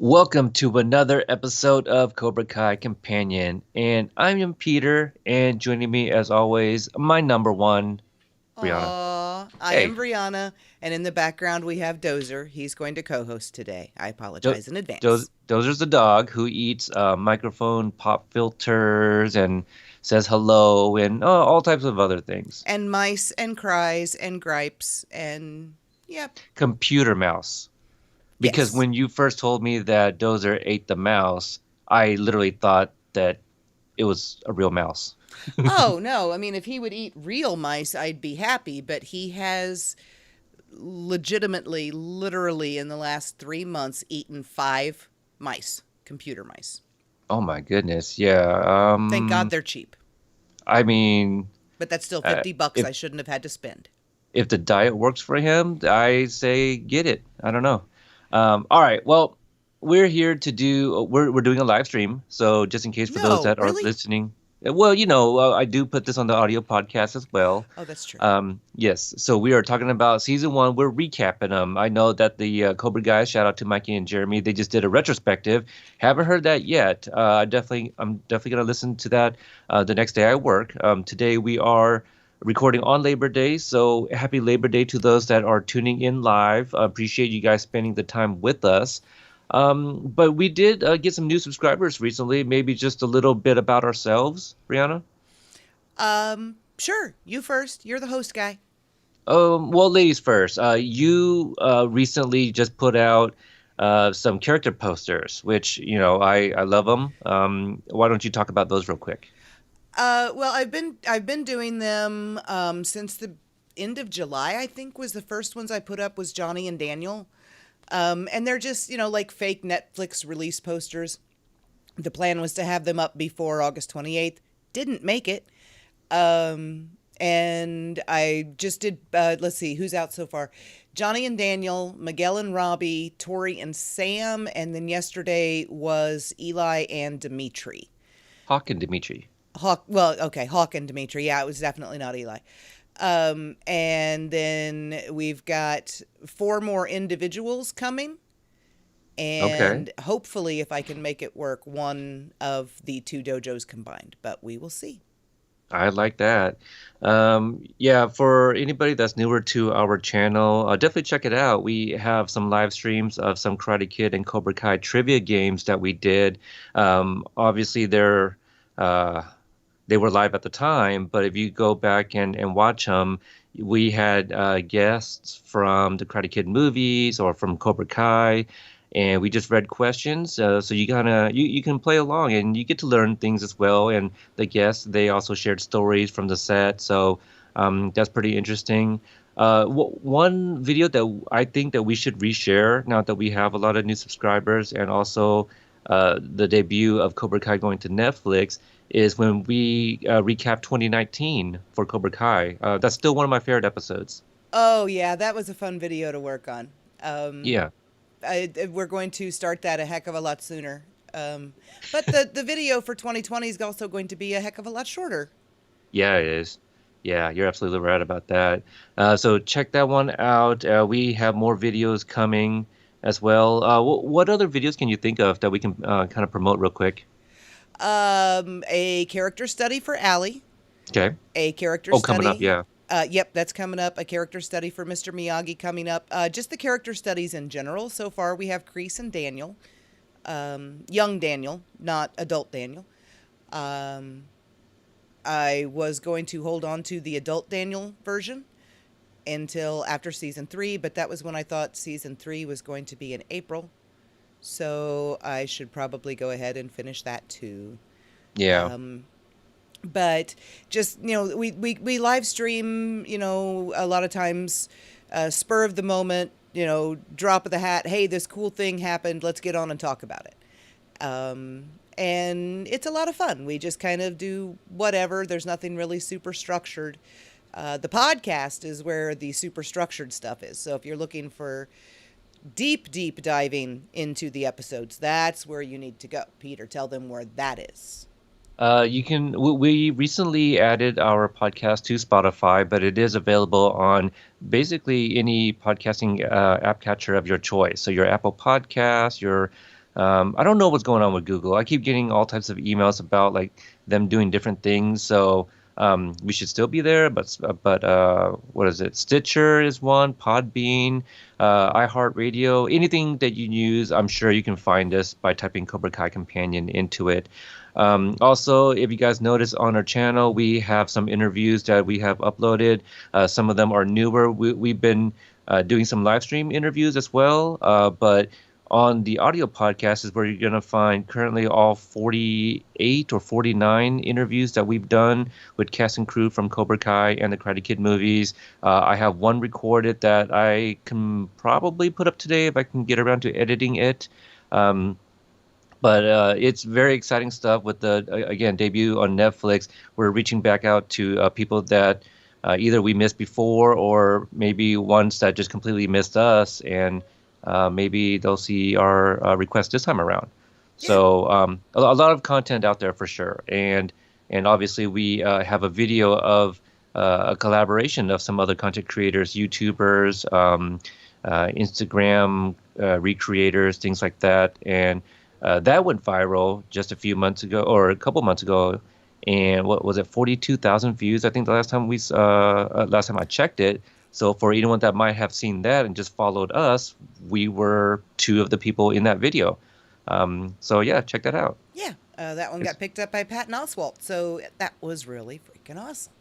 Welcome to another episode of Cobra Kai Companion. And I am Peter, and joining me as always, my number one, Brianna. Aw, I Hey, am Brianna, and in the background we have Dozer. He's going to co-host today. I Do- apologize in advance. Dozer's the dog who eats microphone pop filters and says hello and all types of other things. And mice and cries and gripes and yep. Computer mouse. Because Yes. when you first told me that Dozer ate the mouse, I literally thought that it was a real mouse. Oh, no. I mean, if he would eat real mice, I'd be happy, but he has legitimately, literally in the last 3 months eaten 5 mice, computer mice. Oh my goodness. Yeah. Thank God they're cheap. I mean, But that's still uh, $50 if I shouldn't have had to spend. if the diet works for him, I say get it. I don't know. All right. Well, we're here to do. We're doing a live stream. So just in case for those No, that are really? listening, I do put this on the audio podcast as well. Oh, that's true. Yes. So we are talking about season one. We're recapping them. I know that the Cobra guys. Shout out to Mikey and Jeremy. They just did a retrospective. Haven't heard that yet. I'm definitely gonna listen to that the next day I work. Today we are recording on Labor Day. So happy Labor Day to those that are tuning in live. Appreciate you guys spending the time with us. But we did get some new subscribers recently. Maybe just a little bit about ourselves, Brianna. Sure. You first. You're the host guy. Well, ladies first. You recently just put out some character posters, which I love them. Why don't you talk about those real quick? Well, I've been doing them since the end of July. I think was the first ones I put up was Johnny and Daniel, and they're just like fake Netflix release posters. The plan was to have them up before August 28th. Didn't make it. And I just did. Let's see who's out so far. Johnny and Daniel, Miguel and Robbie, Tori and Sam, and then yesterday was Eli and Dimitri. Hawk and Dimitri. Hawk, well, okay, Hawk and Dimitri. Yeah, it was definitely not Eli. And then we've got 4 more individuals coming, Okay. and hopefully, if I can make it work, one of the 2 dojos combined. But we will see. I like that. Yeah, for anybody that's newer to our channel, definitely check it out. We have some live streams of some Karate Kid and Cobra Kai trivia games that we did. Obviously, uh, they were live at the time, but if you go back and watch them, we had guests from the Karate Kid movies or from Cobra Kai, and we just read questions. So you can play along and you get to learn things as well. And the guests they also shared stories from the set, so that's pretty interesting. One video that I think that we should reshare now that we have a lot of new subscribers and also the debut of Cobra Kai going to Netflix is when we recap 2019 for Cobra Kai. That's still one of my favorite episodes. Oh yeah, that was a fun video to work on. Um, Yeah, we're going to start that a heck of a lot sooner. But the video for 2020 is also going to be a heck of a lot shorter. yeah, it is. Yeah, you're absolutely right about that. So check that one out. We have more videos coming as well. What other videos can you think of that we can kind of promote real quick? A character study for Allie, Okay. a character Oh, coming up, study. yeah. Yep, that's coming up. A character study for Mr. Miyagi coming up. Just the character studies in general. So far, we have Kreese and Daniel, young Daniel, not adult Daniel. Um, I was going to hold on to the adult Daniel version until after season 3, but that was when I thought season 3 was going to be in April. So I should probably go ahead and finish that too. Yeah. Um, but just we live stream a lot of times, spur of the moment, drop of the hat, hey, this cool thing happened, let's get on and talk about it. And it's a lot of fun. We just kind of do whatever. There's nothing really super structured. The podcast is where the super structured stuff is. So if you're looking for deep diving into the episodes, that's where you need to go. Peter, tell them where that is. We recently added our podcast to Spotify, but it is available on basically any podcasting app catcher of your choice. So your Apple Podcast, your I don't know what's going on with Google. I keep getting all types of emails about like them doing different things. So we should still be there, but what is it? Stitcher is one, Podbean, iHeartRadio, anything that you use. I'm sure you can find us by typing Cobra Kai Companion into it. Also, if you guys notice on our channel, we have some interviews that we have uploaded. Some of them are newer. We've been doing some live stream interviews as well, but on the audio podcast is where you're going to find currently all 48 or 49 interviews that we've done with cast and crew from Cobra Kai and the Karate Kid movies. I have one recorded that I can probably put up today if I can get around to editing it. Um, but it's very exciting stuff with the, again, debut on Netflix. We're reaching back out to people that either we missed before or maybe ones that just completely missed us. And maybe they'll see our request this time around. Yeah. So a lot of content out there for sure. And obviously we have a video of a collaboration of some other content creators, YouTubers, Instagram recreators, things like that. And that went viral just a few months ago, or a couple months ago, and what was it, 42,000 views? I think the last time I checked it. So for anyone that might have seen that and just followed us, we were two of the people in that video. So yeah, check that out. Yeah, that one got picked up by Patton Oswalt, so that was really freaking awesome.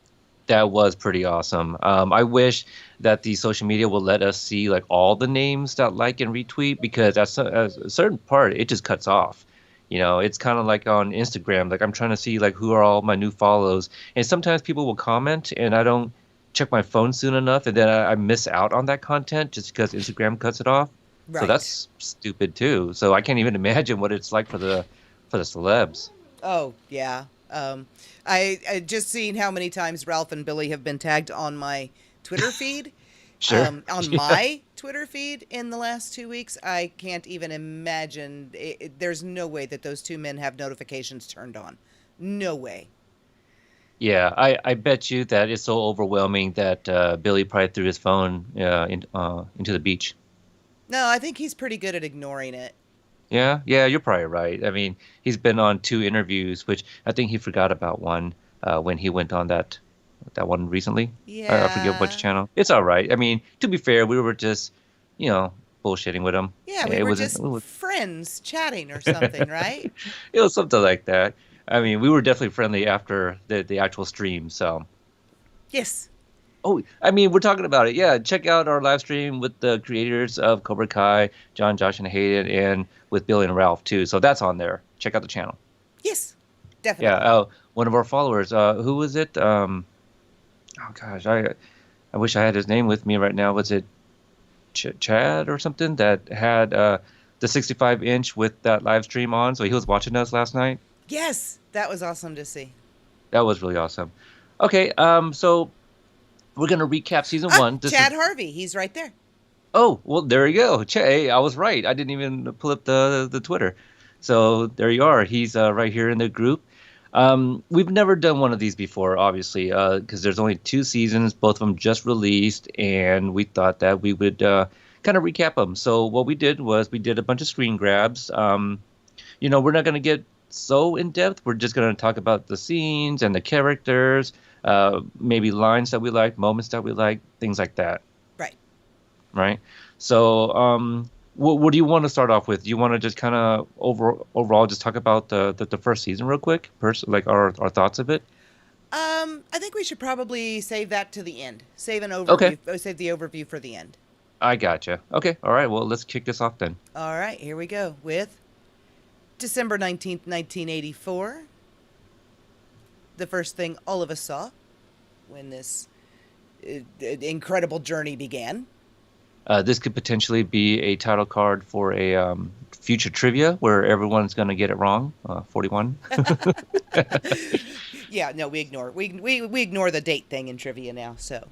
That was pretty awesome. I wish that the social media will let us see like all the names that like and retweet because at a certain part it just cuts off. It's kind of like on Instagram. Like I'm trying to see like who are all my new follows, and sometimes people will comment, and I don't check my phone soon enough, and then I miss out on that content just because Instagram cuts it off. So Right. that's stupid too. So I can't even imagine what it's like for the celebs. Oh, yeah. I just seen how many times Ralph and Billy have been tagged on my Twitter feed. Sure. On Yeah. my Twitter feed in the last 2 weeks, I can't even imagine. There's no way that those two men have notifications turned on. No way. Yeah, I bet you that it's so overwhelming that Billy probably threw his phone into the beach. No, I think he's pretty good at ignoring it. Yeah, yeah, you're probably right. I mean, he's been on two interviews, which I think he forgot about one when he went on that one recently. I forget which Yeah. channel. It's all right. I mean, to be fair, we were just, you know, bullshitting with him. Yeah, we It were wasn't. just friends chatting or something, right? It was something like that. I mean, we were definitely friendly after the actual stream. So, Yes. oh, I mean, we're talking about it. Yeah, check out our live stream with the creators of Cobra Kai, John, Josh, and Hayden, and with Billy and Ralph too. So that's on there. Check out the channel. Yes. Yeah. Definitely. One of our followers. Who was it? Oh gosh, I wish I had his name with me right now. Was it Chad or something that had the 65-inch with that live stream on? So he was watching us last night. Yes. That was awesome to see. That was really awesome. Okay. So we're gonna recap season Ah, one. This is Chad Harvey. He's right there. Oh, well, there you go. Che, I was right. I didn't even pull up the Twitter. So there you are. He's right here in the group. We've never done one of these before, obviously, because there's only two seasons, both of them just released, and we thought that we would kind of recap them. So what we did was we did a bunch of screen grabs. We're not going to get so in depth. We're just going to talk about the scenes and the characters, maybe lines that we like, moments that we like, things like that. Right. Right. So, what do you want to start off with? Do you want to just kind of overall just talk about the first season real quick, like our thoughts of it? I think we should probably save that to the end. Save an Okay, overview. Save the overview for the end. I gotcha. Okay, all right. Well, let's kick this off then. All right, here we go with December 19th, 1984. The first thing all of us saw when this incredible journey began. This could potentially be a title card for a future trivia where everyone's going to get it wrong. 41. Yeah, no, we ignore the date thing in trivia now. So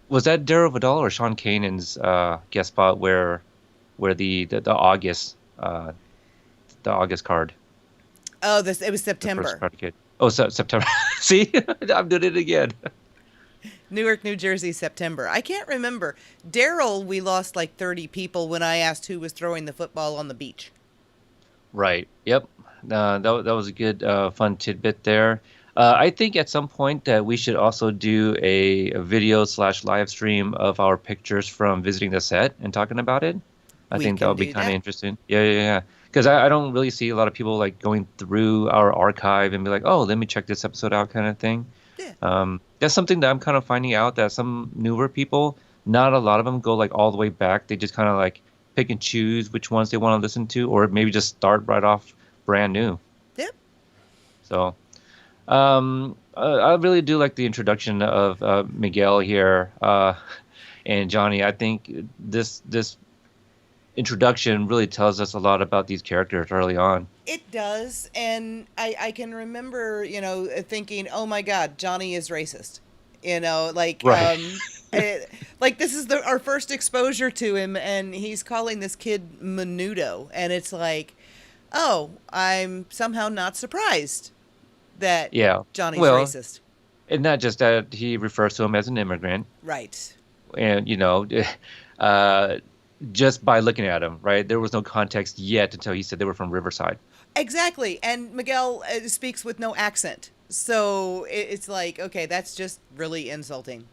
Was that Daryl Vidal or Sean Kanan's guest spot where the August the August card? oh, this it was The first September. Karate Kid. Oh, September. See, I'm doing it again. Newark, New Jersey, September. I can't remember. Daryl, we lost like 30 people when I asked who was throwing the football on the beach. Right. Yep. That was a good fun tidbit there. I think at some point that we should also do a video slash live stream of our pictures from visiting the set and talking about it. I We think that can would be do kind of that. interesting. Yeah, yeah, yeah. Because I don't really see a lot of people like going through our archive and be like, oh, let me check this episode out kind of thing. Yeah. That's something that I'm kind of finding out that some newer people, not a lot of them go like all the way back. They just kind of like pick and choose which ones they want to listen to, or maybe just start right off brand new. Yep. So, I really do like the introduction of Miguel here and Johnny. I think this introduction really tells us a lot about these characters early on. It does, and I can remember, thinking, "Oh my God, Johnny is racist," like Right. like this is our first exposure to him, and he's calling this kid Menudo, and it's like, oh, I'm somehow not surprised that Yeah. Johnny's Well, racist. and not just that he refers to him as an immigrant, Right. and uh, just by looking at him, right? There was no context yet until he said they were from Riverside. Exactly, and Miguel speaks with no accent, so it's like, okay, that's just really insulting,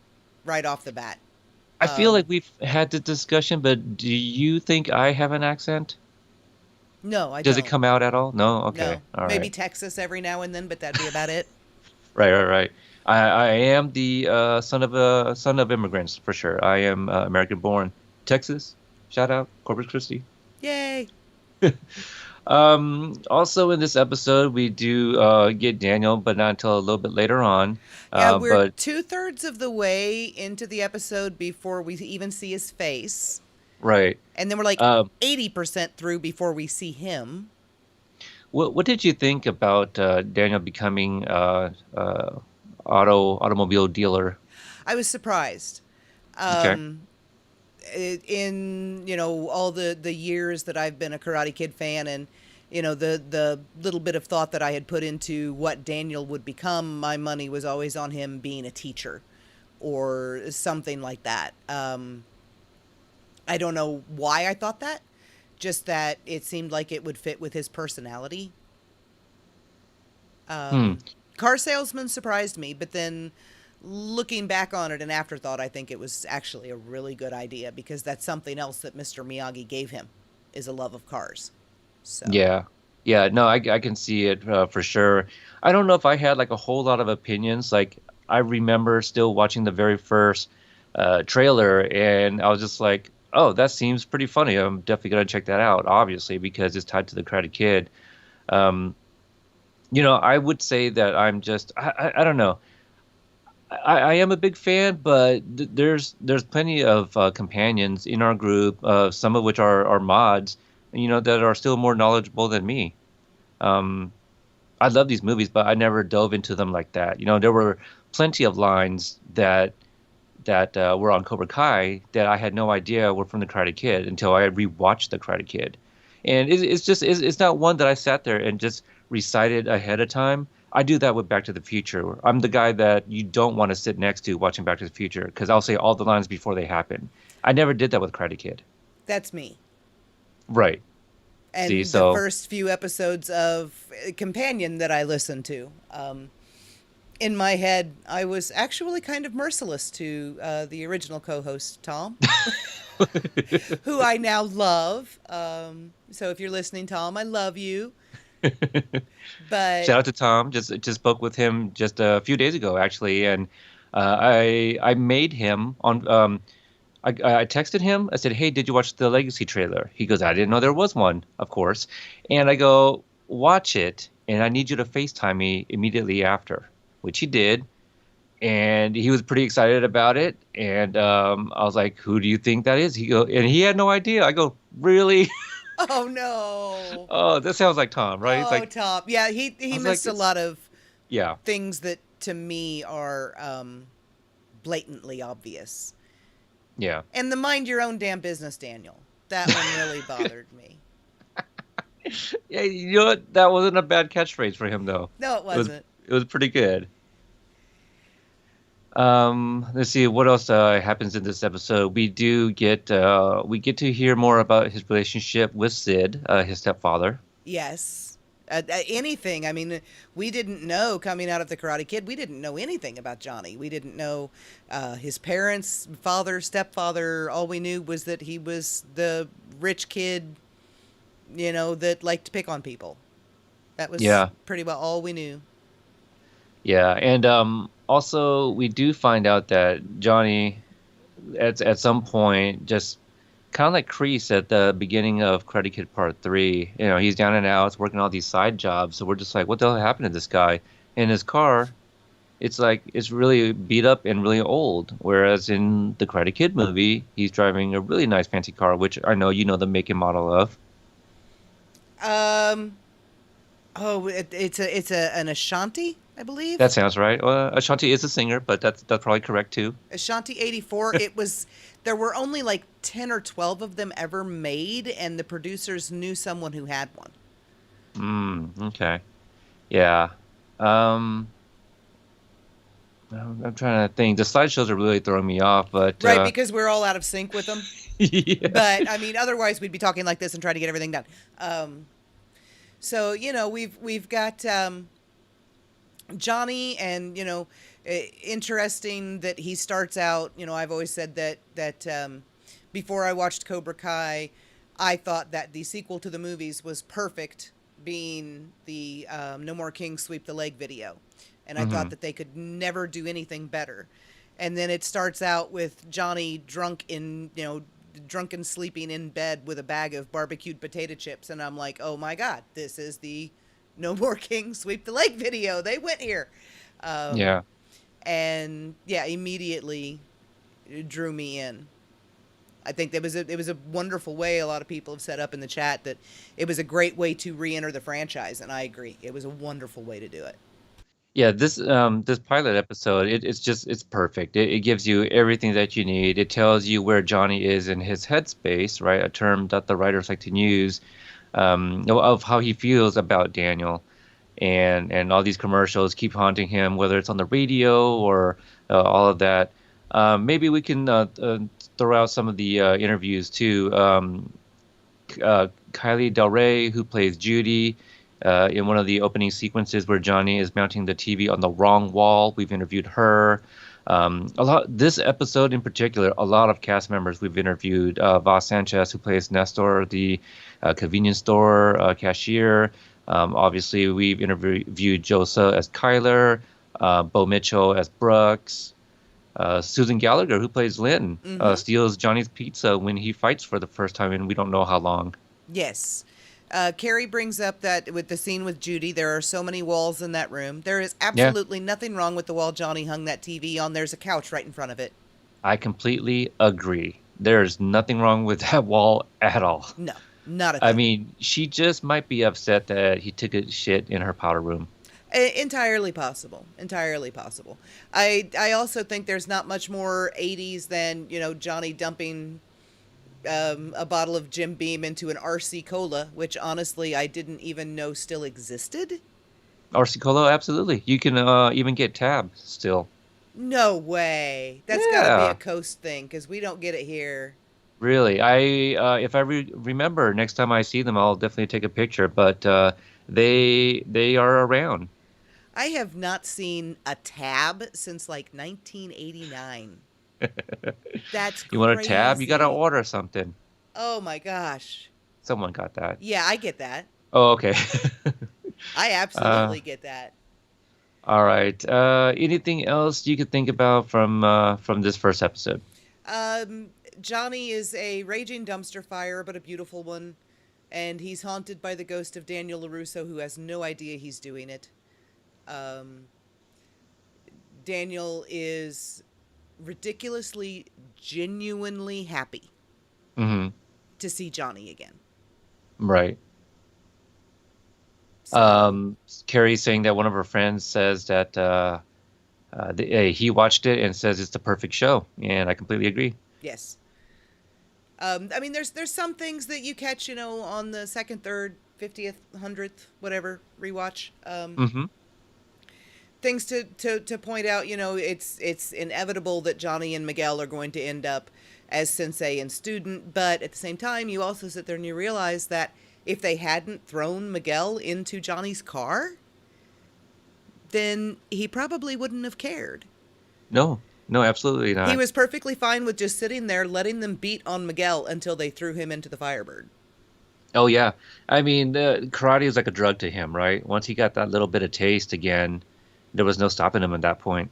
right off the bat. I feel like Um, we've had the discussion, but do you think I have an accent? no, I Does it don't. come out at all? No? Okay. No, All maybe right. Texas every now and then, but that'd be about it. Right, right, right. I am the son of immigrants for sure. I am American born. Texas. Shout out Corpus Christi. Yay! Also in this episode we do get Daniel, but not until a little bit later on. Yeah, we're But 2/3 of the way into the episode before we even see his face, right. and then we're like Um, 80% through before we see him. what did you think about Daniel becoming automobile dealer? I was surprised. Okay. Um, in all the years that I've been a Karate Kid fan, and the little bit of thought that I had put into what Daniel would become, my money was always on him being a teacher or something like that. I don't know why I thought that, just that it seemed like it would fit with his personality. Hmm. Car salesman surprised me, but then looking back on it, an afterthought, I think it was actually a really good idea, because that's something else that Mr. Miyagi gave him, is a love of cars. So, Yeah. Yeah, no, I can see it for sure. I don't know if I had like a whole lot of opinions. Like I remember still watching the very first trailer and I was just like, "Oh, that seems pretty funny. I'm definitely gonna check that out, obviously, because it's tied to the Karate Kid." Um, I would say that I'm just I don't know. I am a big fan, but there's plenty of companions in our group, some of which are mods, that are still more knowledgeable than me. Um, I love these movies, but I never dove into them like that. There were plenty of lines that were on Cobra Kai that I had no idea were from the Karate Kid until I rewatched the Karate Kid, and it's not one that I sat there and just recited ahead of time. I do that with Back to the Future. I'm the guy that you don't want to sit next to watching Back to the Future because I'll say all the lines before they happen. I never did that with Karate Kid. that's me. Right. See, And the so first few episodes of Companion that I listened to, in my head, I was actually kind of merciless to the original co host, Tom, who I now love. So if you're listening, Tom, I love you. But shout out to Tom. Just spoke with him just a few days ago, actually, and I made him on. I texted him. I said, "Hey, did you watch the Legacy trailer?" He goes, "I didn't know there was one, of course." And I go, "Watch it, and I need you to FaceTime me immediately after," which he did, and he was pretty excited about it. And I was like, "Who do you think that is?" And he had no idea. I go, "Really?" oh no. Oh, that sounds like Tom, right? It's Oh, like Tom. Yeah, I he was like, missed a it's lot of yeah, things that to me are blatantly obvious. yeah. And the mind your own damn business, Daniel. That one really bothered me. Yeah, you know what? That wasn't a bad catchphrase for him, though. No, it It was wasn't. it was pretty good. Let's see what else happens in this episode. We get to hear more about his relationship with Sid, his stepfather. Yes. Anything. I mean, we didn't know coming out of the Karate Kid. We didn't know anything about Johnny. We didn't know his parents, father, stepfather. All we knew was that he was the rich kid, that liked to pick on people. That was Yeah. pretty well all we knew. Yeah, and also we do find out that Johnny at some point just kind of like Kreese at the beginning of Karate Kid Part 3. He's down and out, working all these side jobs. So we're just like, what the hell happened to this guy? In his car, it's like it's really beat up and really old. Whereas in the Karate Kid movie, he's driving a really nice fancy car, which I know you know the make and model of. Um. Oh, it's an Ashanti, I That believe. sounds right. Ashanti is a singer, but that's probably correct too. Ashanti 84. It was there were only like 10 or 12 of them ever made, and the producers knew someone who had one. Okay. Yeah. Um, I'm trying to think. The slideshows are really throwing me off, but Right, because we're all out of sync with them. yeah. But I mean, otherwise we'd be talking like this and trying to get everything done. So we've got Johnny, and interesting that he starts out. I've always said that before I watched Cobra Kai, I thought that the sequel to the movies was perfect, being the No More Kings Sweep the Leg video, and I thought hmm that they could never do anything better. And then it starts out with Johnny drunk and sleeping in bed with a bag of barbecued potato chips, and I'm like, oh my god, this is the No More King Sweep the Leg video. They went here. Um, Yeah. and yeah, immediately drew me in. I think it was a wonderful way. A lot of people have set up in the chat that it was a great way to re-enter the franchise, and I agree. It was a wonderful way to do it. Yeah, this pilot episode, it's perfect. It gives you everything that you need. It tells you where Johnny is in his headspace, right? A term that the writers like to use, of how he feels about Daniel. And all these commercials keep haunting him, whether it's on the radio or all of that. Maybe we can throw out some of the interviews too. Kylie Del Rey, who plays Judy, in one of the opening sequences where Johnny is mounting the TV on the wrong wall. We've interviewed her. A lot this episode in particular, a lot of cast members we've interviewed. Voss Sanchez, who plays Nestor, the convenience store cashier. Obviously, we've interviewed Josa as Kyler, Bo Mitchell as Brooks, Susan Gallagher, who plays Lynn, Mm-hmm. steals Johnny's pizza when he fights for the first time in we don't know how long. Yes. Carrie brings up that with the scene with Judy, there are so many walls in that room. There is Yeah, absolutely nothing wrong with the wall Johnny hung that TV on. There's a couch right in front of it. I completely agree. There's nothing wrong with that wall at all. No, not a I thing. mean, she just might be upset that he took a shit in her powder room. Entirely possible. Entirely possible. I also think there's not much more 80s than Johnny dumping a bottle of Jim Beam into an RC Cola, which honestly I didn't even know still existed. Arsicolo, absolutely. You can even get tab still. No way. That's got to be a Yeah, coast thing because we don't get it here. really. I if I remember next time I see them, I'll definitely take a picture. But they are around. I have not seen a tab since like 1989. That's You want a tab? You gotta crazy. order something. Oh my gosh. Someone got that. Yeah, I get that. Oh, okay. I Uh, absolutely get that. all right. Anything else you could think about from this first episode? Um, Johnny is a raging dumpster fire, but a beautiful one, and he's haunted by the ghost of Daniel LaRusso, who has no idea he's doing it. Um, Daniel is ridiculously, genuinely happy hmm to see Johnny again. Right. So, Carrie saying that one of her friends says that he watched it and says it's the perfect show, and I completely agree. yes. I mean, there's some things that you catch, on the second, third, 50th, 100th, whatever rewatch. hmm Things to point out. It's inevitable that Johnny and Miguel are going to end up as sensei and student, but at the same time, you also sit there and you realize that if they hadn't thrown Miguel into Johnny's car, then he probably wouldn't have cared. No, no, absolutely He not. was perfectly fine with just sitting there letting them beat on Miguel until they threw him into the Firebird. Oh yeah, I mean, karate is like a drug to him, right? Once he got that little bit of taste again, there was no stopping him at that point.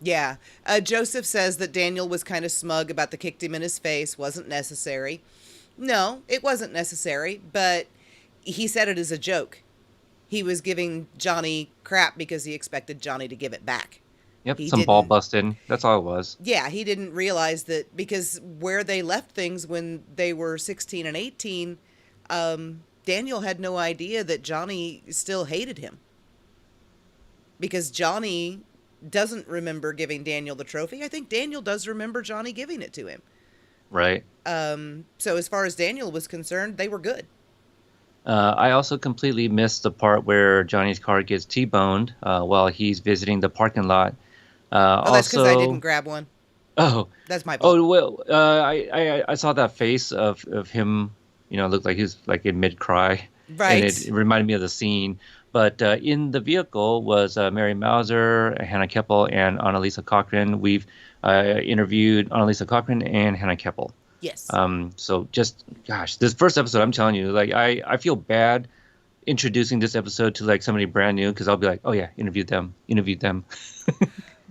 Yeah. Joseph says that Daniel was kind of smug about the kicked him in his face, wasn't necessary. No, it wasn't necessary, but he said it as a joke. He was giving Johnny crap because he expected Johnny to give it back. Yep, He some ball didn't, busting. That's all it was. yeah, he didn't realize that because where they left things when they were 16 and 18, Daniel had no idea that Johnny still hated him. Because Johnny doesn't remember giving Daniel the trophy. I think Daniel does remember Johnny giving it to him. Right. So as far as Daniel was concerned, they were good. I also completely missed the part where Johnny's car gets T-boned while he's visiting the parking lot. Oh, that's because I didn't Also, grab one. oh, That's my fault. oh well, I saw that face of him. Looked like he was like in mid cry, and it Right. reminded me of the scene. But in the vehicle was Mary Mauser, Hannah Keppel, and Annalisa Cochran. We've interviewed Annalisa Cochran and Hannah Keppel. Yes. So just gosh, this first episode, I'm telling you, like I feel bad introducing this episode to like somebody brand new because I'll be like, oh yeah, interviewed them.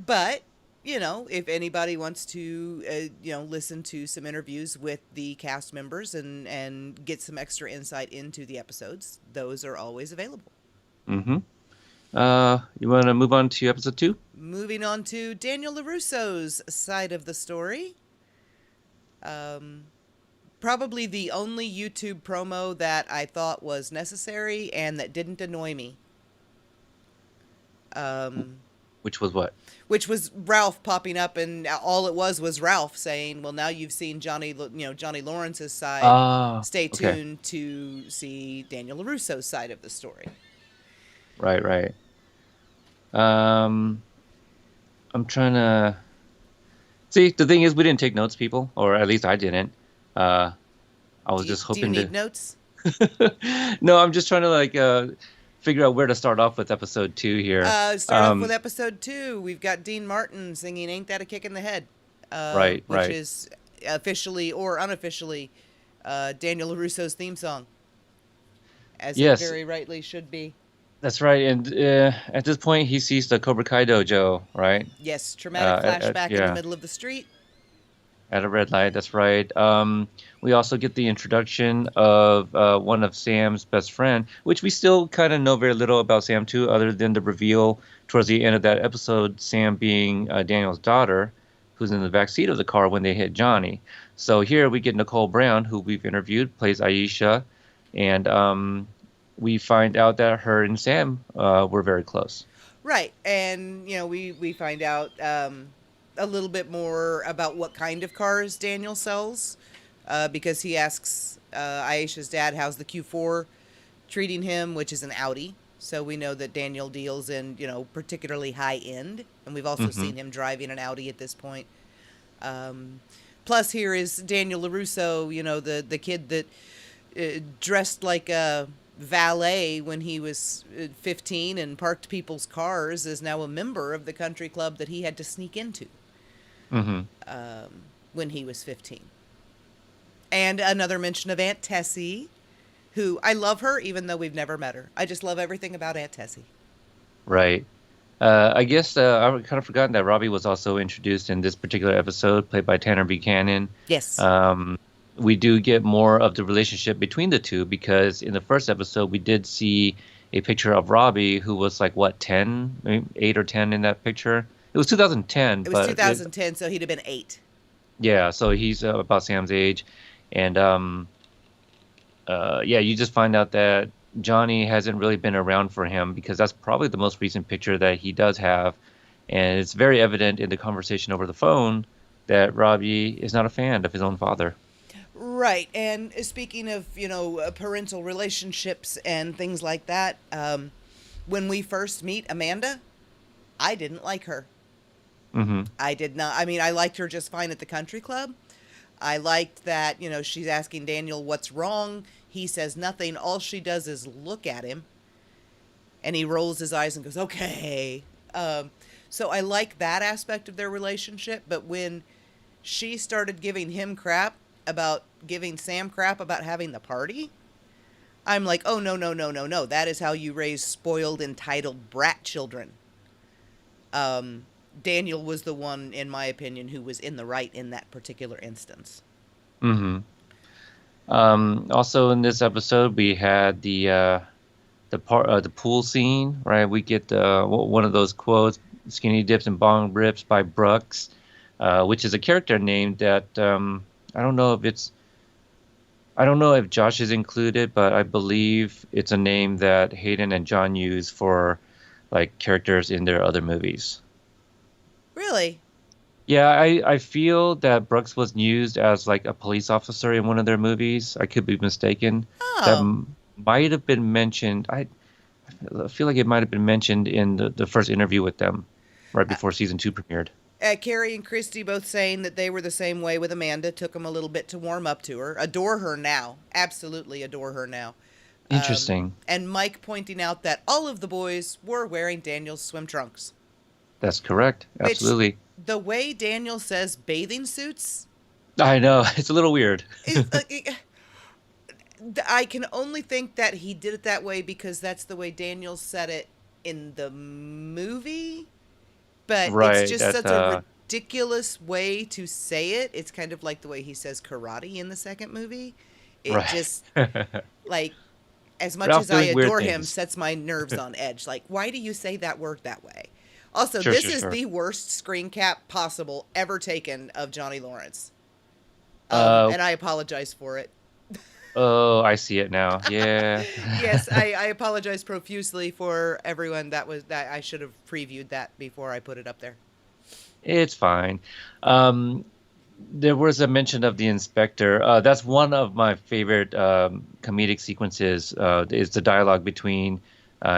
But, if anybody wants to, listen to some interviews with the cast members and get some extra insight into the episodes, those are always available. Mm-hmm. You want to move on to episode 2? Moving on to Daniel LaRusso's side of the story. Probably the only YouTube promo that I thought was necessary and that didn't annoy me. Which was what? Which was Ralph popping up, and all it was Ralph saying, "Well, now you've seen Johnny Lawrence's side. Ah, Stay okay. tuned to see Daniel LaRusso's side of the story." Right, right. Um, I'm trying to see. The thing is, we didn't take notes, people, or at least I didn't. Uh, I was just Do you hoping need to. notes? No, I'm just trying to like figure out where to start off with episode 2 here. Start off with episode 2. We've got Dean Martin singing "Ain't That a Kick in the Head," Right, which right. is officially or unofficially Daniel LaRusso's theme song, as it Yes, very rightly should be. that's right. And at this point, he sees the Cobra Kai dojo, right? Yes, traumatic flashback in the Yeah, middle of the street. at a red light. That's right. We also get the introduction of one of Sam's best friend, which we still kind of know very little about Sam too, other than the reveal towards the end of that episode, Sam being Daniel's daughter, who's in the back seat of the car when they hit Johnny. So here we get Nicole Brown, who we've interviewed, plays Aisha, and we find out that her and Sam were very close. Right, and we find out a little bit more about what kind of cars Daniel sells, because he asks Aisha's dad, "How's the Q4 treating him?" Which is an Audi. So we know that Daniel deals in particularly high end, and we've also Hmm. seen him driving an Audi at this point. Plus, here is Daniel LaRusso, the kid that dressed like a valet when he was 15 and parked people's cars, is now a member of the country club that he had to sneak into Hmm. when he was 15. And another mention of Aunt Tessie, who I love her even though we've never met her. I just love everything about Aunt Tessie. Right. I guess I kind of forgotten that Robbie was also introduced in this particular episode, played by Tanner Buchanan. Yes. We do get more of the relationship between the two because in the first episode we did see a picture of Robbie who was like what 10, maybe 8 or 10 in that picture. It was 2010, It was but 2010, so he'd have been 8. yeah, so he's about Sam's age, and yeah, you just find out that Johnny hasn't really been around for him because that's probably the most recent picture that he does have, and it's very evident in the conversation over the phone that Robbie is not a fan of his own father. Right. And speaking of, parental relationships and things like that, when we first meet Amanda, I didn't like her. Hmm. I did not. I mean, I liked her just fine at the country club. I liked that, she's asking Daniel what's wrong. He says nothing. All she does is look at him, and he rolls his eyes and goes, "Okay." So I like that aspect of their relationship. But when she started giving Sam crap about having the party, I'm like, oh, no, no, no, no, no. That is how you raise spoiled, entitled brat children. Daniel was the one, in my opinion, who was in the right in that particular instance. Hmm. Also in this episode, we had the pool scene, right? We get one of those quotes, "Skinny dips and bong rips" by Brooks, which is a character name that I don't know if it's I don't know if Josh is included, but I believe it's a name that Hayden and John use for like characters in their other movies. Really? Yeah, I feel that Brooks was used as like a police officer in one of their movies. I could be mistaken. That Oh. might have been mentioned. I feel like it might have been mentioned in the first interview with them right Uh, before season two premiered. Carrie and Christy both saying that they were the same way with Amanda. Took them a little bit to warm up to her. Adore her now. Absolutely adore her now. Interesting. And Mike pointing out that all of the boys were wearing Daniel's swim trunks. That's correct. Which, Absolutely. the way Daniel says bathing suits, I know. It's a little weird. is, I can only think that he did it that way because that's the way Daniel said it in the movie. But it's Right. just That such a ridiculous way to say it. It's kind of like the way he says karate in the second movie. It right. just, like, as much Ralph as I doing weird adore him, things. sets my nerves on edge. Like, why do you say that word that way? Also, Sure, this sure, is sure. the worst screen cap possible ever taken of Johnny Lawrence. Uh And I apologize for it. oh, I see it now. Yeah. Yes, I apologize profusely for everyone that I should have previewed that before I put it up there. It's fine. Um, there was a mention of the inspector. That's one of my favorite comedic sequences. Is the dialogue between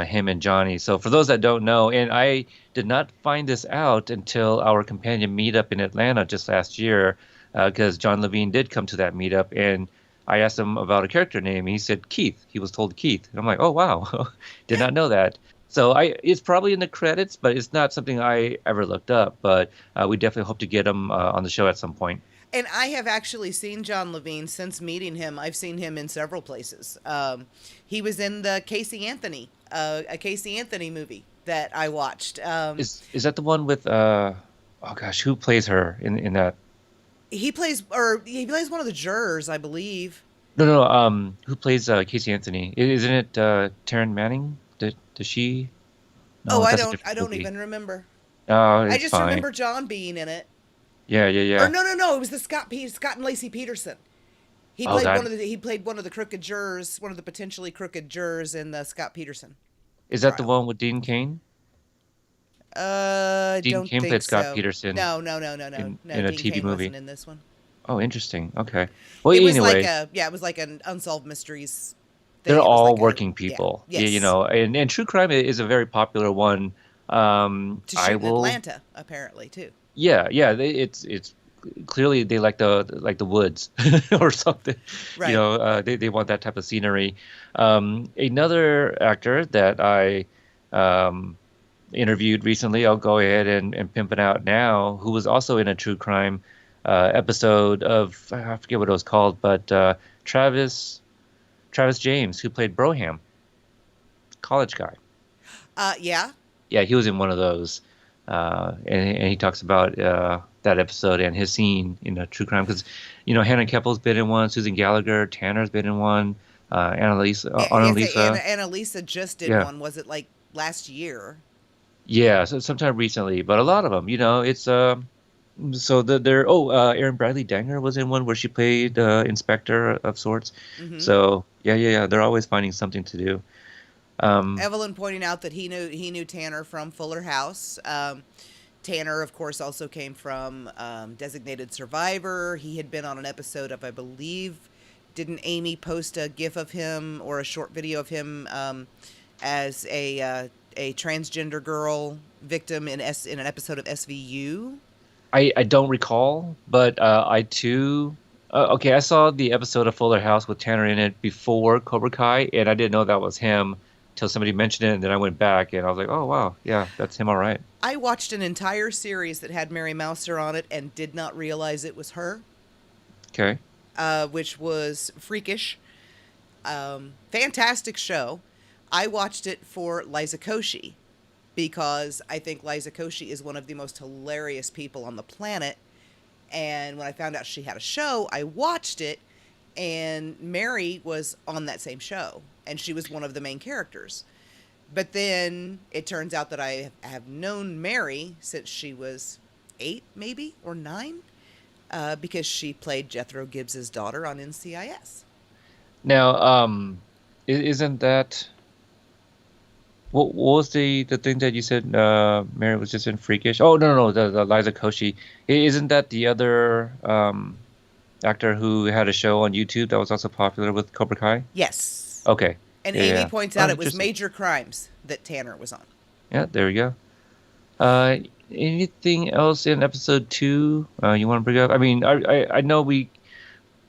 him and Johnny. So for those that don't know, and I did not find this out until our companion meetup in Atlanta just last year, because John Levine did come to that meetup, and I asked him about a character name. He said Keith. He was told Keith, and I'm like, oh wow, did not know that. So it's probably in the credits, but it's not something I ever looked up. But we definitely hope to get him on the show at some point. And I have actually seen John Levine since meeting him. I've seen him in several places. He was in the a Casey Anthony movie that I watched. Is that the one with oh gosh, who plays her in that? He plays one of the jurors, I believe. No, no, who plays Casey Anthony? Isn't it Taryn Manning? Does she? Oh, No, that's a different I don't movie. even remember. Oh, I it's just fine. remember John being in it. Yeah, yeah, Or yeah. no, no, no, it was the Scott and Lacey Peterson. Oh, that He played one of the crooked jurors, one of the potentially crooked jurors in the Scott Peterson is that the trial. one with Dean Cain? Dean Don't Cain think played Scott so. Peterson No, no, no, no, no, no. in a Dean TV Cain movie. wasn't in this one. Oh, interesting. Okay. Well, It was anyway, it was like an unsolved mysteries they're thing. It was all like a working yeah, people. You yes, know, and true crime is a very popular one. to I shoot in will. Atlanta apparently too. Yeah, yeah. It's clearly they like the woods or something. You Right. know, they want that type of scenery. Another actor that I um, interviewed recently, I'll go ahead and pimp it out now, who was also in a true crime episode of I forget what it was called, but Travis James, who played Broham, college guy. Yeah. Yeah, he was in one of those, and he talks about that episode and his scene in a true crime because, you know, Hannah Keppel's been in one, Susan Gallagher, Tanner's been in one, Yes, Annalisa, Annalisa just did yeah, one. Was it like last year? yeah, so sometime recently, but a lot of them, you know, it's so they're Erin Bradley Danger was in one where she played inspector of sorts, Mm-hmm. so yeah, yeah, yeah, they're always finding something to do. Um, Evelyn pointing out that he knew Tanner from Fuller House. Tanner, of course, also came from Designated Survivor. He had been on an episode of, I believe, didn't Amy post a GIF of him or a short video of him as a transgender girl victim in an episode of SVU? I don't recall, but I too Okay, I saw the episode of Fuller House with Tanner in it before Cobra Kai, and I didn't know that was him till somebody mentioned it, and then I went back and I was like, oh wow, yeah, that's him, all right. I watched an entire series that had Mary Mouser on it and did not realize it was her, Okay. which was freakish. Fantastic show. I watched it for Liza Koshy because I think Liza Koshy is one of the most hilarious people on the planet. And when I found out she had a show, I watched it, and Mary was on that same show, and she was one of the main characters. But then it turns out that I have known Mary since she was 8, maybe, or 9, because she played Jethro Gibbs's daughter on NCIS. Now, isn't that what was the thing that you said? Mary was just in Freakish. Oh no, no, no, the Liza Koshy. Isn't that the other actor who had a show on YouTube that was also popular with Cobra Kai? Yes. Okay. And Yeah, Amy yeah. points Oh, out it was interesting. Major Crimes that Tanner was on. Yeah, there we go. Uh, Anything else in episode two you want to bring up? I mean, I know we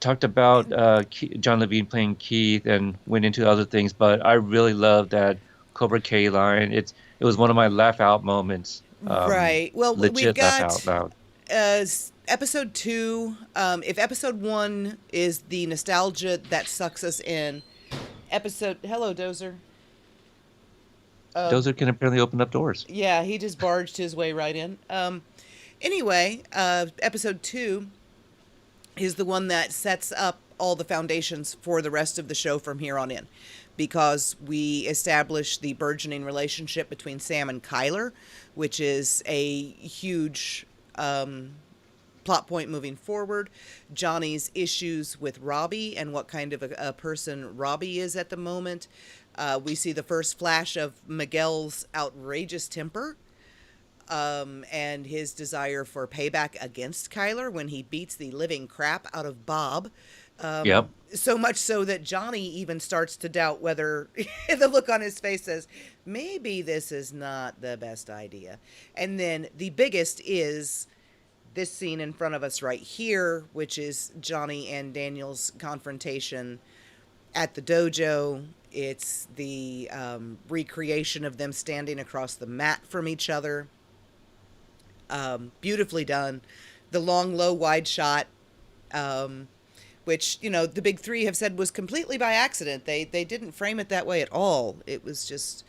talked about John Levine playing Keith and went into other things, but I really love that Cobra K line. It was one of my laugh out moments. Right. Well, we've Legit laugh out got loud. episode 2. If episode 1 is the nostalgia that sucks us in, episode. Hello, Dozer. Those are can apparently open up doors. Yeah, he just barged his way right in. Anyway, episode 2 is the one that sets up all the foundations for the rest of the show from here on in, because we establish the burgeoning relationship between Sam and Kyler, which is a huge plot point moving forward. Johnny's issues with Robbie and what kind of a person Robbie is at the moment. We see the first flash of Miguel's outrageous temper, and his desire for payback against Kyler when he beats the living crap out of Bob. Yep. So much so that Johnny even starts to doubt whether the look on his face says, maybe this is not the best idea. And then the biggest is this scene in front of us right here, which is Johnny and Daniel's confrontation at the dojo. It's the recreation of them standing across the mat from each other. Beautifully done. The long, low, wide shot, which, the big three have said was completely by accident. They didn't frame it that way at all. It was just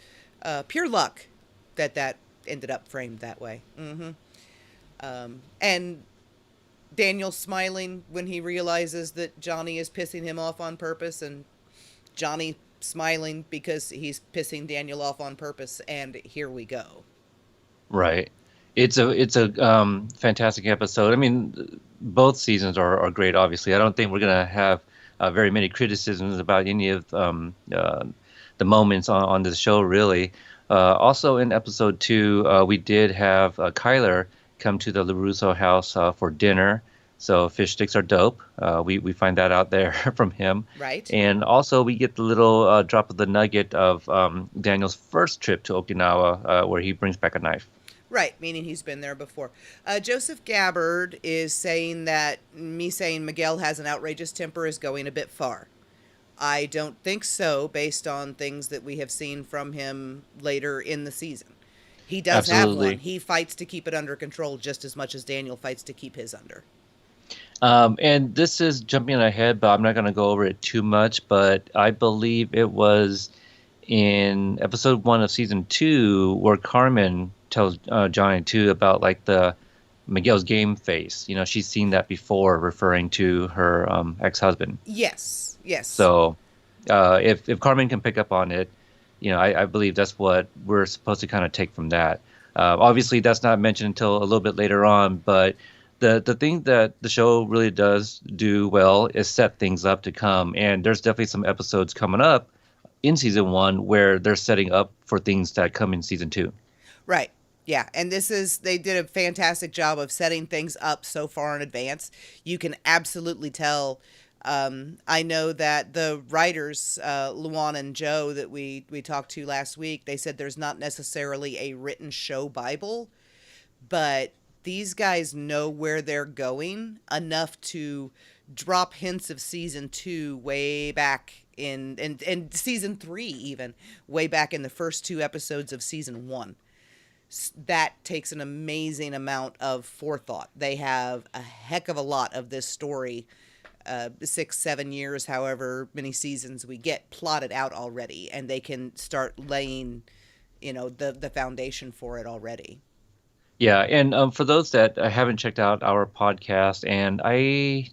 pure luck that ended up framed that way. And Daniel smiling when he realizes that Johnny is pissing him off on purpose, and Johnny smiling because he's pissing Daniel off on purpose, and here we go. Right. It's a fantastic episode. I mean, both seasons are great. Obviously, I don't think we're gonna have very many criticisms about any of the moments on the show. Really. Also, in episode two, we did have Kyler come to the LaRusso house for dinner. So fish sticks are dope. We find that out there from him. Right. And also we get the little drop of the nugget of Daniel's first trip to Okinawa, where he brings back a knife. Right, meaning he's been there before. Joseph Gabbard is saying that me saying Miguel has an outrageous temper is going a bit far. I don't think so, based on things that we have seen from him later in the season. He does have one. Absolutely. He fights to keep it under control just as much as Daniel fights to keep his under. And this is jumping ahead, but I'm not going to go over it too much. But I believe it was in episode one of season two where Carmen tells Johnny too about like the Miguel's game face. You know, she's seen that before, referring to her ex-husband. Yes, yes. So if Carmen can pick up on it, you know, I believe that's what we're supposed to kind of take from that. Obviously, that's not mentioned until a little bit later on, but the thing that the show really does do well is set things up to come. And there's definitely some episodes coming up in season one where they're setting up for things that come in season two. Right. Yeah, and they did a fantastic job of setting things up so far in advance. You can absolutely tell. I know that the writers, Luan and Joe, that we talked to last week, they said there's not necessarily a written show Bible, but these guys know where they're going enough to drop hints of season 2 way back in and season 3 even way back in the first 2 episodes of season 1. That takes an amazing amount of forethought. They have a heck of a lot of this story, 6-7 years, however many seasons we get, plotted out already, and they can start laying, the foundation for it already. Yeah, and for those that haven't checked out our podcast, and I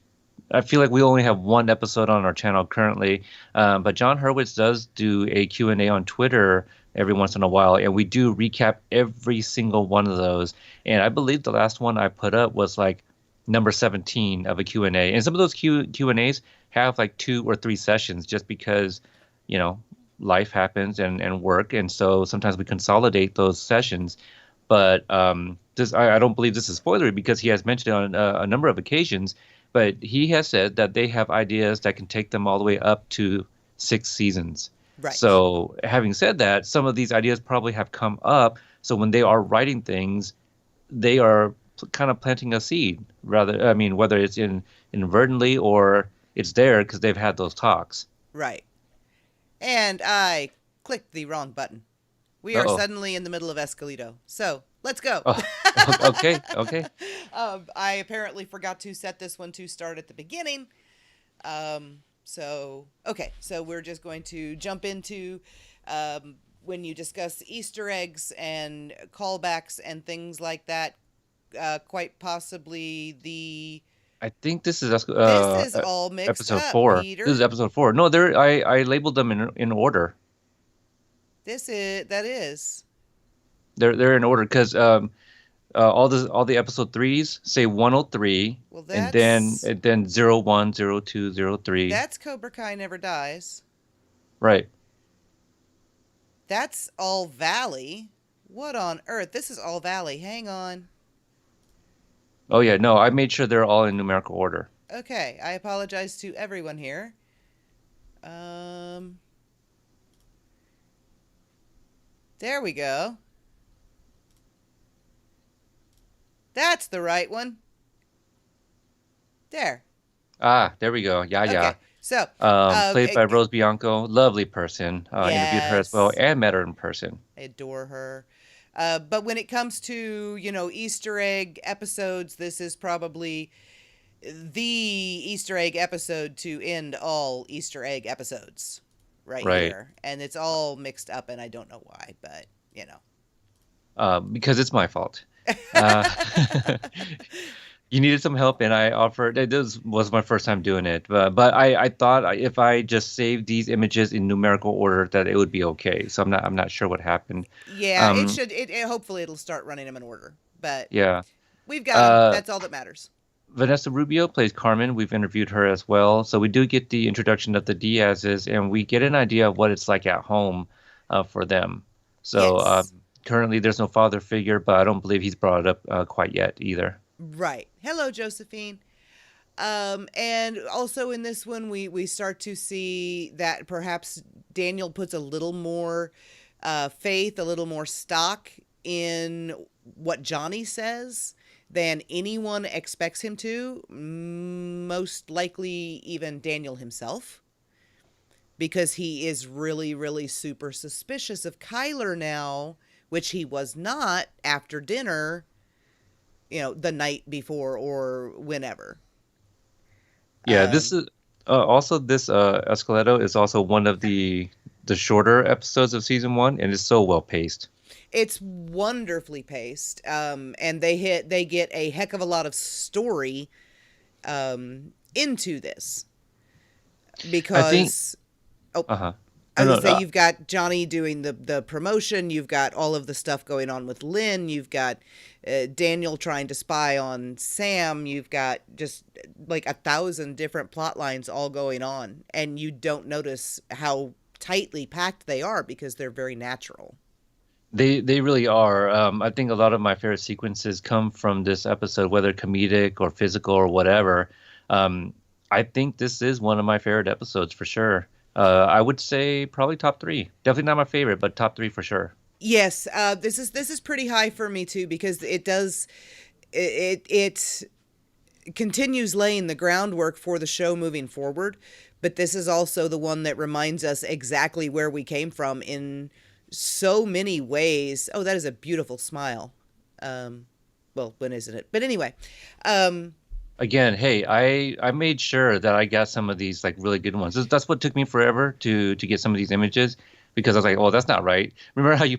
feel like we only have one episode on our channel currently, but John Hurwitz does do a Q&A on Twitter every once in a while, and we do recap every single one of those. And I believe the last one I put up was like number 17 of a Q&A. And some of those Q&As have like 2 or 3 sessions just because, you know, life happens and work. And so sometimes we consolidate those sessions. But I don't believe this is spoilery because he has mentioned it on a number of occasions. But he has said that they have ideas that can take them all the way up to 6 seasons. Right. So having said that, some of these ideas probably have come up. So when they are writing things, they are kind of planting a seed. Rather, I mean, whether it's inadvertently or it's there because they've had those talks. Right. And I clicked the wrong button. We are Uh-oh. suddenly in the middle of Escalito. So let's go. Oh, okay, okay. I apparently forgot to set this one to start at the beginning. Okay, so we're just going to jump into when you discuss Easter eggs and callbacks and things like that. Quite possibly I think this is this is all mixed episode up, 4. This is Peter. episode 4. No, there I labeled them in order. That is. They're in order because all the episode 3s say 103 Well, and then 01, 02, 03. that's Cobra Kai Never Dies. Right. That's All Valley. What on earth? This is All Valley. Hang on. Oh yeah, no, I made sure they're all in numerical order. Okay, I apologize to everyone here. There we go. That's the right one. There. Ah, there we go. Yeah, yeah. Okay. So, Played by Rose Bianco, lovely person. Interviewed her as well yes, and met her in person. I adore her. But when it comes to, Easter egg episodes, this is probably the Easter egg episode to end all Easter egg episodes right Right. here. And it's all mixed up, and I don't know why, but, Because it's my fault. Uh, you needed some help, and I offered. This was my first time doing it, but I thought if I just saved these images in numerical order, that it would be okay. So I'm not sure what happened. Yeah, it Um, should. Hopefully it'll start running them in order. But yeah. we've got them. Uh, That's all that matters. Vanessa Rubio plays Carmen. We've interviewed her as well, so we do get the introduction of the Diazes, and we get an idea of what it's like at home for them. So Yes. currently, there's no father figure, but I don't believe he's brought it up quite yet either. Right. Hello, Josephine. And also in this one, we start to see that perhaps Daniel puts a little more faith, a little more stock in what Johnny says than anyone expects him to. Most likely, even Daniel himself, because he is really, really super suspicious of Kyler now, which he was not after dinner, the night before or whenever. Yeah, this is also this Escaleto is also one of the shorter episodes of season 1, and it's so well paced. It's wonderfully paced, and they get a heck of a lot of story into this I think. because oh, Uh-huh. I No, was no, gonna say you've got Johnny doing the promotion, you've got all of the stuff going on with Lynn, you've got Daniel trying to spy on Sam, you've got just like 1,000 different plot lines all going on, and you don't notice how tightly packed they are because they're very natural. they really are. I think a lot of my favorite sequences come from this episode, whether comedic or physical or whatever. Um, I think this is one of my favorite episodes for sure. I would say probably top 3. Definitely not my favorite, but top 3 for sure. Yes, this is pretty high for me too because it does it continues laying the groundwork for the show moving forward. But this is also the one that reminds us exactly where we came from in so many ways. Oh, that is a beautiful smile. Um, well, when isn't it? But anyway, um, Again, hey, I made sure that I got some of these like really good ones. That's what took me forever to get some of these images because I was like, oh, that's not right. Remember how you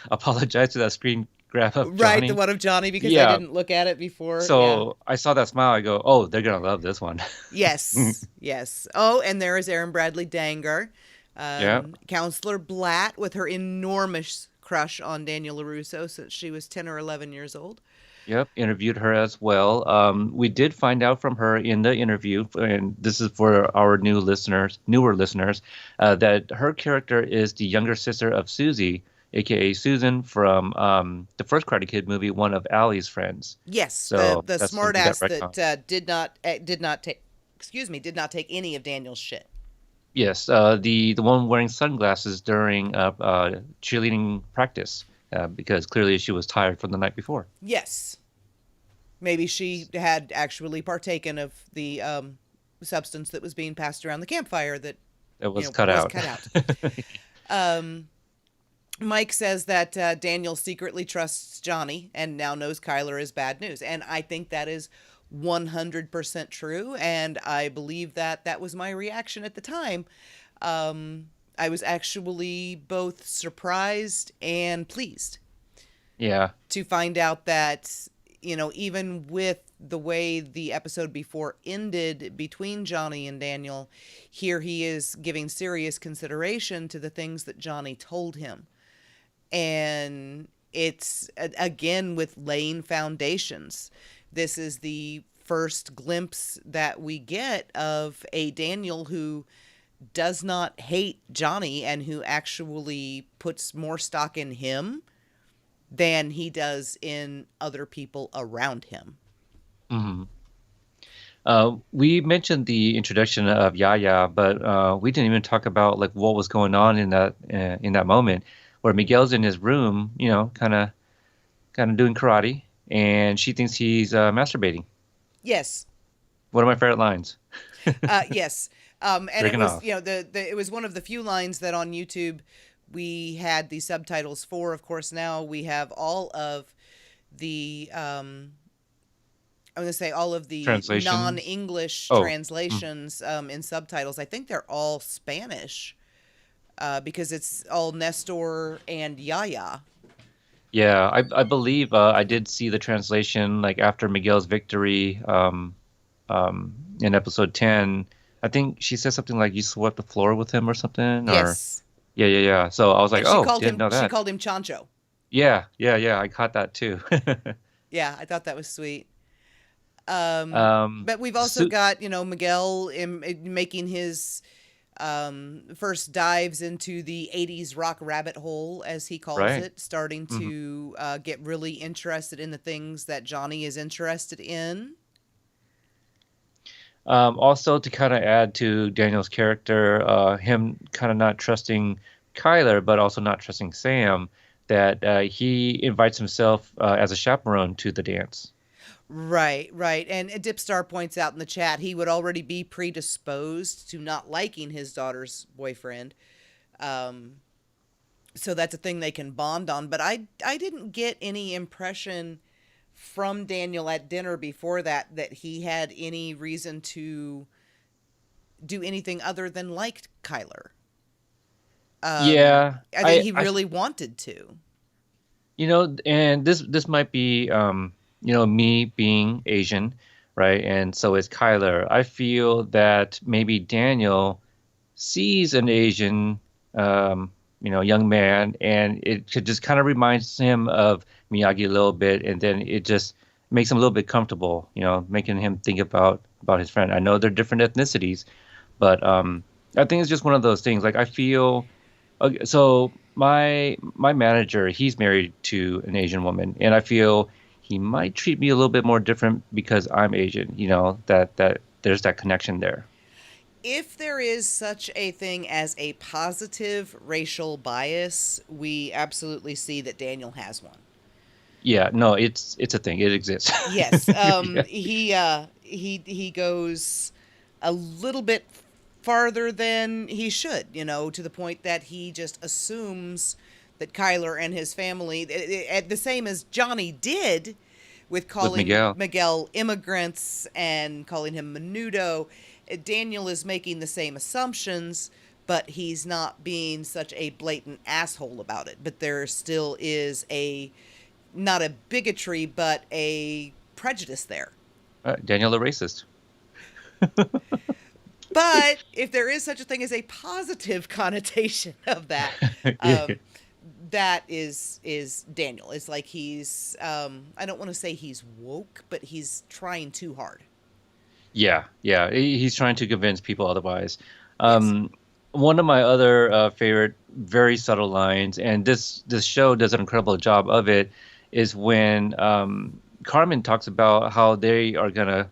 apologized to that screen grab of right, the Johnny? one of Johnny because I Yeah. didn't look at it before. Yeah. So I saw that smile. I go, oh, they're gonna love this one. Yes, yes. Oh, and there is Erin Bradley Dangar, Yeah. Counselor Blatt, with her enormous crush on Daniel LaRusso since she was 10 or 11 years old. Yep, interviewed her as well. We did find out from her in the interview, and this is for our newer listeners, that her character is the younger sister of Susie, aka Susan from the first Karate Kid movie, one of Allie's friends. Yes, So the that's smart something that ass retcon. that did not take excuse me did not take any of Daniel's shit. Yes, the one wearing sunglasses during cheerleading practice, because clearly she was tired from the night before. Yes, maybe she had actually partaken of the substance that was being passed around the campfire that It was cut was out. cut out. Um, Mike says that Daniel secretly trusts Johnny and now knows Kyler is bad news. And I think that is 100% true. And I believe that that was my reaction at the time. I was actually both surprised and pleased Yeah. to find out that, even with the way the episode before ended between Johnny and Daniel, here he is giving serious consideration to the things that Johnny told him. And it's again with laying foundations. This is the first glimpse that we get of a Daniel who does not hate Johnny and who actually puts more stock in him than he does in other people around him. hmm we mentioned the introduction of Yaya, but we didn't even talk about like what was going on in that moment where Miguel's in his room, kind of doing karate, and she thinks he's masturbating. Yes. One of my favorite lines. Yes. And it Breaking was, off. it was one of the few lines that on YouTube we had the subtitles for. Of course, now we have all of the, I'm going to say all of the Translations. non-English Oh, mm. translations in subtitles. I think they're all Spanish because it's all Nestor and Yaya. Yeah, I believe I did see the translation like after Miguel's victory in episode 10. I think she said something like you swept the floor with him or something, or Yes. yeah. So I was like, And oh, didn't know she that. called him Chancho. Yeah. I caught that too. Yeah, I thought that was sweet. Um, But we've also Su got, Miguel making his first dives into the 80s rock rabbit hole, as he calls right. it, starting hmm to get really interested in the things that Johnny is interested in. Also, to kind of add to Daniel's character, him kind of not trusting Kyler, but also not trusting Sam, that he invites himself as a chaperone to the dance. Right, right. And Dipstar points out in the chat he would already be predisposed to not liking his daughter's boyfriend. Um, so that's a thing they can bond on. But I didn't get any impression from Daniel at dinner before that he had any reason to do anything other than like Kyler. Yeah, I think he really wanted to. and this might be, me being Asian, right? And so is Kyler. I feel that maybe Daniel sees an Asian, young man, and it could just kind of reminds him of Miyagi a little bit, and then it just makes him a little bit comfortable, making him think about his friend. I know they're different ethnicities, but I think it's just one of those things. Like I feel, okay, so my manager, he's married to an Asian woman, and I feel he might treat me a little bit more different because I'm Asian. That there's that connection there. If there is such a thing as a positive racial bias, we absolutely see that Daniel has one. Yeah, no, it's a thing. It exists. Yes. Yeah. He goes a little bit farther than he should, to the point that he just assumes that Kyler and his family, the same as Johnny did with With calling Miguel. Miguel immigrants and calling him menudo. Daniel is making the same assumptions, but he's not being such a blatant asshole about it. But there still is not a bigotry, but a prejudice there. Daniel the racist. But if there is such a thing as a positive connotation of that, Yeah. um, that is Daniel. It's like he's I don't want to say he's woke, but he's trying too hard. Yeah, yeah. He's trying to convince people otherwise. Yes. Um, One of my other favorite, very subtle lines, and this show does an incredible job of it, is when Carmen talks about how they are gonna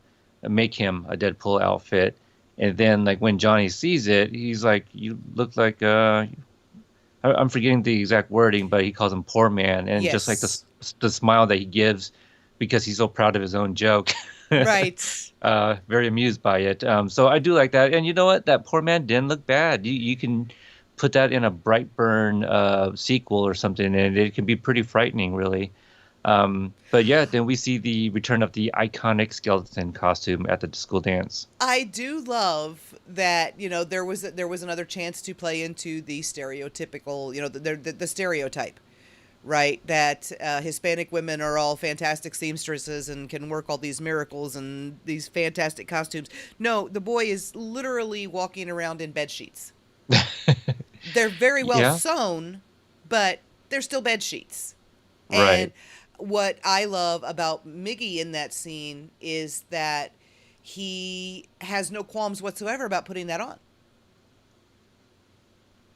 make him a Deadpool outfit, and then like when Johnny sees it, he's like, "You look like I'm forgetting the exact wording, but he calls him poor man, and just like Yes. the smile that he gives because he's so proud of his own joke." Right. Very amused by it. So I do like that. And you know what? That poor man didn't look bad. You can put that in a Brightburn sequel or something, and it can be pretty frightening, really. But yeah, then we see the return of the iconic skeleton costume at the school dance. I do love that there was another chance to play into the stereotypical the stereotype, right? That Hispanic women are all fantastic seamstresses and can work all these miracles and these fantastic costumes. No, the boy is literally walking around in bed sheets. They're very well Yeah, sewn, but they're still bed sheets. And right. what I love about Miggy in that scene is that he has no qualms whatsoever about putting that on.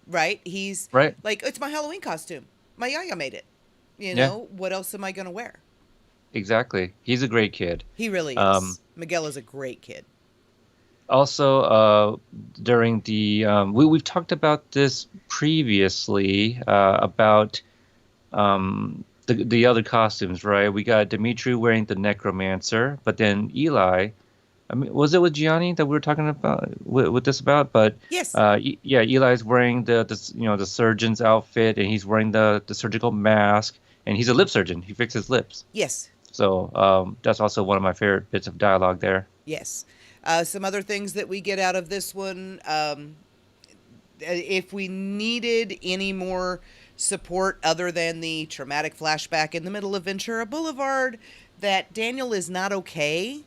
Right? He's Right. like, it's my Halloween costume. My yaya made it. Yeah, What else am I going to wear? exactly. He's a great kid. He really Um, is. Miguel is a great kid. Also, during the we've talked about this previously about the other costumes, right? We got Dimitri wearing the necromancer, but then Eli. I mean, was it with Gianni that we were talking about with this about? But Yes. yeah, Eli's wearing the surgeon's outfit, and he's wearing the surgical mask, and he's a lip surgeon. He fixes lips. Yes. So that's also one of my favorite bits of dialogue there. Yes. Some other things that we get out of this one, if we needed any more support other than the traumatic flashback in the middle of Ventura Boulevard, that Daniel is not okay,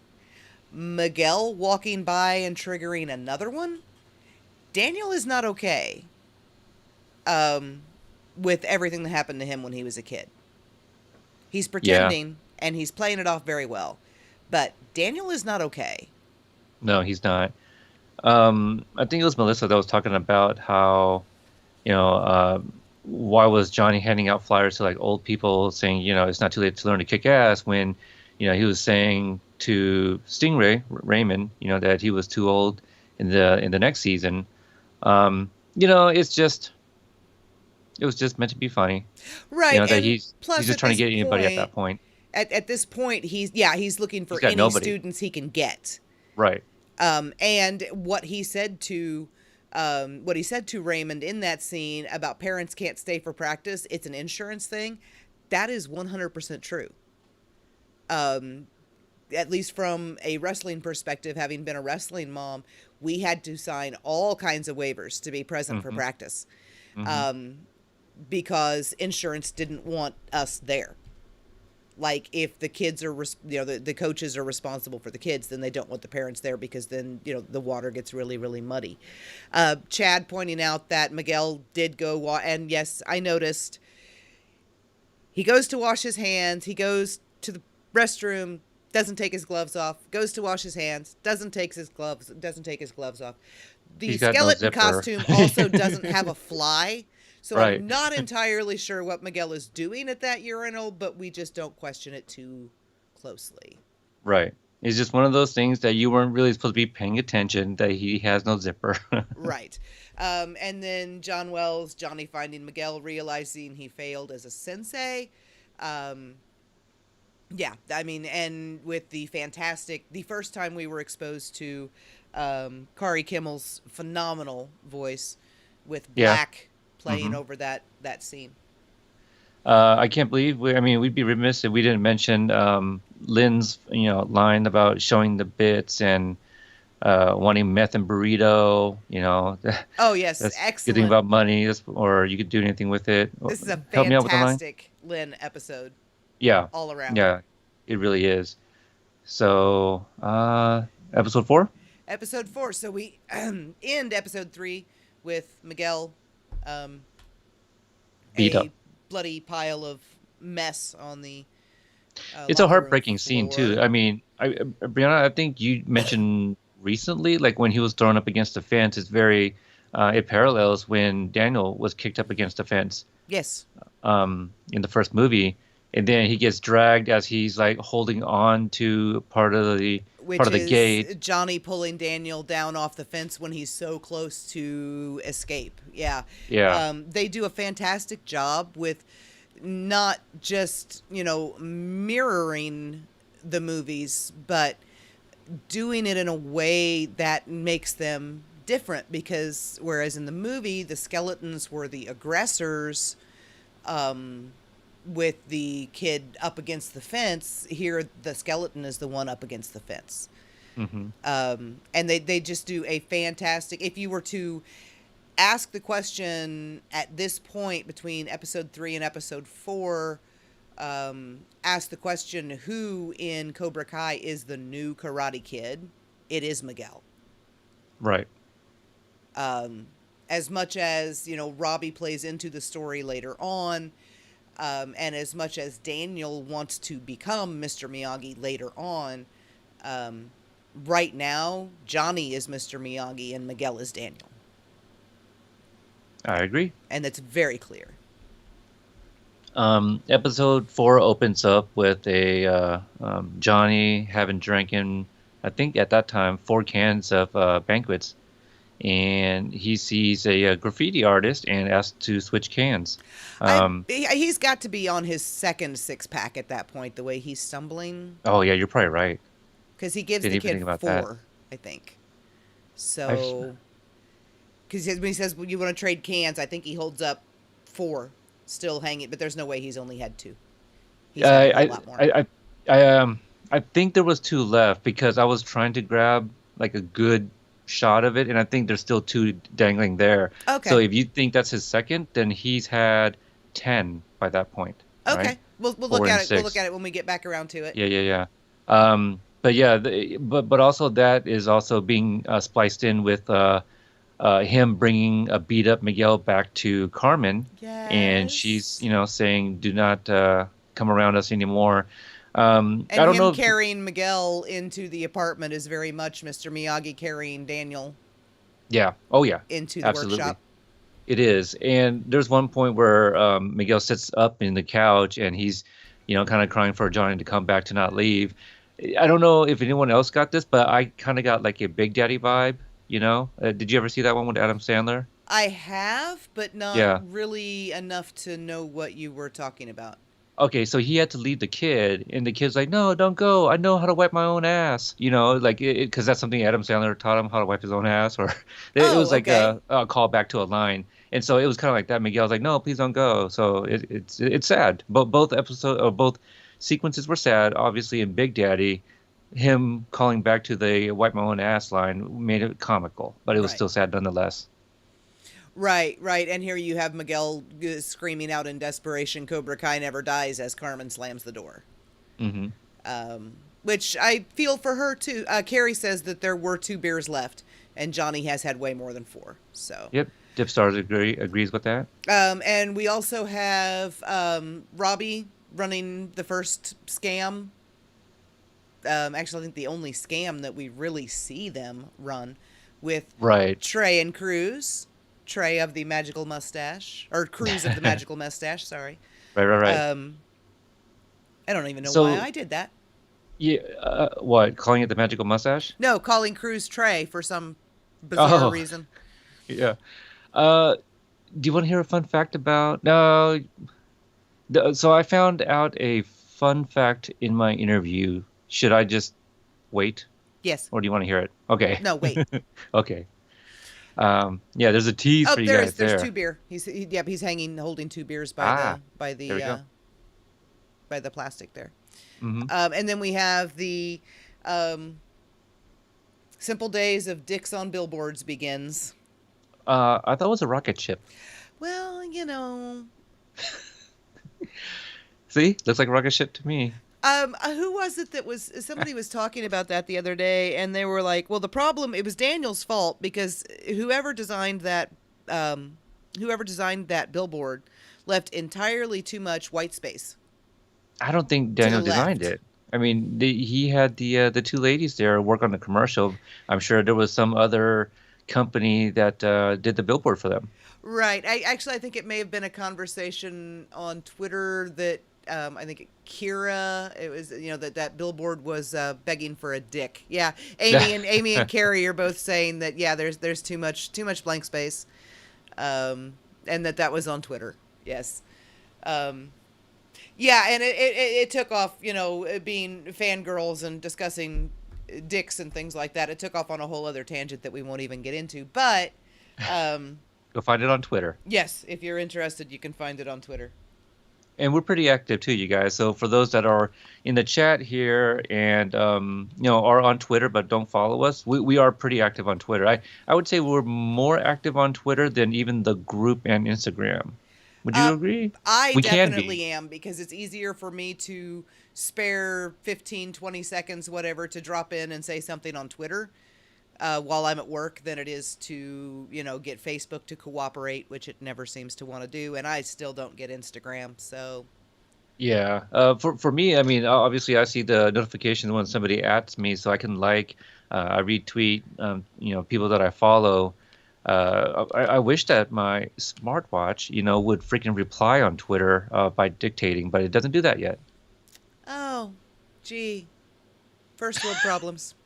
Miguel walking by and triggering another one, Daniel is not okay um, with everything that happened to him when he was a kid. He's Yeah. pretending and he's playing it off very well, but Daniel is not okay. No, he's not. I think it was Melissa that was talking about how, you know, why was Johnny handing out flyers to like old people saying, it's not too late to learn to kick ass when, he was saying to Stingray, Raymond, that he was too old in the next season. It was just meant to be funny, Right, that and he's plus just at trying to this get anybody at that point, point. at this point, he's looking He's for got any nobody. students he can get. Right. And what he said to Raymond in that scene about parents can't stay for practice, it's an insurance thing. That is 100% true. At least from a wrestling perspective, having been a wrestling mom, we had to sign all kinds of waivers to be present for Hmm. practice, Hmm. um, because insurance didn't want us there. Like if the kids are the coaches are responsible for the kids, then they don't want the parents there because then the water gets really really muddy. Chad pointing out that Miguel did and yes, I noticed he goes to wash his hands, he goes to the restroom, doesn't take his gloves off, goes to wash his hands, doesn't take his gloves off. The He's got no skeleton zipper. costume also doesn't have a fly. So Right. I'm not entirely sure what Miguel is doing at that urinal, but we just don't question it too closely. Right. It's just one of those things that you weren't really supposed to be paying attention that he has no zipper. Right. And then Johnny finding Miguel, realizing he failed as a sensei. Um, Yeah, I mean, and with the first time we were exposed to Kari Kimmel's phenomenal voice with Yeah. Black playing Hmm. over that scene. I can't believe I mean, we'd be remiss if we didn't mention Lynn's, line about showing the bits and wanting meth and burrito. Oh yes, That's a good thing excellent. about money. Or you could do anything with it. This is a Help me out with the line. fantastic Lynn episode Yeah, all around. yeah, it really is. So, episode 4, Episode 4. So we end episode 3 with Miguel, um, beat up. a bloody pile of mess on the It's a locker room heartbreaking scene too. floor. I mean, Brianna, I think you mentioned recently, like when he was thrown up against the fence, it parallels when Daniel was kicked up against the fence, Yes, in the first movie, and then he gets dragged as he's like holding on to part which of the is gate. Johnny pulling Daniel down off the fence when he's so close to escape. Yeah. Yeah, They do a fantastic job with not just, mirroring the movies, but doing it in a way that makes them different because whereas in the movie the skeletons were the aggressors, um, with the kid up against the fence, here the skeleton is the one up against the fence. hmm And they just do a fantastic. If you were to ask the question at this point between episode 3 and episode 4, ask the question who in Cobra Kai is the new Karate Kid, it is Miguel. right. Um, as much as, Robbie plays into the story later on, and as much as Daniel wants to become Mr. Miyagi later on, um, right now, Johnny is Mr. Miyagi and Miguel is Daniel. I agree. And that's very clear. Episode 4 opens up with a Johnny having drinking, I think at that time, 4 cans of banquets, and he sees a graffiti artist and asks to switch cans. Um, He's got to be on his second six pack at that point, the way he's stumbling. oh yeah, you're probably right. Because he gives Didn't the even think kid about that. 4, I think. I've, So, because when he says, well, you want to trade cans, I think he holds up 4 still hanging, but there's no way he's only had 2. He's had a I, whole lot more. I think there was 2 left because I was trying to grab like a good shot of it, and I think there's still 2 dangling there. So Okay. if you think that's his second, then he's had 10 by that point, right? Okay. We'll Four look and at it. We'll look six. at it when we get back around to it. Yeah, yeah, yeah. But yeah, but also that is also being spliced in with him bringing a beat up Miguel back to Carmen, and she's Yes. saying, "Do not come around us anymore." I And don't know him if carrying Miguel into the apartment is very much Mr. Miyagi carrying Daniel yeah, oh yeah, into the absolutely. workshop. It is. And there's one point where Miguel sits up in the couch and he's, kind of crying for Johnny to come back to not leave. I don't know if anyone else got this, but I kind of got like a Big Daddy vibe, Did you ever see that one with Adam Sandler? I have, but not Yeah. really enough to know what you were talking about. Okay, so he had to leave the kid, and the kid's like, "No, don't go. I know how to wipe my own ass." Like because that's something Adam Sandler taught him how to wipe his own ass, or it was Oh, like okay. a callback to a line, and so it was kind of like that. Miguel's like, "No, please don't go." So it's sad. But both sequences were sad. Obviously, in Big Daddy, him calling back to the wipe my own ass line made it comical, but it was Right. still sad nonetheless. Right, right. And here you have Miguel screaming out in desperation, Cobra Kai never dies, as Carmen slams the door. Hmm. Which I feel for her, too. Carrie says that there were 2 beers left, and Johnny has had way more than 4. So, Yep, Dip Stars agrees with that. and we also have Robbie running the first scam. Actually, I think the only scam that we really see them run with Right. Trey and Cruz. Trey of the magical mustache, or Cruz of the magical mustache. Sorry. Right, right, right. Um, I don't even know why So I did that. yeah, what? Calling it the magical mustache? No, calling Cruz Trey for some bizarre Oh, reason. yeah. Uh, do you want to hear a fun fact about? No. So I found out a fun fact in my interview. Should I just wait, Yes. or do you want to hear it? Okay. No, wait. Okay. Yeah, there's a tease Oh, for you there is. guys There's there. two beer. Yep. He's hanging, holding two beers Ah, there we go. by the plastic there. Hmm. And then we have the um, Simple Days of Dicks on Billboards begins. I thought it was a rocket ship. Well, you know, See, looks like a rocket ship to me. who was it that was somebody was talking about that the other day, and they were like, "Well, the problem it was Daniel's fault because um, whoever designed that billboard left entirely too much white space I don't think to the Daniel designed left." it. I mean, he had the two ladies there work on the commercial. I'm sure there was some other company that did the billboard for them. Right. I think it may have been a conversation on Twitter that I think Kira. It was that billboard was begging for a dick. Yeah, Amy and Carrie are both saying that. Yeah, there's too much blank space, and that was on Twitter. Yes. Um, yeah, and it took off. Being fangirls and discussing dicks and things like that. It took off on a whole other tangent that we won't even get into. But Go find it on Twitter. yes, if you're interested, you can find it on Twitter. And we're pretty active too, you guys. So for those that are in the chat here and are on Twitter but don't follow us, we are pretty active on Twitter. I would say we're more active on Twitter than even the group and Instagram. Would you agree? I We can definitely be. am because it's easier for me to spare 15, 20 seconds, whatever, to drop in and say something on Twitter while I'm at work than it is to, get Facebook to cooperate, which it never seems to want to do. And I still don't get Instagram. So, Yeah. For me, I mean, obviously, I see the notifications when somebody adds me, so I can I retweet, people that I follow. I wish that my smartwatch, would freaking reply on Twitter by dictating, but it doesn't do that yet. oh, gee, first world problems.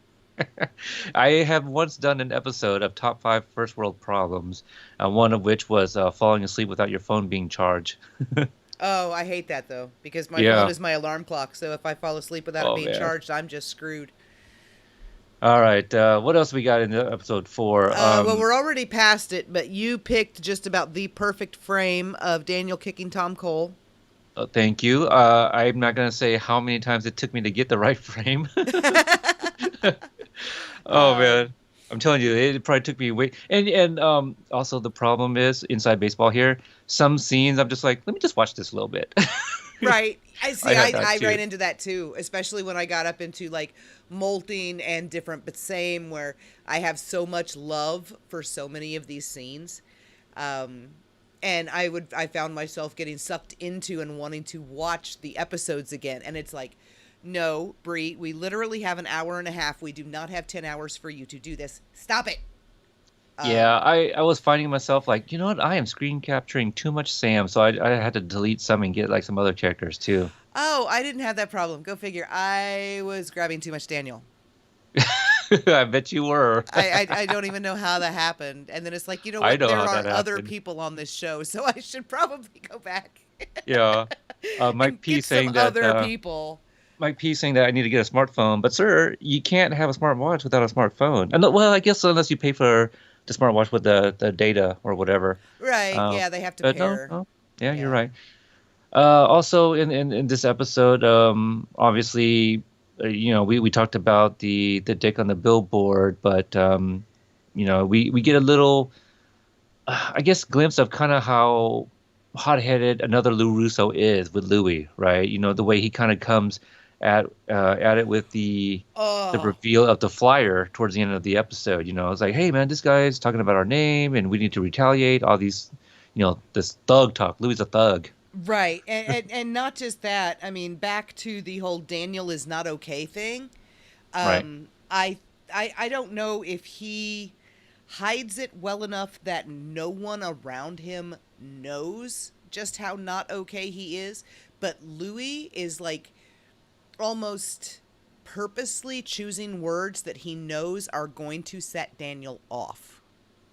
I have once done an episode of top five first world problems, one of which was falling asleep without your phone being charged. Oh, I hate that though because my phone Yeah. is my alarm clock. So if I fall asleep without it Oh being man. charged, I'm just screwed. All right. What else we got in the episode four? Well, we're already past it, but you picked just about the perfect frame of Daniel kicking Tom Cole. Thank you. I'm not gonna say how many times it took me to get the right frame. Oh Uh, man, I'm telling you, it probably took me way. And also the problem is inside baseball here. Some scenes I'm just like, let me just watch this a little bit. right. I see. I I, had that I too. ran into that too, especially when I got up into like molting and different, but same where I have so much love for so many of these scenes. Um, and I found myself getting sucked into and wanting to watch the episodes again. And it's like, no, Bree, we literally have an hour and a half. We do not have 10 hours for you to do this. Stop it. Yeah, Um, I was finding myself like, you know what? I am screen capturing too much Sam, so I had to delete some and get like some other characters too. oh, I didn't have that problem. Go figure. I was grabbing too much Daniel. I bet you were. I don't even know how that happened. And then it's like, you know I what? know There how are that other happened. people on this show, so I should probably go back Yeah. Mike and P get some saying that other people. Mike P saying that I need to get a smartphone, but sir, you can't have a smartwatch without a smartphone. And well, I guess unless you pay for the smartwatch with the data or whatever. Right. Uh, Yeah, they have to but no, pair. no, yeah, you're Yeah. right. Also, in this episode, obviously, we talked about the dick on the billboard, but we get a little, I guess, glimpse of kind of how hot-headed another Lou Russo is with Louis, right? The way he kind of comes at it with the Oh, reveal of the flyer towards the end of the episode. It's like, hey man, this guy's talking about our name, and we need to retaliate. All these, this thug talk. Louis is a thug. right. And not just that. I mean, back to the whole Daniel is not okay thing. Right. I don't know if he hides it well enough that no one around him knows just how not okay he is. But Louis is like almost purposely choosing words that he knows are going to set Daniel off.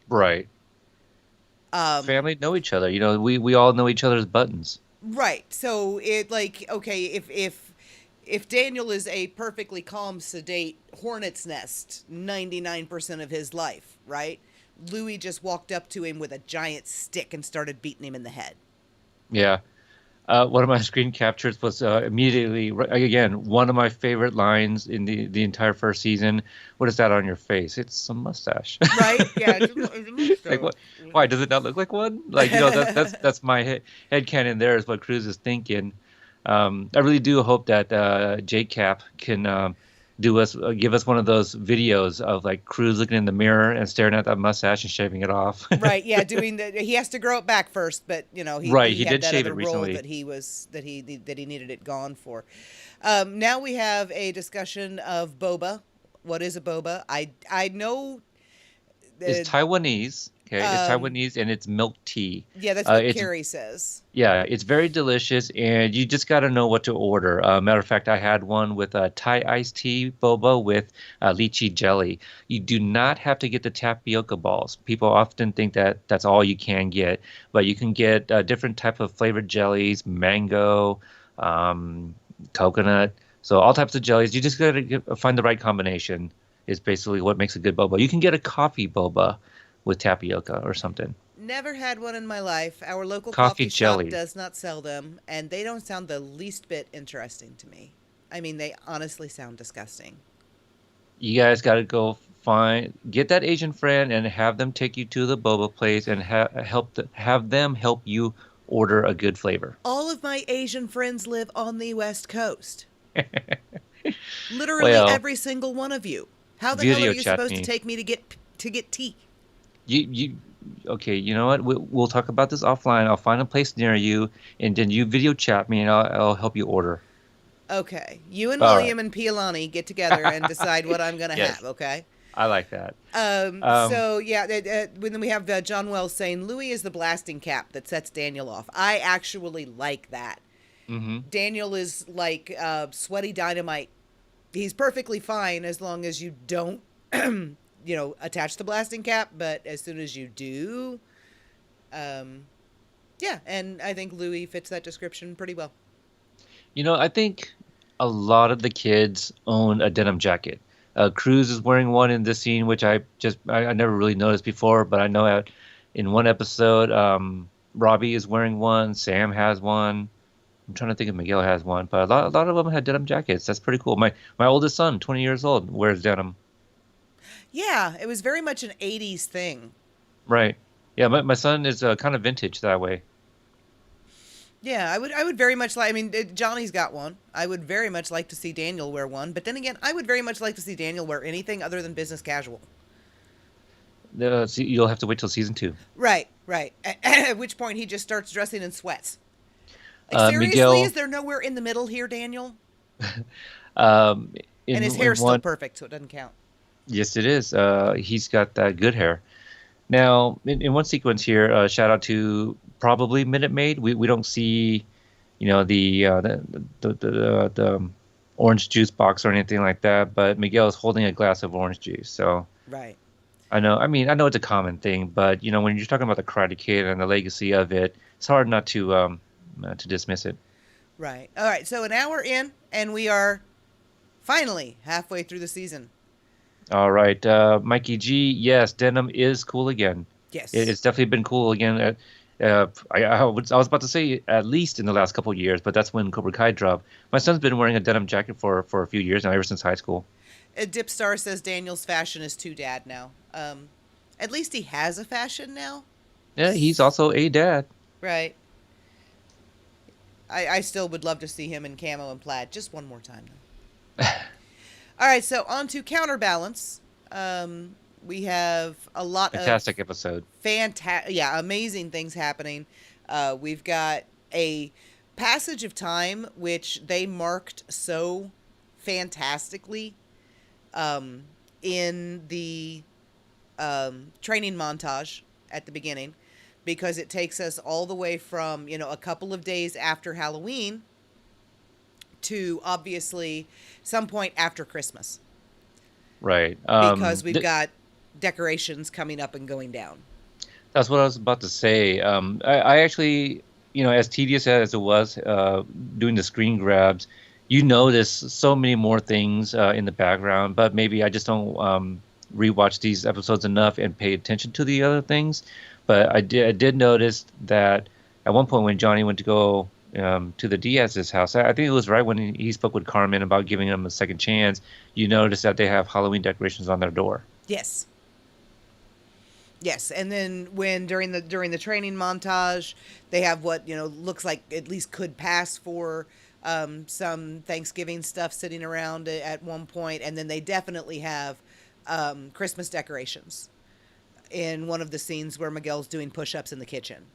Right. Um, Family know each other. We all know each other's buttons. right. So it like okay, if if Daniel is a perfectly calm, sedate hornet's nest 99% of his life, right? Louis just walked up to him with a giant stick and started beating him in the head. Yeah. One of my screen captures was immediately, again, one of my favorite lines in the entire first season. What is that on your face? It's a mustache. Right? Yeah, it's a Like mustache. what? Why does it not look like one? Like, that's my head canon. There is what Cruz is thinking. I really do hope that JCap can give us one of those videos of like Cruz looking in the mirror and staring at that mustache and shaving it off. Right, yeah, doing he has to grow it back first, but Right, he he had did that shave it other role recently. that he needed it gone for. Now we have a discussion of boba. What is a boba? I know It's the Taiwanese. Okay, it's um Taiwanese and it's milk tea. yeah, that's what It's Carrie says. Yeah, it's very delicious, and you just got to know what to order. Matter of fact, I had one with Thai iced tea boba with lychee jelly. You do not have to get the tapioca balls. People often think that that's all you can get, but you can get different type of flavored jellies, mango, um, coconut, so all types of jellies. You just got to find the right combination. Is basically what makes a good boba. You can get a coffee boba with tapioca or something. Never had one in my life. Our local Coffee coffee shop jelly. does not sell them, and they don't sound the least bit interesting to me. I mean, they honestly sound disgusting. You guys got to go get that Asian friend and have them take you to the boba place and have them help you order a good flavor. All of my Asian friends live on the West Coast. Literally Well, every single one of you. How the hell are video you chat supposed to me. take me to get tea? You okay? You know what? We'll talk about this offline. I'll find a place near you, and then you video chat me, and I'll help you order. Okay, you and All right. William and Pialani get together and decide what I'm gonna have. Yes, Okay. I like that. Um, So yeah, when we have John Wells saying Louis is the blasting cap that sets Daniel off. I actually like that. mhm. Daniel is like sweaty dynamite. He's perfectly fine as long as you don't, attach the blasting cap. But as soon as you do, um, yeah, and I think Louis fits that description pretty well. I think a lot of the kids own a denim jacket. Cruz is wearing one in this scene, which I never really noticed before, but I know in one episode, Robbie is wearing one, Sam has one. I'm trying to think if Miguel has one, but a lot of them had denim jackets. That's pretty cool. My oldest son, 20 years old, wears denim. Yeah, it was very much an '80s thing. Right. Yeah, my son is kind of vintage that way. Yeah, I would very much like. I mean, Johnny's got one. I would very much like to see Daniel wear one. But then again, I would very much like to see Daniel wear anything other than business casual. You'll have to wait till season 2. Right, right. At which point he just starts dressing in sweats. Like seriously, is Miguel, there nowhere in the middle here, Daniel? um, And his in hair's still one, perfect, so it doesn't count. yes, it is. He's got that good hair. Now, in one sequence here, shout out to probably Minute Maid. We don't see, the orange juice box or anything like that, but Miguel is holding a glass of orange juice. So Right. I know, I mean, I know it's a common thing, but when you're talking about the Karate Kid and the legacy of it, it's hard not to dismiss it. Right. All right. So an hour in, and we are finally halfway through the season. All right, Mikey G. Yes, denim is cool again. Yes. It's definitely been cool again. I was about to say at least in the last couple of years, but that's when Cobra Kai dropped. My son's been wearing a denim jacket for a few years now, ever since high school. Dipstar says Daniel's fashion is too dad now. At least he has a fashion now. Yeah, he's also a dad. Right. I still would love to see him in camo and plaid just one more time, though. All right, so on to counterbalance. We have a lot of Fantastic episode. amazing things happening. We've got a passage of time which they marked so fantastically in the training montage at the beginning, because it takes us all the way from a couple of days after Halloween to obviously some point after Christmas, Right. because we've got decorations coming up and going down. That's what I was about to say. I actually, as tedious as it was doing the screen grabs, you notice so many more things in the background, but maybe I just don't rewatch these episodes enough and pay attention to the other things. But I did notice that at one point when Johnny went to go to the Diaz's house, I think it was right when he spoke with Carmen about giving him a second chance. You notice that they have Halloween decorations on their door. Yes. Yes, and then when during the training montage, they have what looks like at least could pass for some Thanksgiving stuff sitting around at one point, and then they definitely have Christmas decorations in one of the scenes where Miguel's doing push-ups in the kitchen.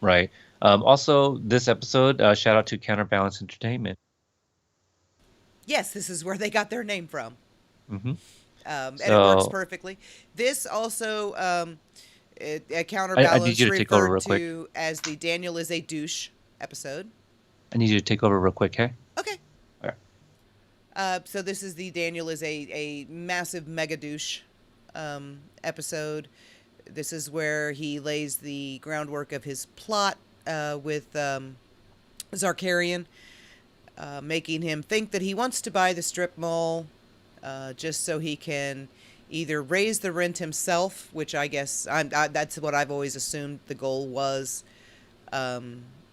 Right. Also, this episode, shout out to Counterbalance Entertainment. Yes, this is where they got their name from, Hmm. and it works So perfectly. This also I need Counterbalance you to take over referred real quick. to as the Daniel is a douche episode. I need you to take over real quick, okay? Okay. All right. So this is the Daniel is a massive mega douche episode. This is where he lays the groundwork of his plot with Zarkarian, making him think that he wants to buy the strip mall just so he can either raise the rent himself, which I guess that's what I've always assumed the goal was.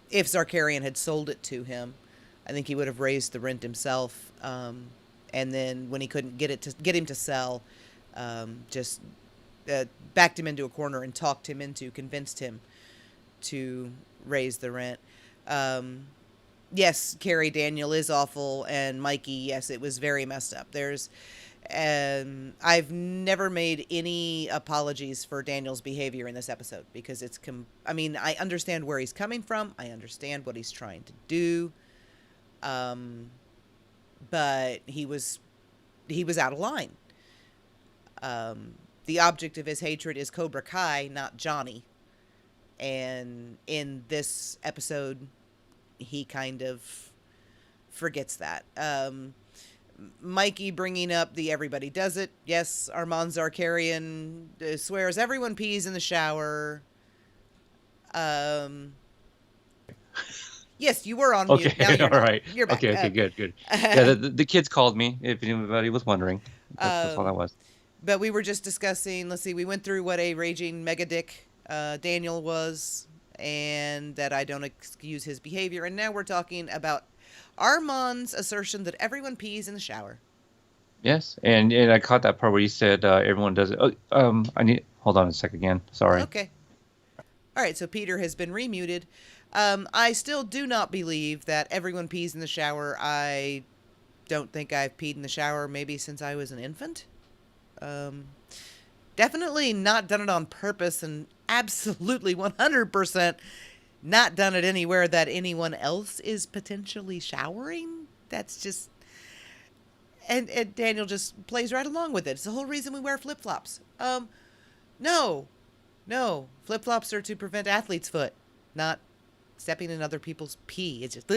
If Zarkarian had sold it to him, I think he would have raised the rent himself. And then when he couldn't get him to sell, just backed him into a corner and convinced him to raise the rent. Yes, Carrie Daniel is awful, and Mikey, yes, it was very messed up. I've never made any apologies for Daniel's behavior in this episode because I understand where he's coming from. I understand what he's trying to do. But he was out of line. The object of his hatred is Cobra Kai, not Johnny. And in this episode, he kind of forgets that. Mikey bringing up the everybody does it. Yes, Armand Zarkarian swears everyone pees in the shower. Yes, you were on mute. Now Okay, you're all not. right. You're back. Okay, good, good. Yeah, the kids called me, if anybody was wondering. That's all that was. But we were just discussing, let's see, we went through what a raging mega dick Daniel was, and that I don't excuse his behavior. And now we're talking about Armand's assertion that everyone pees in the shower. Yes, and I caught that part where you said everyone does it. Oh, hold on a sec again. Sorry. Okay. All right, so Peter has been remuted. I still do not believe that everyone pees in the shower. I don't think I've peed in the shower maybe since I was an infant. Definitely not done it on purpose, and absolutely 100% not done it anywhere that anyone else is potentially showering. That's just... And Daniel just plays right along with it. It's the whole reason we wear flip-flops. No. Flip-flops are to prevent athlete's foot, not stepping in other people's pee. It's just...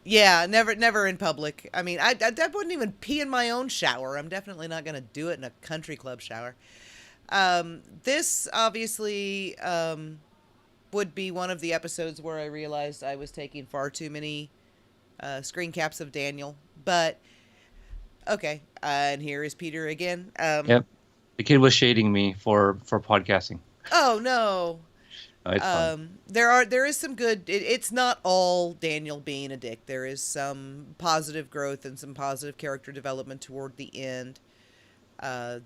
Yeah, never in public. I mean, I wouldn't even pee in my own shower. I'm definitely not going to do it in a country club shower. This obviously would be one of the episodes where I realized I was taking far too many screen caps of Daniel. But, okay, and here is Peter again. Yep. The kid was shading me for podcasting. Oh, no. It's fun. There is some good. It's not all Daniel being a dick. There is some positive growth and some positive character development toward the end.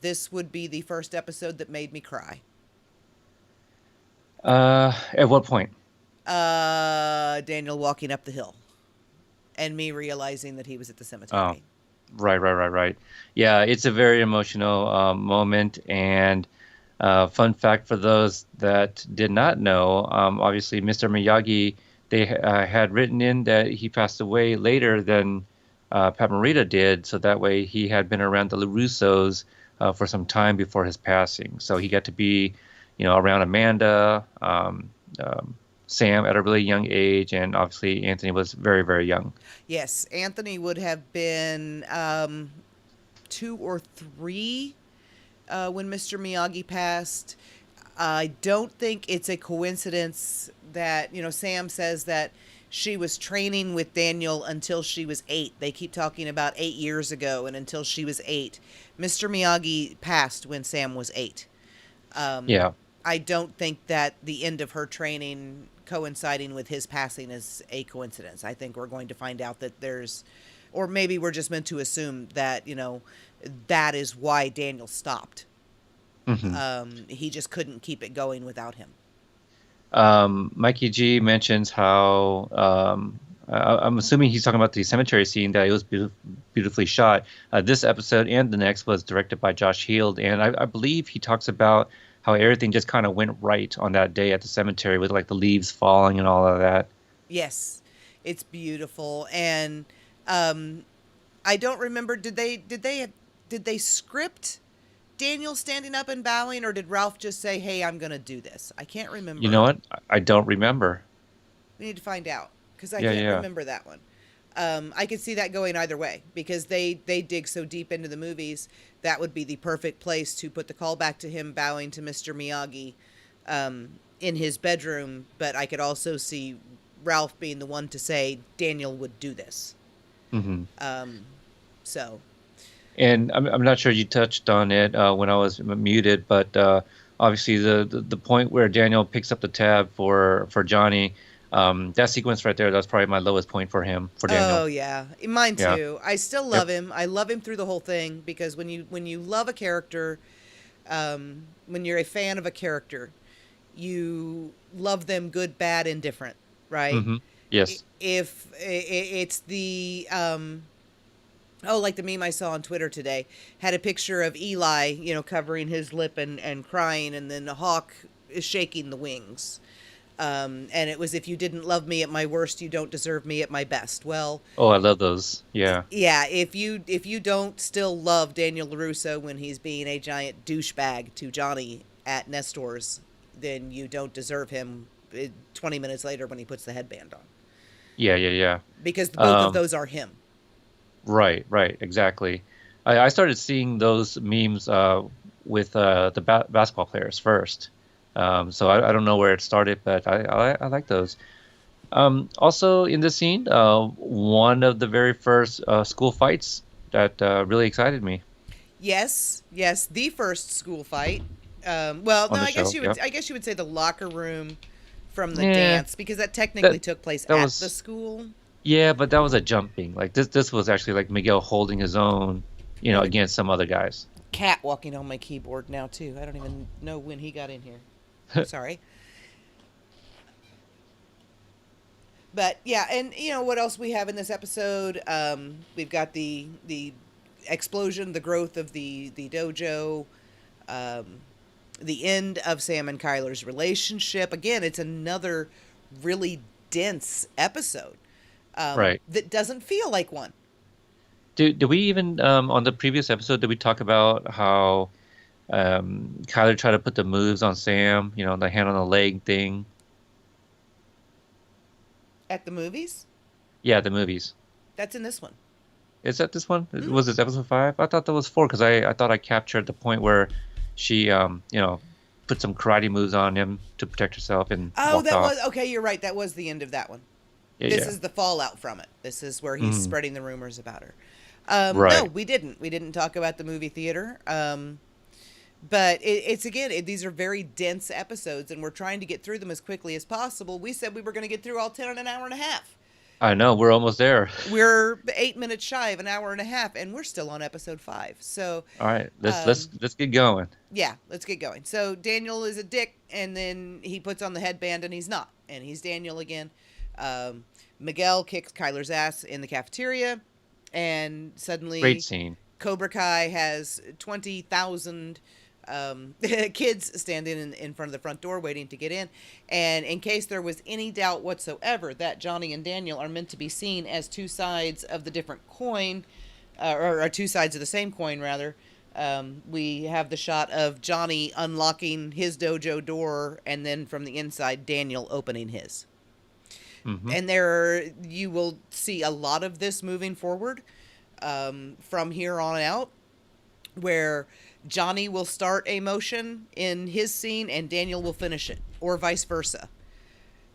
This would be the first episode that made me cry. At what point? Daniel walking up the hill, and me realizing that he was at the cemetery. Oh, right. Yeah, it's a very emotional moment, and fun fact for those that did not know, obviously Mr. Miyagi, they had written in that he passed away later than Pat Morita did, so that way he had been around the LaRussos for some time before his passing. So he got to be, around Amanda, Sam at a really young age, and obviously Anthony was very, very young. Yes, Anthony would have been 2 or 3 when Mr. Miyagi passed. I don't think it's a coincidence that, Sam says that she was training with Daniel until she was 8. They keep talking about 8 years ago and until she was 8. Mr. Miyagi passed when Sam was 8. Um, Yeah. I don't think that the end of her training coinciding with his passing is a coincidence. I think we're going to find out that or maybe we're just meant to assume that, that is why Daniel stopped. Hmm. He just couldn't keep it going without him. Mikey G mentions how I'm assuming he's talking about the cemetery scene that it was beautifully shot. This episode and the next was directed by Josh Heald, and I believe he talks about how everything just kind of went right on that day at the cemetery with like the leaves falling and all of that. Yes, it's beautiful, and um, I don't remember. Did they script Daniel standing up and bowing, or did Ralph just say, "Hey, I'm going to do this"? I can't You know remember. what? I don't remember. We need to find out because I Yeah, can't yeah. remember that one. I could see that going either way because they dig so deep into the movies. That would be the perfect place to put the callback to him bowing to Mr. Miyagi in his bedroom. But I could also see Ralph being the one to say Daniel would do this. Hmm. Um, so And I'm not sure you touched on it when I was muted, but obviously the point where Daniel picks up the tab for Johnny, that sequence right there, that's probably my lowest point for him, for Oh Daniel. yeah, mine Yeah. too. I still Yep. love him. I love him through the whole thing because when you love a character, when you're a fan of a character, you love them good, bad, indifferent, right? Hmm. Yes. If it's the oh, like the meme I saw on Twitter today had a picture of Eli, covering his lip and crying, and then a hawk is shaking the wings. And it was, if you didn't love me at my worst, you don't deserve me at my best. Well, Oh, I love those. Yeah. yeah, if you don't still love Daniel LaRusso when he's being a giant douchebag to Johnny at Nestor's, then you don't deserve him 20 minutes later when he puts the headband on. Yeah, yeah, yeah. Because both of Um, those are him. right, right, exactly. I started seeing those memes with the basketball players first. So I don't know where it started, but I like those. Also in this scene, one of the very first school fights that really excited me Yes, yes, the first school fight. Well, no, on the show. Yep. I guess you would say the locker room from the Yeah, dance because that technically that took place that at the was school. yeah, but that was a jumping. Like this was actually like Miguel holding his own, I have a against some other guys. cat walking on my keyboard now too. I don't even know when he got in here. Sorry. But yeah, and what else we have in this episode? We've got the explosion, the growth of the dojo, um, the end of Sam and Kyler's relationship. Again, it's another really dense episode Right. that doesn't feel like one. Did we even on the previous episode did we talk about how Kyler tried to put the moves on Sam, the hand on the leg thing? At the movies. Yeah, the movies. That's in this one. Is that this one? Hmm. Was this episode 5? I thought that was 4 because I thought I captured the point where she put some karate moves on him to protect herself and Oh, walked that was off. okay. You're right. That was the end of that one. Yeah, This yeah. is the fallout from it. This is where he's Mm, spreading the rumors about her. No, right. we didn't. We didn't talk about the movie theater. But it's again, these are very dense episodes, and we're trying to get through them as quickly as possible. We said we were going to get through all 10 in an hour and a half. I know, we're almost there. We're 8 minutes shy of an hour and a half, and we're still on episode 5. So, All right, let's let's um, let's get going. yeah, let's get going. So Daniel is a dick, and then he puts on the headband, and he's not, and he's Daniel again. Um, Miguel kicks Kyler's ass in the cafeteria, and Great suddenly scene. Cobra Kai has 20,000 kids standing in front of the front door waiting to get in. And in case there was any doubt whatsoever that Johnny and Daniel are meant to be seen as two sides of the different coin, or two sides of the same coin, rather, we have the shot of Johnny unlocking his dojo door, and then from the inside, Daniel opening his. Hmm. And you will see a lot of this moving forward from here on out. where Johnny will start a motion in his scene and Daniel will finish it, or vice versa.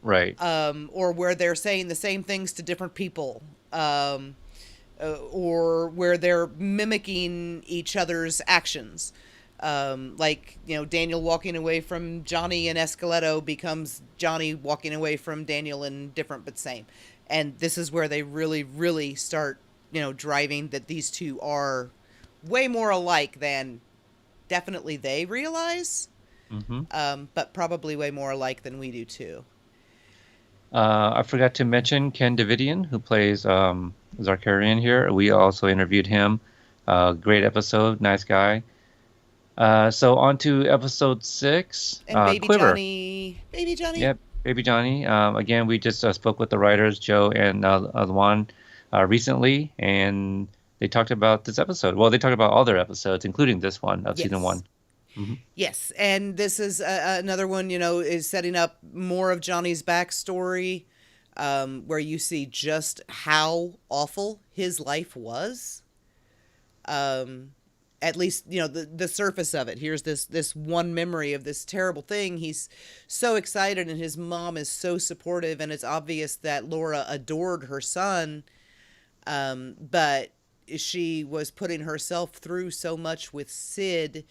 Right. Or where they're saying the same things to different people, or where they're mimicking each other's actions. Like, Daniel walking away from Johnny and Esqueleto becomes Johnny walking away from Daniel and different but same. And this is where they really, really start, driving that these two are way more alike than definitely they realize, Hmm. but probably way more alike than we do too. I forgot to mention Ken Davidian, who plays Zarkarian here. We also interviewed him. Great episode, nice guy. So on to episode 6, And baby Quiver. Johnny, baby Johnny. Yep, Baby Johnny. Again, we just spoke with the writers, Joe and Luan, recently, and they talked about this episode. Well, they talked about all their episodes, including this one of season Yes. 1. Hmm. Yes, and this is another one, is setting up more of Johnny's backstory, where you see just how awful his life was. At least, the surface of it. Here's this one memory of this terrible thing. He's so excited, and his mom is so supportive, and it's obvious that Laura adored her son, but she was putting herself through so much with Sid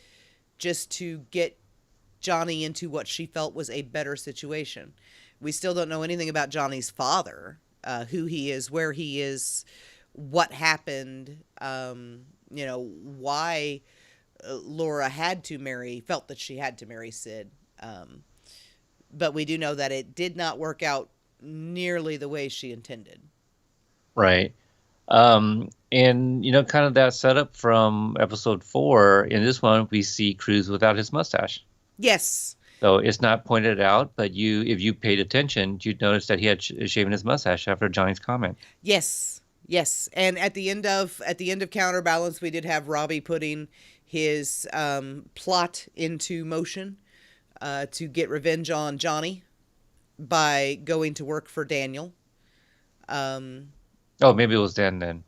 just to get Johnny into what she felt was a better situation. We still don't know anything about Johnny's father, who he is, where he is, what happened, why Laura felt that she had to marry Sid. But we do know that it did not work out nearly the way she intended. Right. And kind of that setup from episode 4. In this one, we see Cruz without his mustache. Yes. So it's not pointed out, but if you paid attention, you'd notice that he had shaven his mustache after Johnny's comment. Yes. Yes. And at the end of Counterbalance, we did have Robbie putting his plot into motion to get revenge on Johnny by going to work for Daniel. Oh, maybe it was then.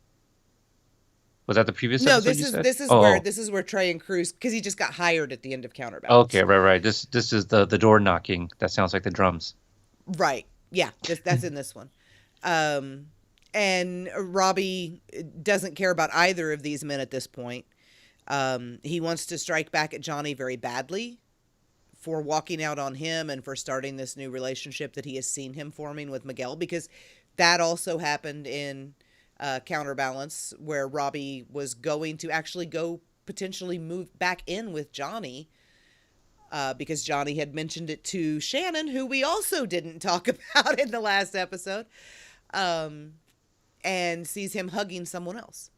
Was that the previous No, episode this you is said? this is where Oh, this is where Trey and Cruz, because he just got hired at the end of oh, Counterbalance. okay, right. This is the door knocking. That sounds like the drums. Right. Yeah, that's in this one. And Robbie doesn't care about either of these men at this point. He wants to strike back at Johnny very badly for walking out on him and for starting this new relationship that he has seen him forming with Miguel, because that also happened in Counterbalance, where Robbie was going to actually go potentially move back in with Johnny, because Johnny had mentioned it to Shannon, who we also didn't talk about in the last episode, and sees him hugging someone else.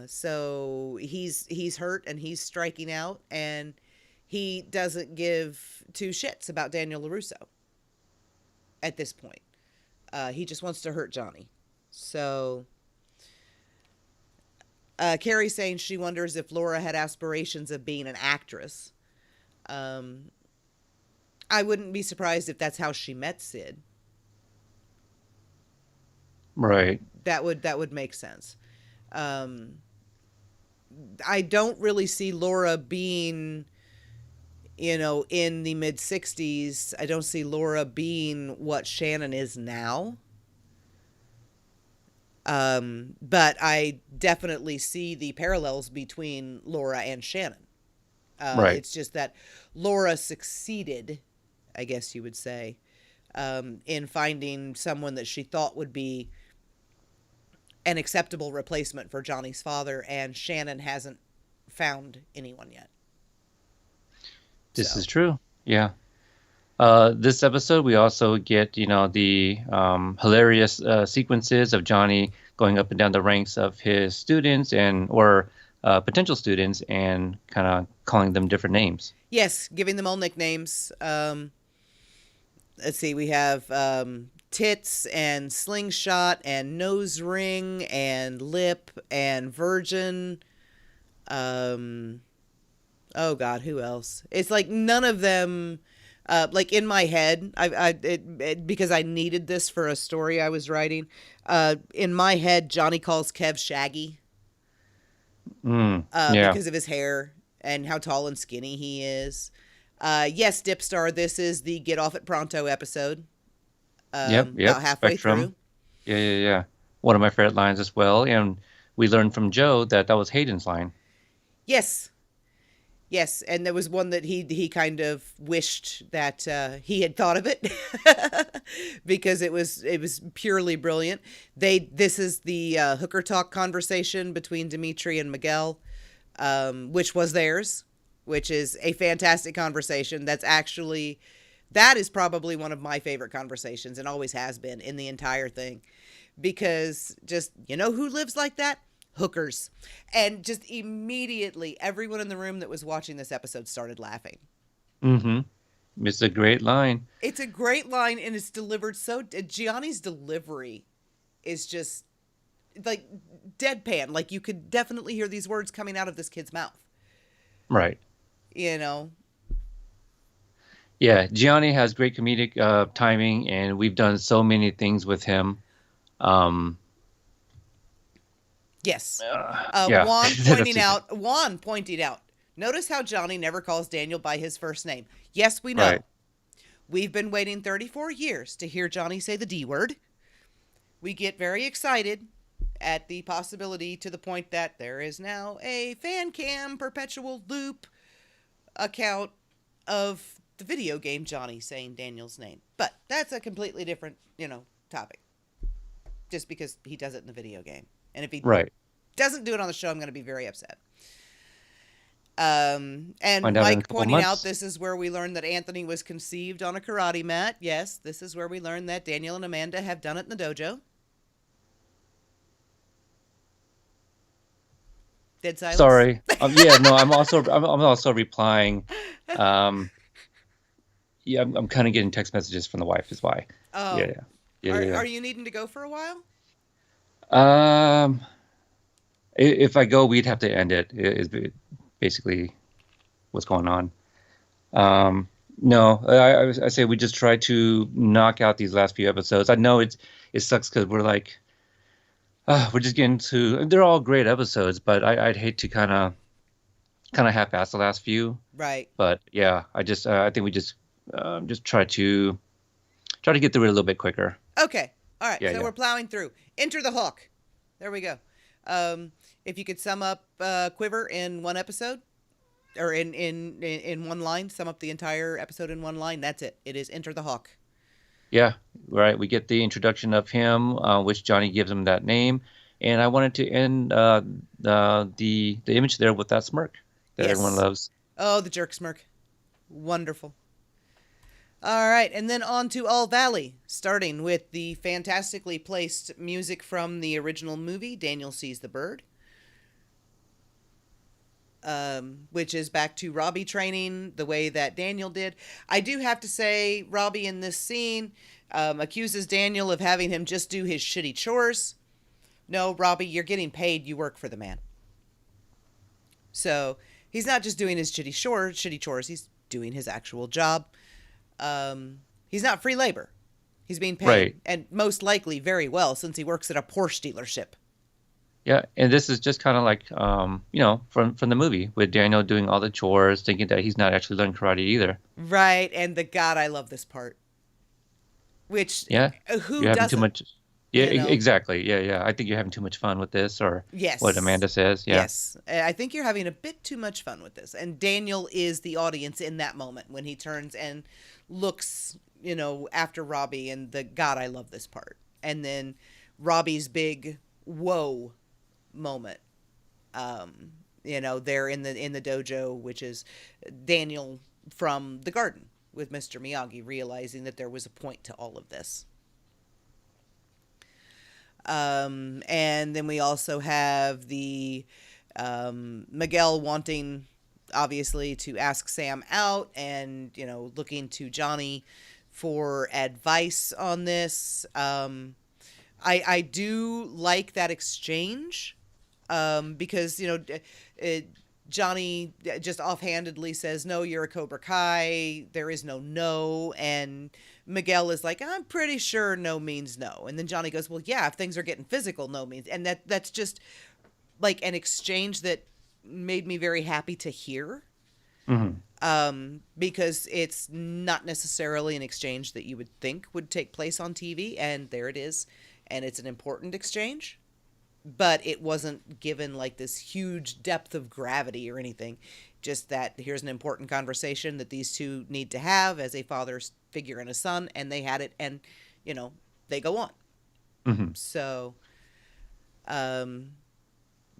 So he's hurt and he's striking out, and he doesn't give two shits about Daniel LaRusso at this point. He just wants to hurt Johnny. So Carrie's saying she wonders if Laura had aspirations of being an actress. I wouldn't be surprised if that's how she met Sid. Right. That would make sense. I don't really see Laura being, in the mid 60s. I don't see Laura being what Shannon is now. But I definitely see the parallels between Laura and Shannon. Right. It's just that Laura succeeded, I guess you would say, in finding someone that she thought would be an acceptable replacement for Johnny's father, and Shannon hasn't found anyone yet. This So, is true. Yeah. This episode, we also get, the hilarious sequences of Johnny going up and down the ranks of his students or potential students, and kind of calling them different names. yes, giving them all nicknames. Let's see, we have Tits and Slingshot and Nose Ring and Lip and Virgin. Oh God, who else? It's like none of them. Like in my head, because I needed this for a story I was writing. In my head, Johnny calls Kev Shaggy. Yeah. because of his hair and how tall and skinny he is. Yes, Dipstar, this is the Get Off it Pronto episode, Yep. Yep. about halfway Spectrum. through. Yeah. Yeah. Yeah. One of my favorite lines as well. And we learned from Joe that that was Hayden's line. Yes, yes, and there was one that he kind of wished that he had thought of it because it was purely brilliant. This is the hooker talk conversation between Dimitri and Miguel, which was theirs, which is a fantastic conversation. That is probably one of my favorite conversations and always has been in the entire thing, because just, who lives like that? Hookers. And just immediately everyone in the room that was watching this episode started laughing. Mm-hmm. It's a great line. It's a great line, and it's delivered so Gianni's delivery is just like deadpan. Like, you could definitely hear these words coming out of this kid's mouth. Right. You know. Yeah. Gianni has great comedic timing, and we've done so many things with him. Um, Yes. yeah. That's Juan pointing out. Notice how Johnny never calls Daniel by his first name. Yes, we right. know. We've been waiting 34 years to hear Johnny say the D word. We get very excited at the possibility, to the point that there is now a fan cam perpetual loop account of the video game Johnny saying Daniel's name. But that's a completely different, topic. Just because he does it in the video game. And if he Right. doesn't do it on the show, I'm going to be very upset. And Find out in a Mike couple pointing out, months. this is where we learned that Anthony was conceived on a karate mat. Yes, this is where we learned that Daniel and Amanda have done it in the dojo. Dead silence. Sorry. Yeah, no, I'm also replying. Um, yeah, I'm kind of getting text messages from the wife is why. Yeah, Oh, yeah. Yeah, are yeah, you needing to go for a while? yeah. If I go, we'd have to end it. Is basically what's going on. No, I say we just try to knock out these last few episodes. I know it sucks because we're like, we're just getting to. They're all great episodes, but I'd hate to kind of half-ass the last few. Right. But yeah, I think we just try to get through it a little bit quicker. Okay. All right. Yeah, So yeah. we're plowing through. Enter the Hook. There we go. If you could sum up Quiver in one episode, or in one line, sum up the entire episode in one line. That's it. It is Enter the Hawk. Yeah, right. We get the introduction of him, which Johnny gives him that name, and I wanted to end the image there with that smirk that everyone Yes. loves. Oh, the jerk smirk. Wonderful. All right, and then on to All Valley, starting with the fantastically placed music from the original movie, Daniel Sees the Bird, which is back to Robbie training the way that Daniel did. I do have to say, Robbie in this scene accuses Daniel of having him just do his shitty chores. No, Robbie, you're getting paid. You work for the man. So he's not just doing his shitty chores. He's doing his actual job. He's not free labor. He's being paid, Right. and most likely very well, since he works at a Porsche dealership. Yeah, and this is just kind of like from the movie with Daniel doing all the chores, thinking that he's not actually learning karate either. Right, and the God, I love this part. Which, Yeah, who you're having too doesn't? much. Yeah, You know? exactly. Yeah, yeah. I think you're having too much fun with this, or what Yes. Amanda says. Yeah, Yes. I think you're having a bit too much fun with this. And Daniel is the audience in that moment when he turns and looks, after Robbie, and the God, I love this part. And then Robbie's big whoa moment. There in the dojo, which is Daniel from the garden with Mr. Miyagi, realizing that there was a point to all of this. And then we also have the Miguel wanting, obviously, to ask Sam out, and looking to Johnny for advice on this. I do like that exchange, because Johnny just offhandedly says, "No, you're a Cobra Kai. There is no," and Miguel is like, "I'm pretty sure no means no." And then Johnny goes, "Well, yeah, if things are getting physical, no means." And that's just like an exchange that made me very happy to hear, Hmm. because it's not necessarily an exchange that you would think would take place on TV, and there it is, and it's an important exchange, but it wasn't given like this huge depth of gravity or anything. Just that here's an important conversation that these two need to have as a father figure and a son, and they had it, and you know they go on. Hmm. So, um,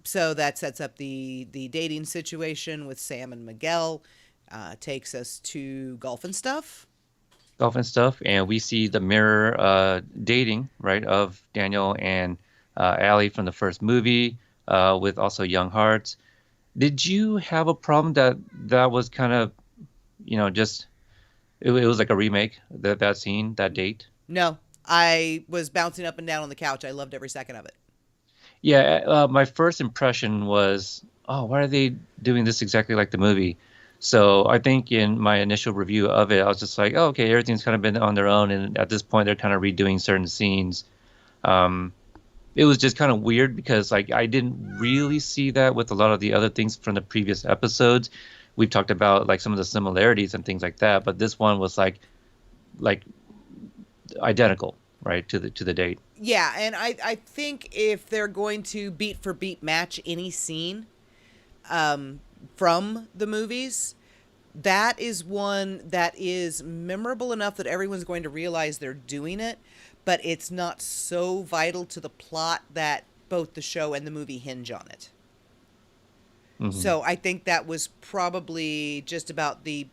so that sets up the dating situation with Sam and Miguel. Takes us to golf and stuff. Golf and stuff, and we see the mirror dating, right, of Daniel and Allie from the first movie, with also young hearts. Did you have a problem that that was kind of, just it was like a remake, that scene, that date? No, I was bouncing up and down on the couch. I loved every second of it. Yeah, my first impression was, oh, why are they doing this exactly like the movie? So I think in my initial review of it, I was just like, oh, okay, everything's kind of been on their own, and at this point, they're kind of redoing certain scenes. Um, it was just kind of weird because like I didn't really see that with a lot of the other things from the previous episodes. We've talked about like some of the similarities and things like that, but this one was like identical, right, to the date. Yeah, and I think if they're going to beat for beat match any scene, um, from the movies, that is one that is memorable enough that everyone's going to realize they're doing it, but it's not so vital to the plot that both the show and the movie hinge on it. Hmm. So I think that was probably just about the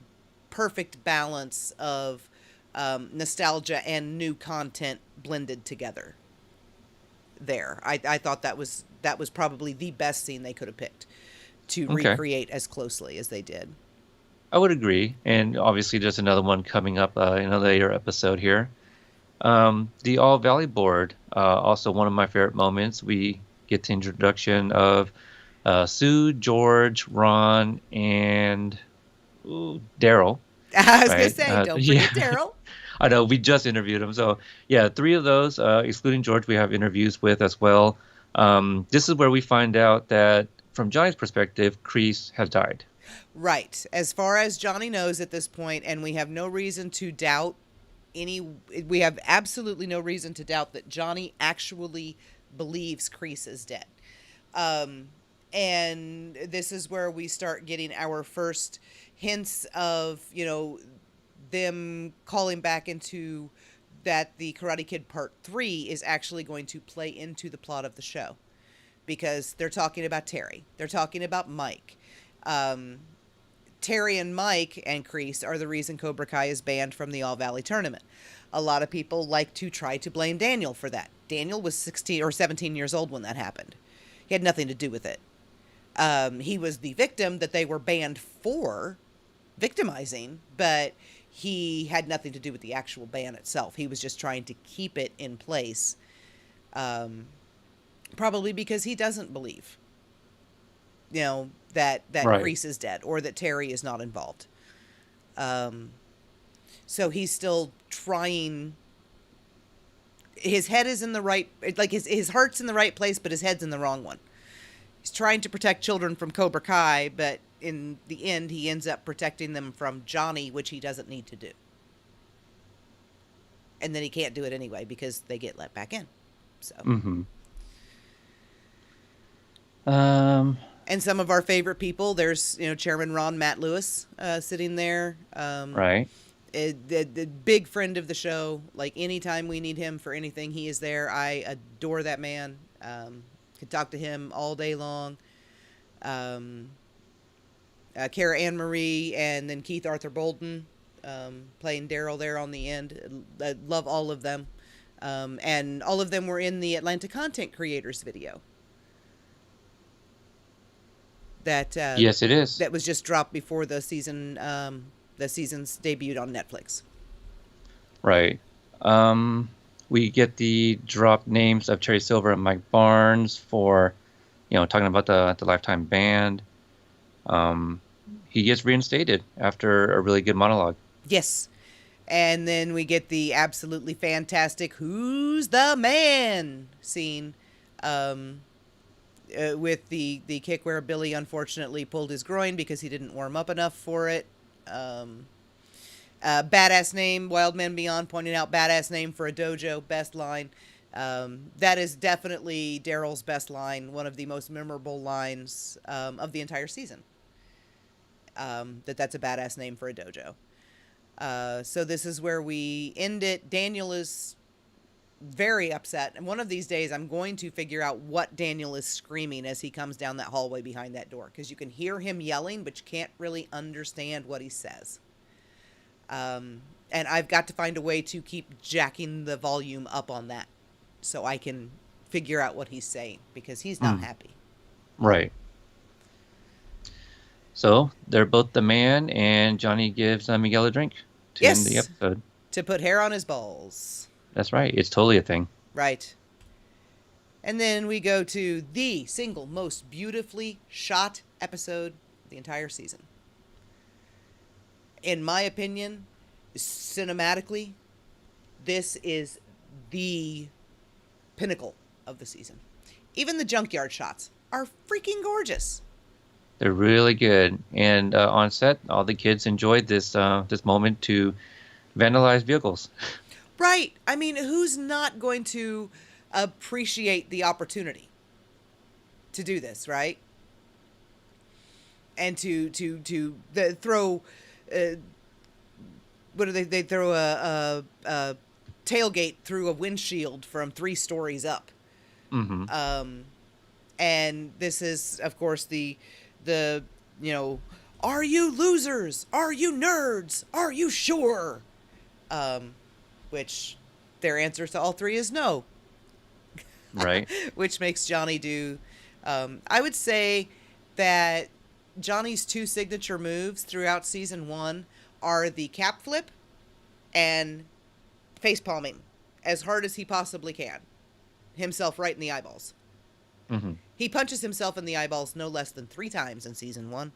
perfect balance of, nostalgia and new content blended together. There, I thought that was probably the best scene they could have picked to Okay. recreate as closely as they did. I would agree. And obviously, there's another one coming up in a later episode here. The All Valley Board, also one of my favorite moments. We get the introduction of Sue, George, Ron, and Daryl, I was gonna right? say, don't Yeah, forget Daryl. I know. We just interviewed him. So, yeah, three of those, excluding George, we have interviews with as well. This is where we find out that, from Johnny's perspective, Kreese has died. Right, as far as Johnny knows at this point, and we have no reason to doubt any. We have absolutely no reason to doubt that Johnny actually believes Kreese is dead. Um, and this is where we start getting our first hints of them calling back into that the Karate Kid Part 3 is actually going to play into the plot of the show, because they're talking about Terry, they're talking about Mike. Um, Terry and Mike and Kreese are the reason Cobra Kai is banned from the All Valley tournament. A lot of people like to try to blame Daniel for that. Daniel was 16 or 17 years old when that happened. He had nothing to do with it. He was the victim that they were banned for victimizing, but he had nothing to do with the actual ban itself. He was just trying to keep it in place, um, probably because he doesn't believe, that Right. Kreese is dead or that Terry is not involved. Um, so he's still trying. His head is in the right, like his heart's in the right place, but his head's in the wrong one. He's trying to protect children from Cobra Kai, but in the end, he ends up protecting them from Johnny, which he doesn't need to do. And then he can't do it anyway because they get let back in. So, Hmm. Um, and some of our favorite people, there's Chairman Ron Matt Lewis, sitting there. right. The big friend of the show. Like anytime we need him for anything, he is there. I adore that man. Could talk to him all day long. Um, Kara Ann Marie, and then Keith Arthur Bolden, playing Daryl there on the end. I love all of them. And all of them were in the Atlanta Content Creators video that Yes, it is. that was just dropped before the season's debuted on Netflix. Right. Um, we get the drop names of Terry Silver and Mike Barnes for, talking about the Lifetime band. Um, he gets reinstated after a really good monologue. Yes. And then we get the absolutely fantastic "Who's the Man" scene, um, with the kick where Billy unfortunately pulled his groin because he didn't warm up enough for it. Badass name, Wild Man Beyond pointing out badass name for a dojo, best line. That is definitely Daryl's best line, one of the most memorable lines of the entire season. That's a badass name for a dojo. So this is where we end it. Daniel is very upset, and one of these days I'm going to figure out what Daniel is screaming as he comes down that hallway behind that door, because you can hear him yelling, but you can't really understand what he says. And I've got to find a way to keep jacking the volume up on that so I can figure out what he's saying, because he's not happy. Right. So they're both the man, and Johnny gives Miguel a drink to end the episode. To put hair on his balls. That's right. It's totally a thing. Right. And then we go to the single most beautifully shot episode of the entire season. In my opinion, cinematically, this is the pinnacle of the season. Even the junkyard shots are freaking gorgeous. They're really good. And on set, all the kids enjoyed this moment to vandalize vehicles. Right. I mean, who's not going to appreciate the opportunity to do this, right? And to throw, what do they throw a tailgate through a windshield from 3 stories up. Mm-hmm. And this is, of course, the are you losers? Are you nerds? Are you sure? Which their answer to all 3 is no. Right. Which makes Johnny do, I would say that Johnny's 2 signature moves throughout season 1 are the cap flip and face palming as hard as he possibly can. Himself right in the eyeballs. Mm-hmm. He punches himself in the eyeballs no less than 3 times in season 1.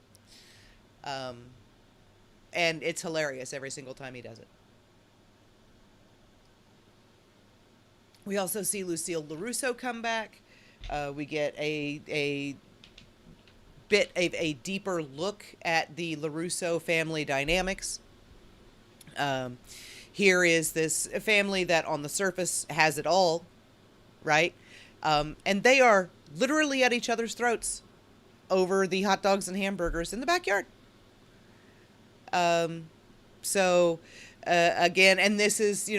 And it's hilarious every single time he does it. We also see Lucille LaRusso come back. We get a bit of a deeper look at the LaRusso family dynamics. Here is this family that on the surface has it all, right? And they are literally at each other's throats over the hot dogs and hamburgers in the backyard. Again, and this is,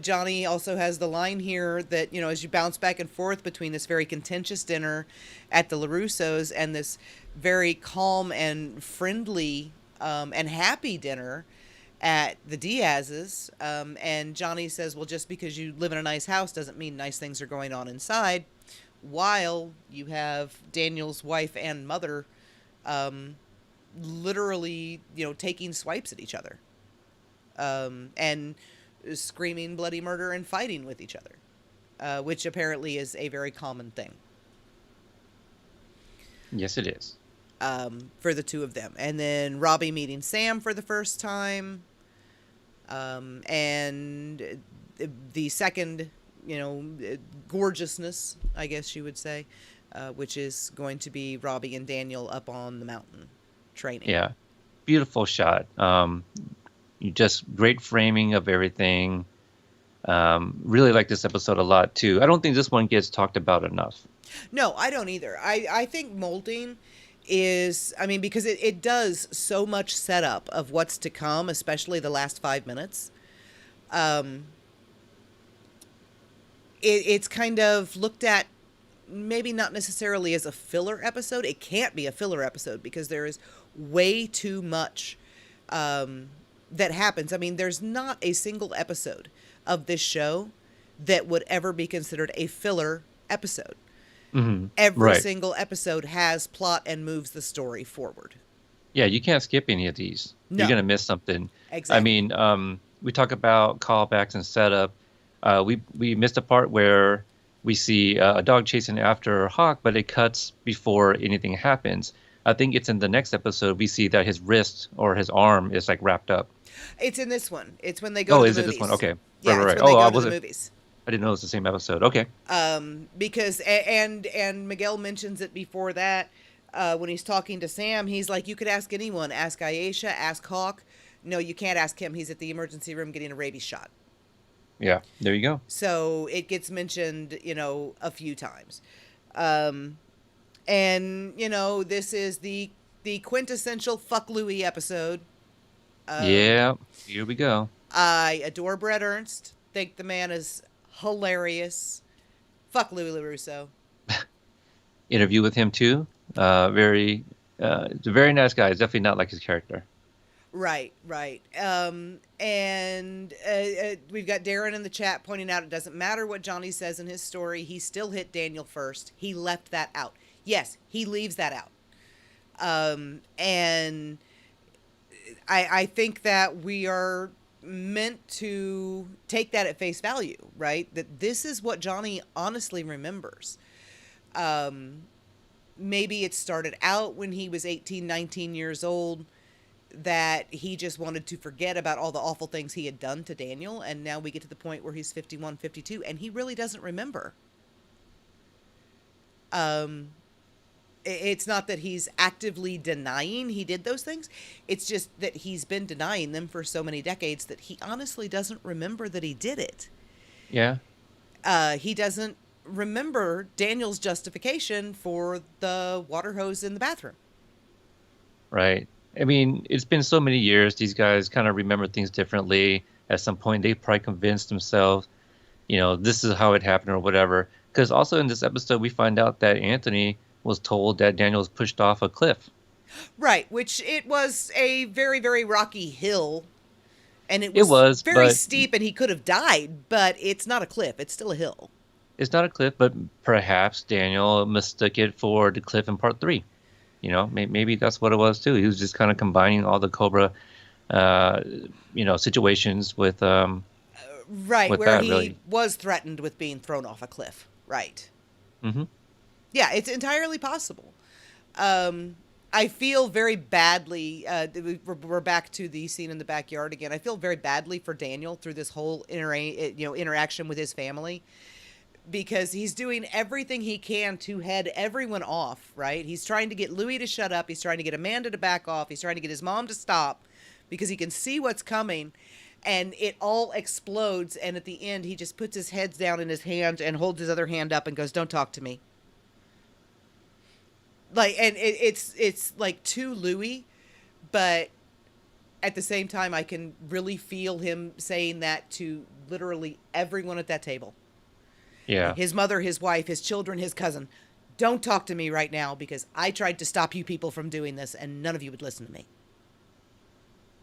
Johnny also has the line here that, as you bounce back and forth between this very contentious dinner at the LaRussos and this very calm and friendly and happy dinner at the Diaz's, and Johnny says, well, just because you live in a nice house doesn't mean nice things are going on inside, while you have Daniel's wife and mother literally, taking swipes at each other. And screaming bloody murder and fighting with each other, which apparently is a very common thing. Yes, it is. For the 2 of them. And then Robbie meeting Sam for the first time. And the second, gorgeousness, I guess you would say, which is going to be Robbie and Daniel up on the mountain training. Yeah. Beautiful shot. Just great framing of everything. Really like this episode a lot, too. I don't think this one gets talked about enough. No, I don't either. I think molding is, because it does so much setup of what's to come, especially the last 5 minutes. It's kind of looked at maybe not necessarily as a filler episode. It can't be a filler episode because there is way too much that happens. There's not a single episode of this show that would ever be considered a filler episode. Mm-hmm. Every single episode has plot and moves the story forward. Yeah, you can't skip any of these. No. You're going to miss something. Exactly. We talk about callbacks and setup. We missed a part where we see a dog chasing after Hawk, but it cuts before anything happens. I think it's in the next episode we see that his wrist or his arm is wrapped up. It's in this one. It's when they go to the movies. This one? Okay. Yeah, right. it's when they go to the movies. I didn't know it was the same episode. Okay. Because and Miguel mentions it before that when he's talking to Sam. He's like, you could ask anyone, ask Aisha, ask Hawk. No, you can't ask him. He's at the emergency room getting a rabies shot. Yeah. There you go. So it gets mentioned, a few times. Um, and this is the quintessential fuck Louie episode. Yeah. Here we go. I adore Brett Ernst. Think the man is hilarious. Fuck Louie LaRusso. Interview with him too. Very, it's a very nice guy. It's definitely not like his character. Right, right. And we've got Darren in the chat pointing out it doesn't matter what Johnny says in his story. He still hit Daniel first. He left that out. Yes, he leaves that out. And I think that we are meant to take that at face value, right? That this is what Johnny honestly remembers. Maybe it started out when he was 18, 19 years old, that he just wanted to forget about all the awful things he had done to Daniel. And now we get to the point where he's 51, 52, and he really doesn't remember. It's not that he's actively denying he did those things. It's just that he's been denying them for so many decades that he honestly doesn't remember that he did it. Yeah. He doesn't remember Daniel's justification for the water hose in the bathroom. Right. I mean, it's been so many years. These guys kind of remember things differently. At some point, they probably convinced themselves, this is how it happened or whatever. Because also in this episode, we find out that Anthony was told that Daniel was pushed off a cliff. Right, which it was a very, very rocky hill. And it It was was, very but steep and he could have died, but it's not a cliff. It's still a hill. it's not a cliff, but perhaps Daniel mistook it for the cliff in part 3. Maybe that's what it was too. He was just kind of combining all the Cobra, situations with right, with where that he really. was threatened with being thrown off a cliff. Right. Hmm. Yeah, it's entirely possible. I feel very badly. We're back to the scene in the backyard again. I feel very badly for Daniel through this whole interaction with his family, because he's doing everything he can to head everyone off, right? He's trying to get Louis to shut up. He's trying to get Amanda to back off. He's trying to get his mom to stop because he can see what's coming, and it all explodes. And at the end, he just puts his head down in his hand and holds his other hand up and goes, "Don't talk to me." And it's like to Louis, but at the same time, I can really feel him saying that to literally everyone at that table. Yeah, His mother, his wife, his children, his cousin. Don't talk to me right now because I tried to stop you people from doing this and none of you would listen to me.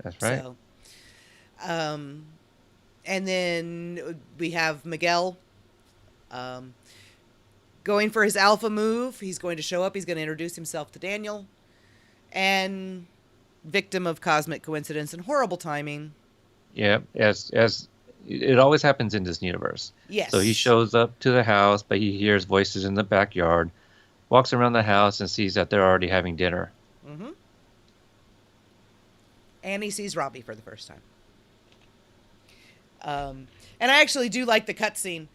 that's right. So, and then we have Miguel going for his alpha move. He's going to show up. He's going to introduce himself to Daniel. And victim of cosmic coincidence and horrible timing. Yeah, as it always happens in this universe. Yes. So he shows up to the house, but he hears voices in the backyard, walks around the house and sees that they're already having dinner. Mm-hmm. And he sees Robbie for the first time. And I actually do like the cutscene,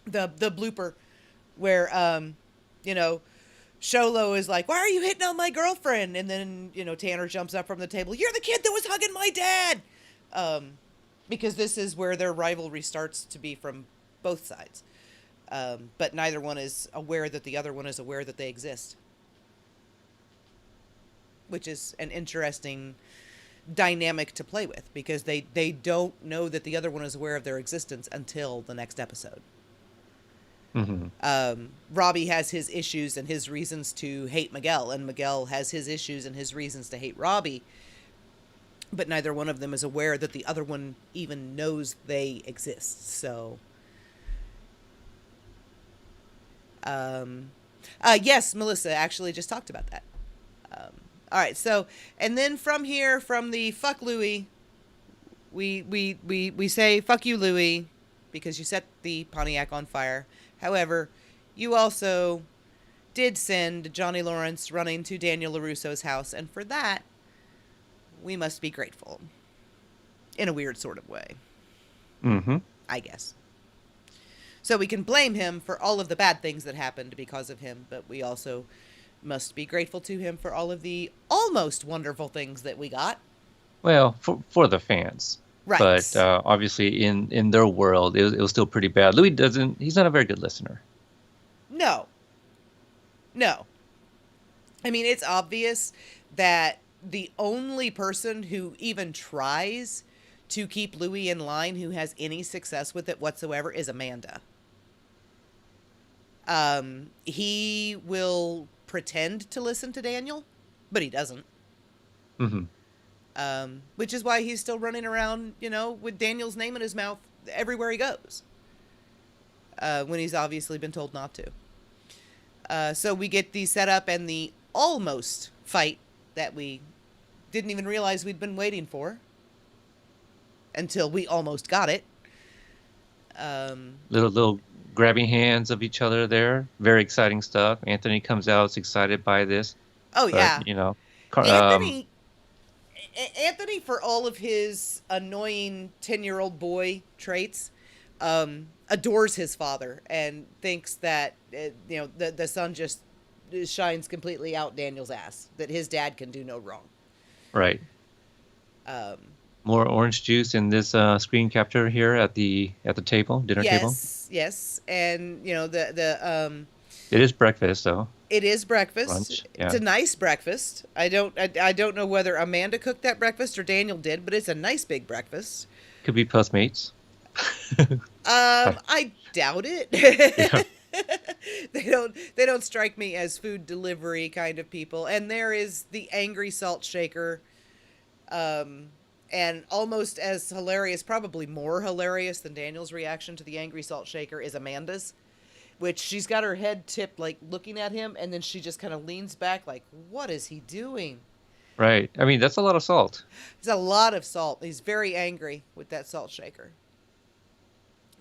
the blooper, where Sholo is like, "Why are you hitting on my girlfriend?" And then Tanner jumps up from the table. "You're the kid that was hugging my dad." Because this is where their rivalry starts to be from both sides. But neither one is aware that the other one is aware that they exist. Which is an interesting dynamic to play with, because they don't know that the other one is aware of their existence until the next episode. Mm-hmm. Robbie has his issues and his reasons to hate Miguel, and Miguel has his issues and his reasons to hate Robbie. But neither one of them is aware that the other one even knows they exist. So, yes, Melissa actually just talked about that. All right, so, and then from here, from the fuck Louie, we say fuck you, Louie, because you set the Pontiac on fire. However, you also did send Johnny Lawrence running to Daniel LaRusso's house, and for that, we must be grateful. In a weird sort of way. Mm-hmm. I guess. So we can blame him for all of the bad things that happened because of him, but we also must be grateful to him for all of the almost wonderful things that we got. Well, for the fans, but Right. obviously in their world, it was still pretty bad. Louis doesn't. He's not a very good listener. No, no. I mean, it's obvious that the only person who even tries to keep Louis in line who has any success with it whatsoever is Amanda. He will pretend to listen to Daniel, but he doesn't. Hmm. Which is why he's still running around, with Daniel's name in his mouth everywhere he goes, when he's obviously been told not to. So we get the setup and the almost fight that we didn't even realize we'd been waiting for until we almost got it. Um, Little grabbing hands of each other there. Very exciting stuff. Anthony comes out is excited by this, oh but yeah, Car- Anthony. Anthony, for all of his annoying 10-year-old boy traits, adores his father and thinks that the son just shines completely out Daniel's ass. That his dad can do no wrong. right. Um, More orange juice in this screen capture here at the table, dinner table. yes, yes, and It is breakfast though. it is breakfast. Lunch. It's Yeah. a nice breakfast. I don't know whether Amanda cooked that breakfast or Daniel did, but it's a nice big breakfast. Could be Postmates. I doubt it. Yeah. They don't strike me as food delivery kind of people. And there is the angry salt shaker, and almost as hilarious, probably more hilarious than Daniel's reaction to the angry salt shaker is Amanda's, which she's got her head tipped, like looking at him, and then she just kind of leans back, like, "What is he doing?" Right. I mean, that's a lot of salt. It's a lot of salt. He's very angry with that salt shaker.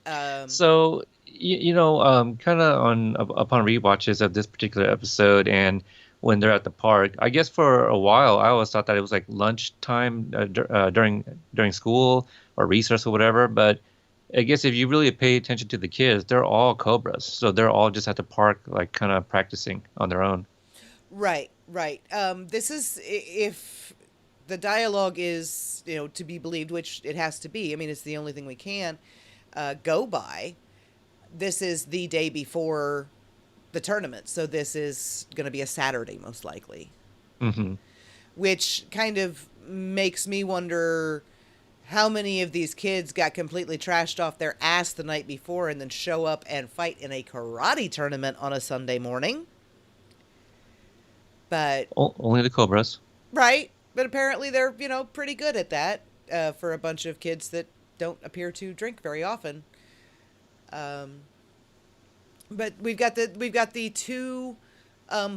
Um, So, kind of upon rewatches of this particular episode, and when they're at the park, I guess for a while I always thought that it was like lunchtime during school or recess or whatever. But I guess if you really pay attention to the kids, they're all Cobras, so they're all just at the park, like kind of practicing on their own. right, right. This is if the dialogue is to be believed, which it has to be. I mean, it's the only thing we can go by. This is the day before the tournament, so this is going to be a Saturday most likely, Hmm. which kind of makes me wonder how many of these kids got completely trashed off their ass the night before and then show up and fight in a karate tournament on a Sunday morning. But Only the Cobras. right, but apparently they're pretty good at that, for a bunch of kids that don't appear to drink very often. Um, but we've got the two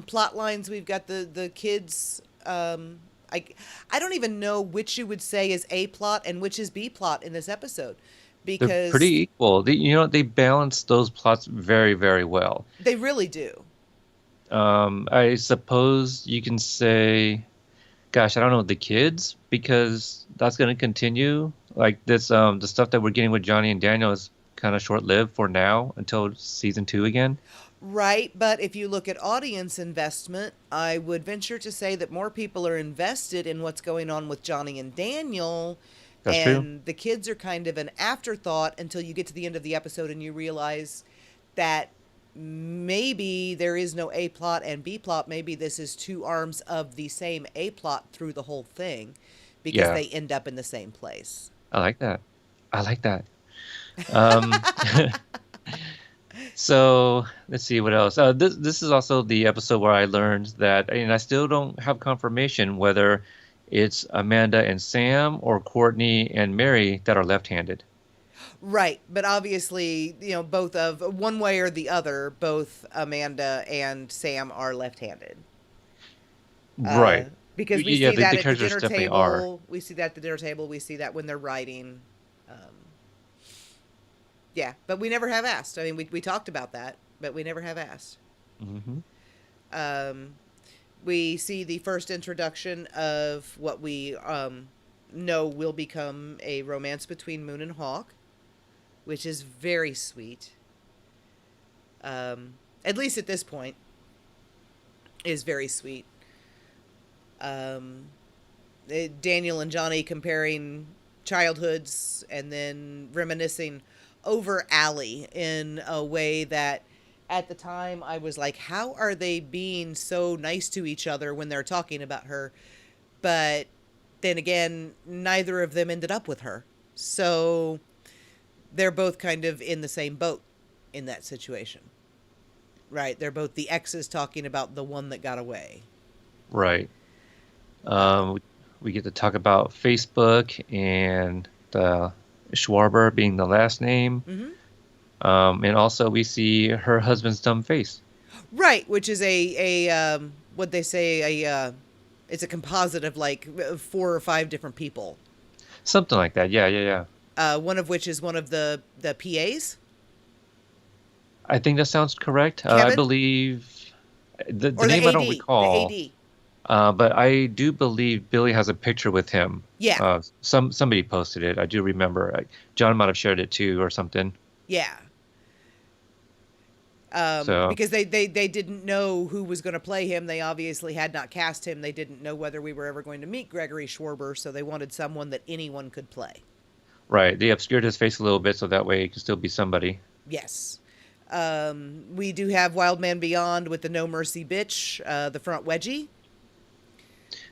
plot lines. We've got the kids. I I don't even know which you would say is A plot and which is B plot in this episode, They're pretty because equal. They balance those plots very, very well. they really do. I suppose you can say, gosh, I don't know, the kids, because that's going to continue. Like this, the stuff that we're getting with Johnny and Daniel is kind of short-lived for now until season 2 again. Right, but if you look at audience investment, I would venture to say that more people are invested in what's going on with Johnny and Daniel, That's true. and the kids are kind of an afterthought until you get to the end of the episode and you realize that maybe there is no A plot and B plot. Maybe this is two arms of the same A plot through the whole thing because Yeah, they end up in the same place. I like that. I like that. Um, so let's see what else. This is also the episode where I learned that, and I still don't have confirmation whether it's Amanda and Sam or Courtney and Mary that are left-handed. Right, but obviously, both of one way or the other, both Amanda and Sam are left-handed. Uh, Right. because we Yeah, see that the at the characters dinner definitely are. table. We see that at the dinner table. We see that when they're writing. Um, yeah, but we never have asked. I mean, we talked about that, but we never have asked. Hmm. Um, we see the first introduction of what we know will become a romance between Moon and Hawk, which is very sweet. At least at this point, is very sweet. Um, Daniel and Johnny comparing childhoods and then reminiscing over Allie in a way that at the time I was like, how are they being so nice to each other when they're talking about her? But then again, neither of them ended up with her. So they're both kind of in the same boat in that situation. Right? They're both the exes talking about the one that got away. Right. Uh, Um, we, we get to talk about Facebook and the Schwarber being the last name. mm-hmm. And also we see her husband's dumb face. Right, which is what they say it's a composite of like 4 or 5 different people. Something like that. Yeah, yeah, yeah. One of which is one of the PAs, I think that sounds correct. I Kevin, believe the or the name I don't AD, the recall, AD. but I do believe Billy has a picture with him. Yeah, Somebody posted it. I do remember. John might have shared it too or something. yeah. So Because they didn't know who was going to play him. They obviously had not cast him. They didn't know whether we were ever going to meet Gregory Schwarber, so they wanted someone that anyone could play. right, they obscured his face a little bit so that way he can still be somebody. Yes. We do have Wild Man Beyond with the No Mercy Bitch, the front wedgie.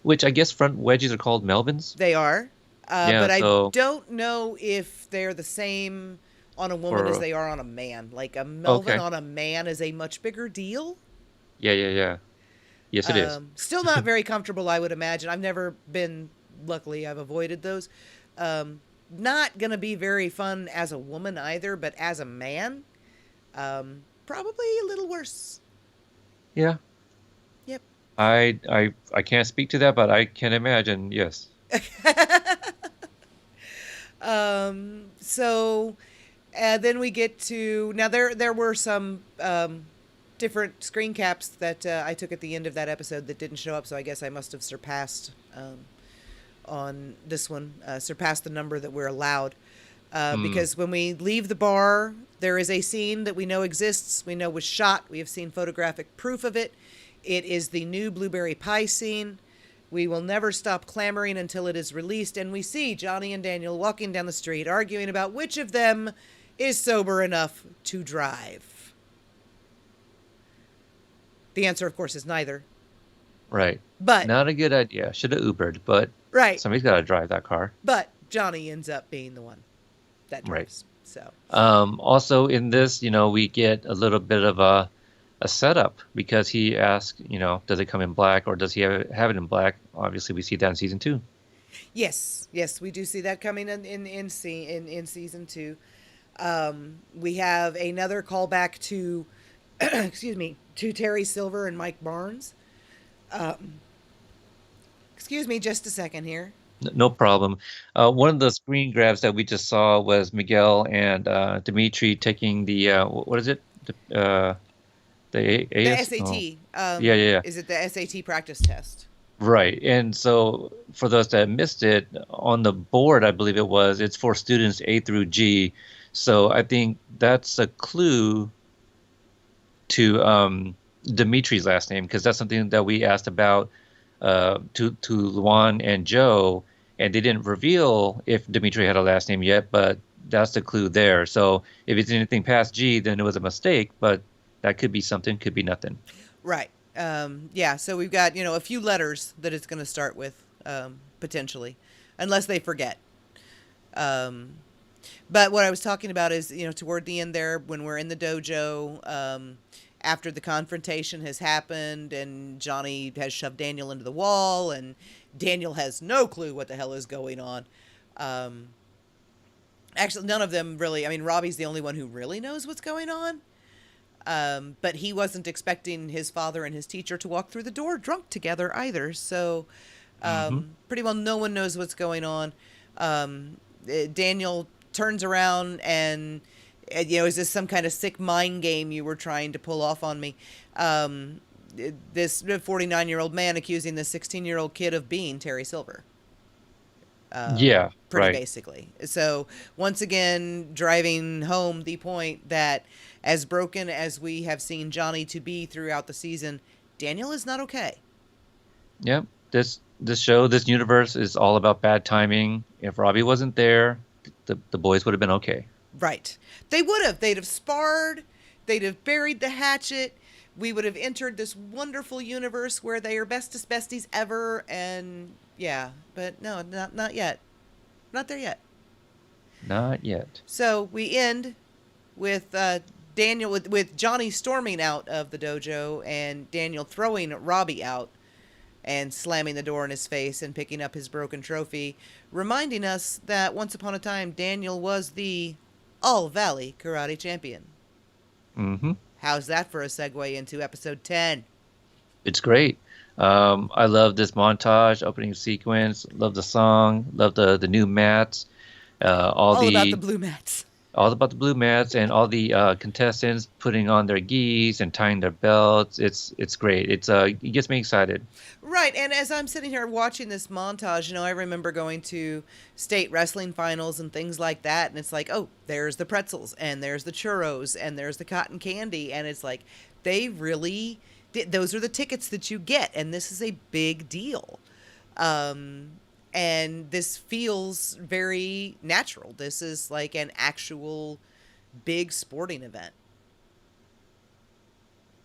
Which I guess front wedgies are called Melvins. They are. Yeah, But I so don't know if they're the same on a woman as for they are on a man. Like a Melvin okay. on a man is a much bigger deal. Yeah, yeah, yeah. Yes, it is. Still not very comfortable, I would imagine. I've never been, luckily, I've avoided those. Not going to be very fun as a woman either, but as a man, probably a little worse. Yeah. Yep. I can't speak to that, but I can imagine. Yes. So then we get to now there were some different screen caps that I took at the end of that episode that didn't show up, so I guess I must have surpassed on this one, surpassed the number that we're allowed. Hmm. Because when we leave the bar, there is a scene that we know exists, we know was shot, we have seen photographic proof of it. It is the new blueberry pie scene. We will never stop clamoring until it is released, and we see Johnny and Daniel walking down the street arguing about which of them is sober enough to drive. The answer, of course, is neither. Right. But, Not a good idea. Should have Ubered, but right, somebody's got to drive that car. but Johnny ends up being the one that Right. drives. So, Also in this, we get a little bit of a setup because he asks, does it come in black or does he have it in black? Obviously, we see that in season 2. yes, we do see that coming in season 2. We have another callback to, excuse me, to Terry Silver and Mike Barnes. Excuse me, just a second here. No problem. One of the screen grabs that we just saw was Miguel and Dimitri taking the what is it? The The AS? Oh, SAT. yeah, yeah, yeah. Is it the SAT practice test? Right. And so for those that missed it, on the board, I believe it's for students A through G. So I think that's a clue to Dimitri's last name because that's something that we asked about to Luan and Joe, and they didn't reveal if Dimitri had a last name yet, but that's the clue there. So if it's anything past G, then it was a mistake, but that could be something, could be nothing. Right. Yeah, so we've got, a few letters that it's going to start with, potentially, unless they forget. But what I was talking about is, toward the end there, when we're in the dojo, after the confrontation has happened and Johnny has shoved Daniel into the wall and Daniel has no clue what the hell is going on. Actually, none of them really. I mean, Robbie's the only one who really knows what's going on. But he wasn't expecting his father and his teacher to walk through the door drunk together either. So Hmm. pretty well no one knows what's going on. Daniel turns around and, is this some kind of sick mind game you were trying to pull off on me? This 49-year-old man accusing the 16-year-old kid of being Terry Silver. Yeah, pretty right. basically. So once again, driving home the point that as broken as we have seen Johnny to be throughout the season, Daniel is not okay. Yep. This show, this universe is all about bad timing. If Robbie wasn't there, the boys would have been okay. Right. They would have. They'd have sparred. They'd have buried the hatchet. We would have entered this wonderful universe where they are bestest besties ever. And yeah, but no, not yet. Not there yet. Not yet. So we end with Daniel with Johnny storming out of the dojo and Daniel throwing Robbie out and slamming the door in his face and picking up his broken trophy, reminding us that once upon a time Daniel was the All Valley Karate Champion. Hmm. How's that for a segue into episode 10? It's great. I love this montage, opening sequence. Love the song. Love the new mats. All All about the the blue mats. all about the blue mats and all the contestants putting on their gis and tying their belts. It's great. It gets me excited. Right, and as I'm sitting here watching this montage, I remember going to state wrestling finals and things like that, and it's like, oh, there's the pretzels, and there's the churros, and there's the cotton candy, and it's like, they really, those are the tickets that you get, and this is a big deal. And this feels very natural. This is like an actual big sporting event.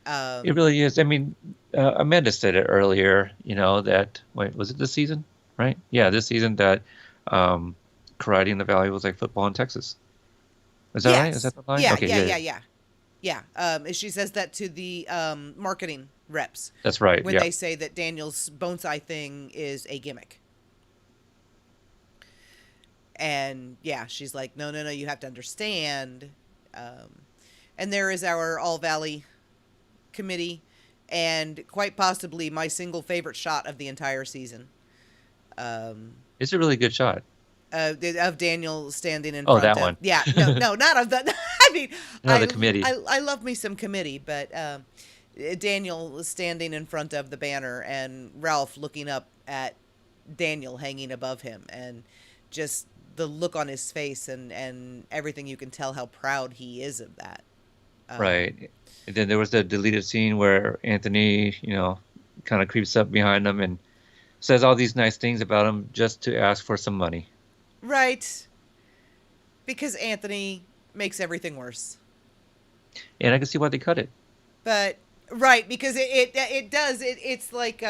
It Um, really is. I mean, Amanda said it earlier. That wait, was it this season? Right? Yeah, this season that um, karate in the valley was like football in Texas. Is that right? Is yes. that the line? Yeah, Okay, yeah, yeah, yeah. yeah, yeah. Yeah. She says that to the marketing reps That's right. when Yeah. they say that Daniel's bonsai thing is a gimmick. And yeah, she's like, no, no, no, you have to understand. Um, and there is our All Valley committee, and quite possibly my single favorite shot of the entire season. Um, It's a really good shot. of Daniel standing in Oh, front that of, one. yeah, no, no, not of the. I mean, No, the committee. I love me some committee, but Daniel standing in front of the banner and Ralph looking up at Daniel hanging above him, and just the look on his face and everything, you can tell how proud he is of that. Um, Right. And then there was the deleted scene where Anthony, kind of creeps up behind him and says all these nice things about him just to ask for some money. right, because Anthony makes everything worse. And I can see why they cut it. But right, because it does it's like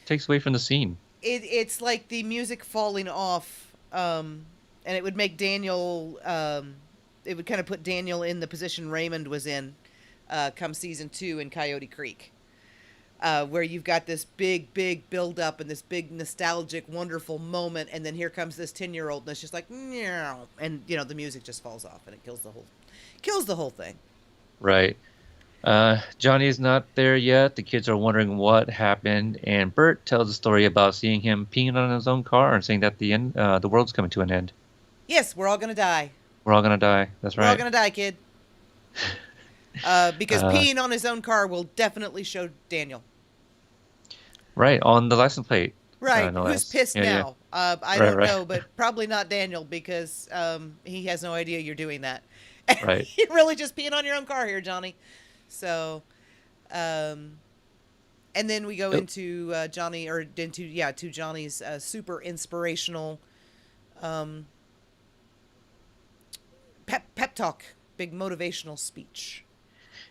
Takes away from the scene. it's like the music falling off, and it would make Daniel, it would kind of put Daniel in the position Raymond was in, come season 2 in Coyote Creek, where you've got this big build up and this big nostalgic wonderful moment, and then here comes this 10-year-old, and it's just like, meow, and the music just falls off and it kills the whole thing. Right. Johnny is not there yet. The kids are wondering what happened, and Bert tells a story about seeing him peeing on his own car and saying that the world's coming to an end. Yes, we're all gonna die. We're all gonna die. That's We're all right. gonna die, kid. Because Uh, peeing on his own car will definitely show Daniel. right on the license plate. Right. No Who's less. pissed Yeah, yeah. now? I Right, don't right, know, but probably not Daniel, because he has no idea you're doing that. right. You're really just peeing on your own car here, Johnny. So, um, and then we go Oh, into Johnny, or into, yeah, to Johnny's super inspirational um, pep talk, big motivational speech.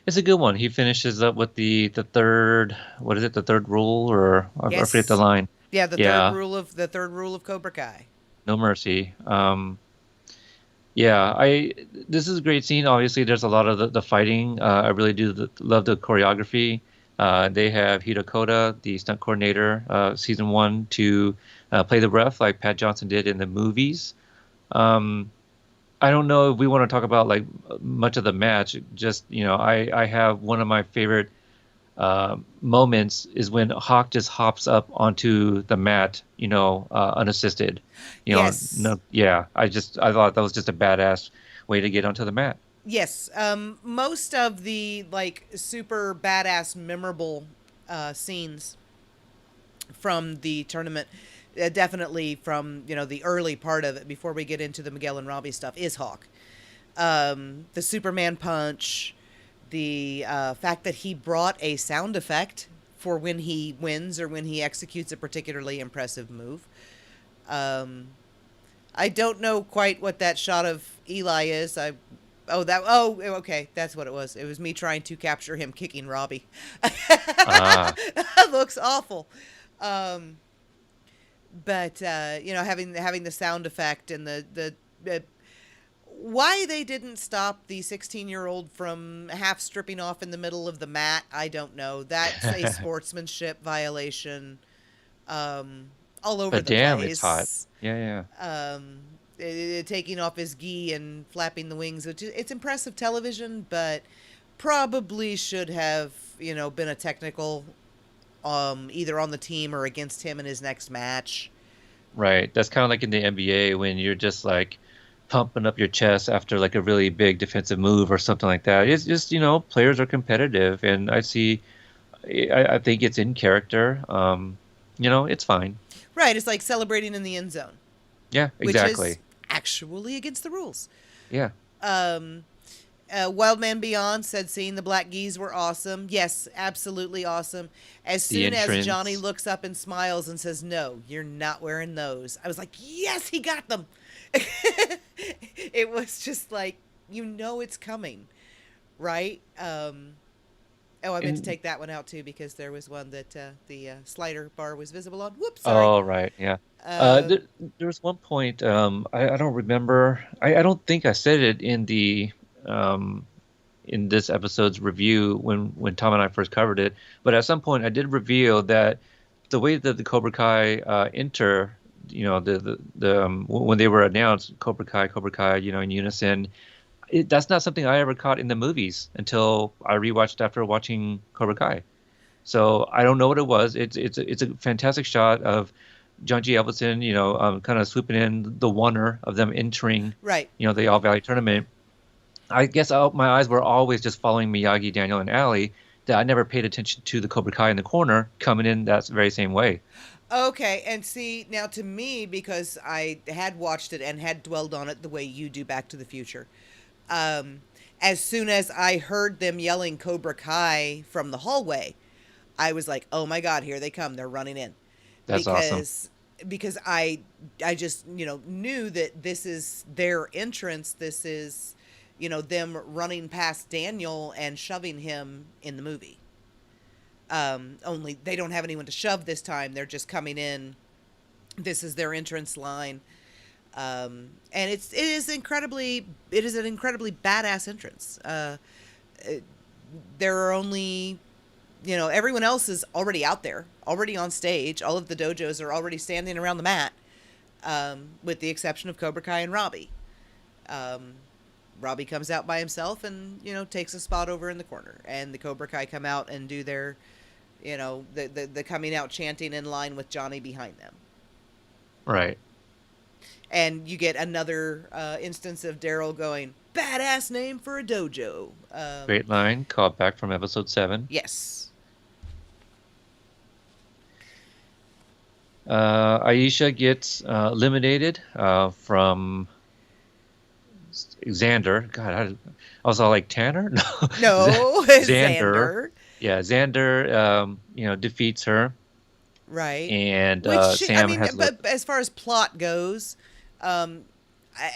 it's a good one. He finishes up with the third. What is it? The third rule, or I forget the Yes. line. Yeah, Yeah, the third rule of Cobra Kai. no mercy. Yeah, I this is a great scene. Obviously, there's a lot of the fighting. I really do love the choreography. They have Hito Koda, the stunt coordinator, season one, to play the ref like Pat Johnson did in the movies. Um, I don't know if we want to talk about like much of the match. Just I have one of my favorite moments is when Hawk just hops up onto the mat, unassisted. Yes. No, yeah, I thought that was just a badass way to get onto the mat. Yes. Most of the like super badass memorable scenes from the tournament definitely from the early part of it before we get into the Miguel and Robbie stuff is Hawk. The Superman punch, the fact that he brought a sound effect for when he wins or when he executes a particularly impressive move. Um, I don't know quite what that shot of Eli is. Okay, that's what it was. It was me trying to capture him kicking Robbie. Ah, That looks awful. Um, but having the sound effect and the why they didn't stop the 16-year-old from half stripping off in the middle of the mat, I don't know. That's a sportsmanship violation, all over but the damn, it's hot. place. Yeah, yeah. Um, Taking off his gi and flapping the wings, which it's impressive television, but probably should have been a technical, either on the team or against him in his next match. Right. That's kind of like in the NBA when you're just like pumping up your chest after like a really big defensive move or something like that. It's just, players are competitive, and I think it's in character. It's fine. Right, it's like celebrating in the end zone, Yeah, which is exactly. actually against the rules. Yeah. Um, Wildman Beyond said seeing the black geese were awesome. Yes, absolutely awesome. As The soon as Johnny entrance. looks up and smiles and says, "No, you're not wearing those," I was like, "Yes, he got them." It was just like, it's coming, right? Oh, I meant to And take that one out too because there was one that the slider bar was visible on. Whoops, sorry. oh, right, yeah. Uh, There was one point, I don't remember. I don't think I said it um in this episode's review when Tom and I first covered it, but at some point I did reveal that the way that the Cobra Kai enter, when they were announced, Cobra Kai, in unison, that's not something I ever caught in the movies until I rewatched after watching Cobra Kai. So I don't know what it was. It's a fantastic shot of John G. Avildsen, kind of swooping in the wonder of them entering, right. the All Valley tournament. I guess my eyes were always just following Miyagi, Daniel, and Ali. That I never paid attention to the Cobra Kai in the corner coming in that very same way. Okay, and see, now to me, because I had watched it and had dwelled on it the way you do Back to the Future, um, as soon as I heard them yelling Cobra Kai from the hallway, I was like, "Oh my God, here they come! They're running in," That's awesome. because I just knew that this is their entrance. This is them running past Daniel and shoving him in the movie. Only they don't have anyone to shove this time. They're just coming in. This is their entrance line. And it is an incredibly badass entrance. There are only, everyone else is already out there, already on stage. All of the dojos are already standing around the mat, with the exception of Cobra Kai and Robbie. Um, Robbie comes out by himself and takes a spot over in the corner, and the Cobra Kai come out and do their, the coming out chanting in line with Johnny behind them. Right. And you get another instance of Daryl going, "Badass name for a dojo." Great line. Called back from episode 7. Yes. Aisha gets eliminated from Xander. God, I was all like Tanner? No, No, Xander. Xander. Yeah, Xander, defeats her, Right. and Which I Sam mean, has. but as far as plot goes, um,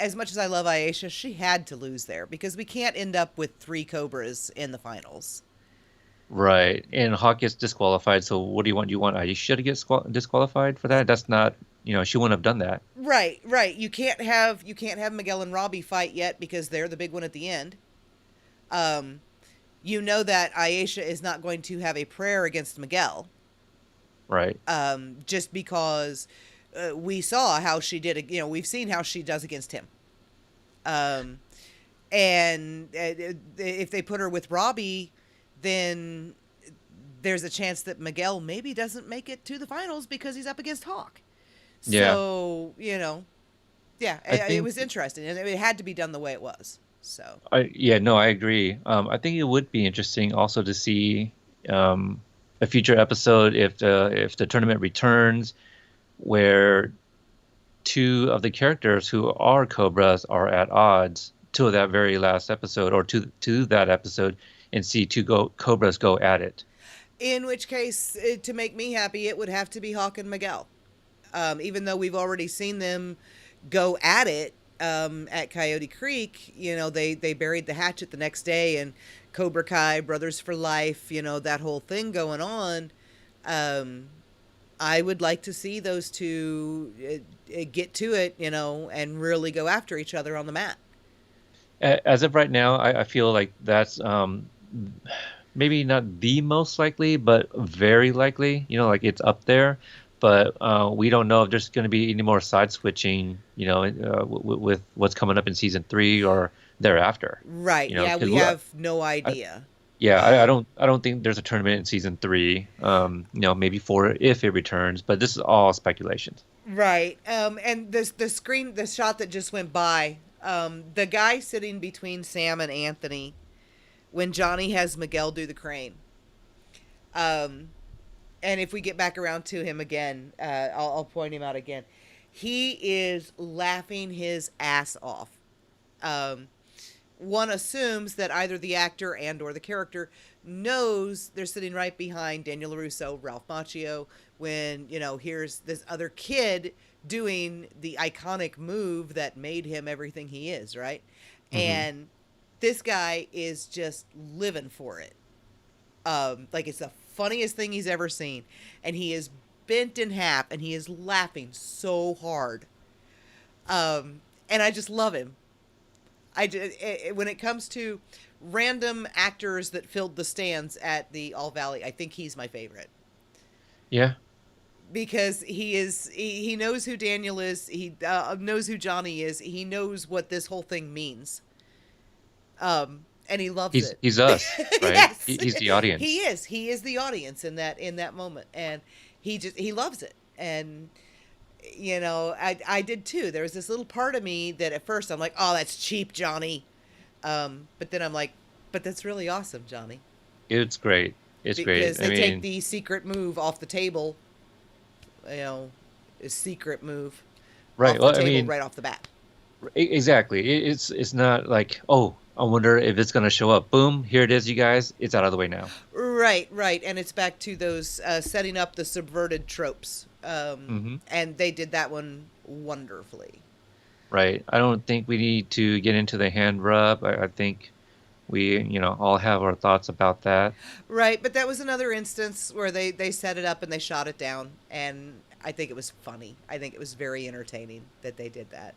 as much as I love Aisha, she had to lose there because we can't end up with 3 Cobras in the finals. Right, and Hawk gets disqualified. So what do you want? You want Aisha to get disqualified for that? That's not, she wouldn't have done that. Right, right. You can't have Miguel and Robbie fight yet because they're the big one at the end. Um, that Aisha is not going to have a prayer against Miguel, Right. just because we saw how she did. We've seen how she does against him. Um, and if they put her with Robbie, then there's a chance that Miguel maybe doesn't make it to the finals because he's up against Hawk. Yeah. So yeah, I it was think. interesting, and it had to be done the way it was. So Yeah, no, I agree. I think it would be interesting also to see a future episode if the tournament returns. where two of the characters who are Cobras are at odds to that very last episode, or to that episode, and see Cobras go at it. In which case, to make me happy, it would have to be Hawk and Miguel. Even though we've already seen them go at it at Coyote Creek, they buried the hatchet the next day, and Cobra Kai, Brothers for Life, that whole thing going on. I would like to see those two get to it, and really go after each other on the mat. As of right now, I feel like that's maybe not the most likely, but very likely. Like it's up there. But we don't know if there's going to be any more side switching, with what's coming up in season 3 or thereafter. Right. Yeah, 'Cause we have no idea. I don't think there's a tournament in season 3. Maybe 4 if it returns, but this is all speculation. Right. And the shot that just went by, the guy sitting between Sam and Anthony when Johnny has Miguel do the crane. And if we get back around to him again, I'll point him out again. He is laughing his ass off. One assumes that either the actor and or the character knows they're sitting right behind Daniel LaRusso, Ralph Macchio, when, here's this other kid doing the iconic move that made him everything he is, right? Mm-hmm. And this guy is just living for it. Like it's the funniest thing he's ever seen. And he is bent in half and he is laughing so hard. And I just love him. When it comes to random actors that filled the stands at the All Valley, I think he's my favorite. Yeah. Because he knows who Daniel is. He knows who Johnny is. He knows what this whole thing means. And he loves it. He's us, right? Yes. He's the audience. He is. He is the audience in that moment, and he loves it. And I did too. There was this little part of me that at first I'm like, oh, that's cheap, Johnny. But then I'm like, but that's really awesome, Johnny. It's great. It's great. Because they take the secret move off the table. A secret move. Right. Off the table right off the bat. Exactly. It's not like, oh, I wonder if it's going to show up. Boom, here it is, you guys. It's out of the way now. Right. And it's back to those setting up the subverted tropes. And they did that one wonderfully. Right. I don't think we need to get into the hand rub. I think we, all have our thoughts about that. Right. But that was another instance where they set it up and they shot it down. And I think it was funny. I think it was very entertaining that they did that.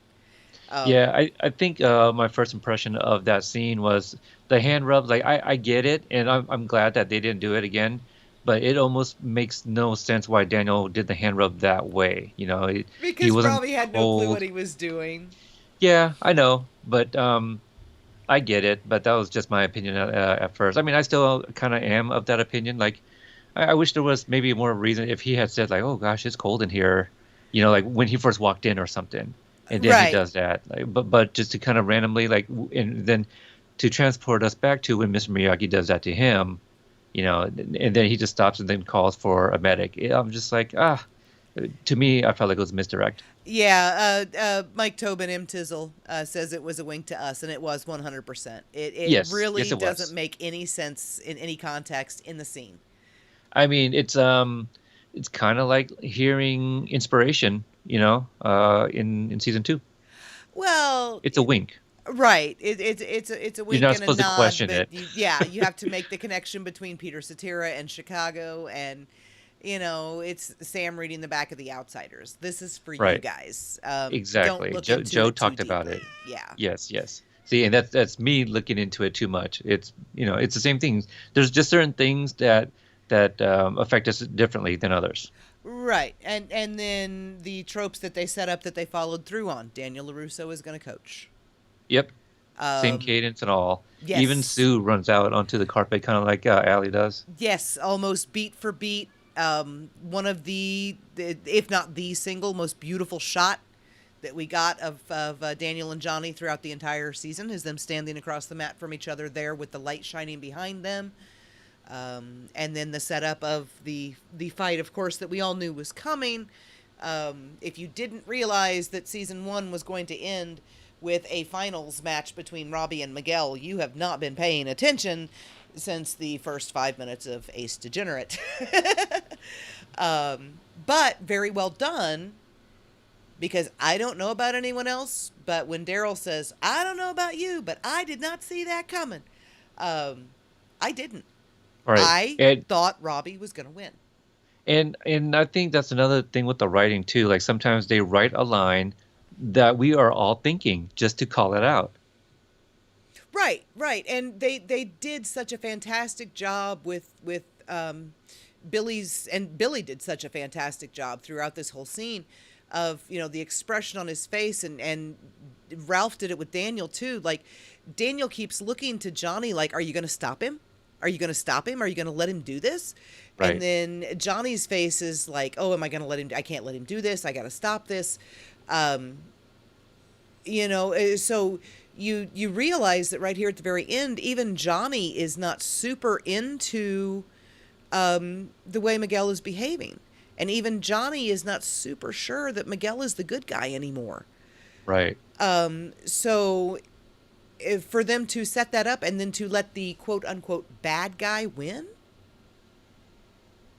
Yeah, I think my first impression of that scene was the hand rub. Like I get it, and I'm glad that they didn't do it again. But it almost makes no sense why Daniel did the hand rub that way. Because he wasn't probably had no clue what he was doing. Yeah, I know, but I get it. But that was just my opinion at first. I mean, I still kind of am of that opinion. Like, I wish there was maybe more reason if he had said like, "Oh gosh, it's cold in here," like when he first walked in or something. And then he does that, but just to kind of randomly, and then to transport us back to when Mr. Miyagi does that to him, and then he just stops and then calls for a medic. I'm just like, to me, I felt like it was misdirect. Yeah, Mike Tobin, M. Tizzle, says it was a wink to us, and it was 100%. It really doesn't make any sense in any context in the scene. I mean, it's kind of like hearing inspiration. In season 2. Well, it's a wink. Right. It's a wink. You're not supposed to question it. You have to make the connection between Peter Cetera and Chicago, and it's Sam reading the back of The Outsiders. This is for you guys. Exactly. Joe talked about it. Yeah. Yes. See, and that's me looking into it too much. It's it's the same things. There's just certain things that affect us differently than others. Right, and then the tropes that they set up that they followed through on. Daniel LaRusso is going to coach. Yep. Same cadence and all. Yes. Even Sue runs out onto the carpet, kind of like Allie does. Yes, almost beat for beat. One of the, if not the single most beautiful shot that we got of Daniel and Johnny throughout the entire season is them standing across the mat from each other there with the light shining behind them. And then the setup of the fight, of course, that we all knew was coming, If you didn't realize that season one was going to end with a finals match between Robbie and Miguel, you have not been paying attention since the first 5 minutes of Ace Degenerate. But very well done, because I don't know about anyone else, but when Daryl says, I don't know about you, but I did not see that coming, I didn't. Right. I And thought Robbie was going to win. and I think that's another thing with the writing too. Like sometimes they write a line that we are all thinking just to call it out. Right, right, and they did such a fantastic job with Billy's, and Billy did such a fantastic job throughout this whole scene of, the expression on his face, and Ralph did it with Daniel too. Like, Daniel keeps looking to Johnny like, are you going to stop him? Are you going to stop him? Are you going to let him do this? And Right. then Johnny's face is like, oh, am I going to let him? I can't let him do this. I got to stop this. Um, so you realize that right here at the very end, even Johnny is not super into the way Miguel is behaving, and even Johnny is not super sure that Miguel is the good guy anymore. Right. So for them to set that up and then to let the quote unquote bad guy win,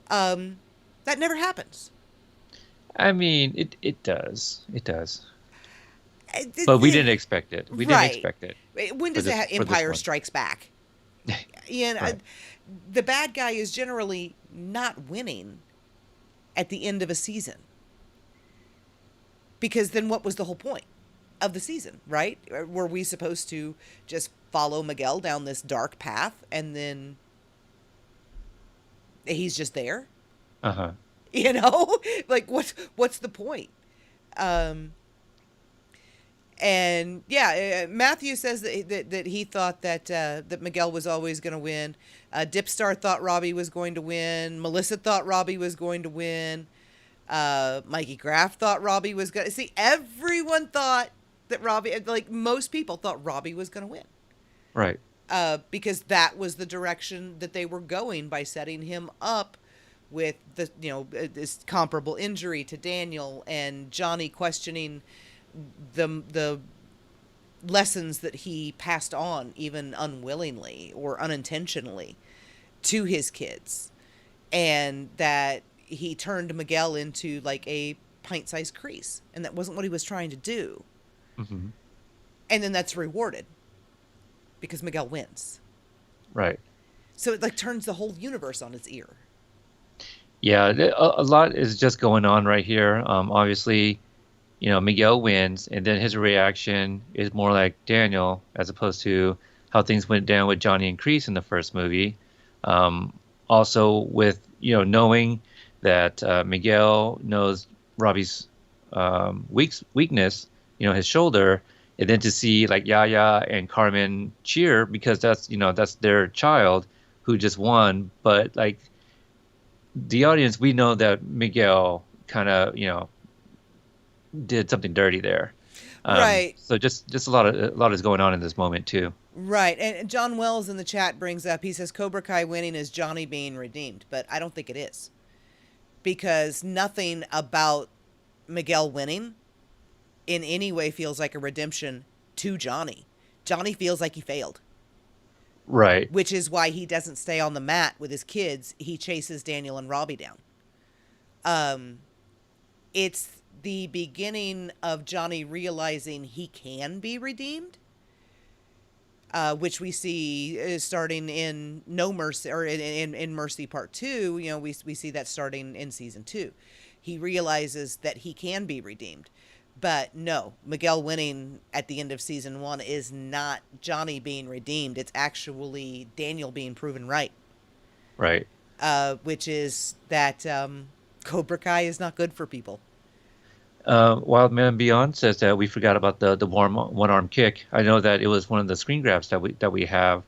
that never happens. I mean, it does. It does. Uh, But we th- didn't expect it. We didn't Right. expect it When for does it this have for this Empire one. Strikes Back? Yeah, Right. the bad guy is generally not winning at the end of a season, because then what was the whole point of the season, right? Were we supposed to just follow Miguel down this dark path and then he's just there? Uh-huh. Like, what's the point? Um, and yeah, Matthew says that he thought that Miguel was always going to win. Dipstar thought Robbie was going to win. Melissa thought Robbie was going to win. Mikey Graff thought Robbie was going to see. Everyone thought that Robbie, like most people, thought Robbie was going to win. Right. Because that was the direction that they were going by setting him up with this comparable injury to Daniel, and Johnny questioning the lessons that he passed on, even unwillingly or unintentionally, to his kids, and that he turned Miguel into like a pint-sized crease, and that wasn't what he was trying to do. Hmm. And then that's rewarded because Miguel wins. Right. So it like turns the whole universe on its ear. Yeah, a lot is just going on right here. Obviously, Miguel wins, and then his reaction is more like Daniel, as opposed to how things went down with Johnny and Kreese in the first movie. Also, with knowing that Miguel knows Robbie's weakness, his shoulder, and then to see like Yaya and Carmen cheer because that's their child who just won, but like the audience, we know that Miguel kind of did something dirty there. Right. So just a lot is going on in this moment too. Right. And John Wells in the chat brings up, he says Cobra Kai winning is Johnny being redeemed, but I don't think it is. Because nothing about Miguel winning in any way feels like a redemption to Johnny. Johnny feels like he failed, Right. which is why he doesn't stay on the mat with his kids. He chases Daniel and Robbie down. It's the beginning of Johnny realizing he can be redeemed, which we see starting in No Mercy, or in Mercy Part 2. We see that starting in season 2. He realizes that he can be redeemed. But no, Miguel winning at the end of season 1 is not Johnny being redeemed. It's actually Daniel being proven right, Right. which is that Cobra Kai is not good for people. Wild Man Beyond says that we forgot about the warm one arm kick. I know that it was one of the screen grabs that we have.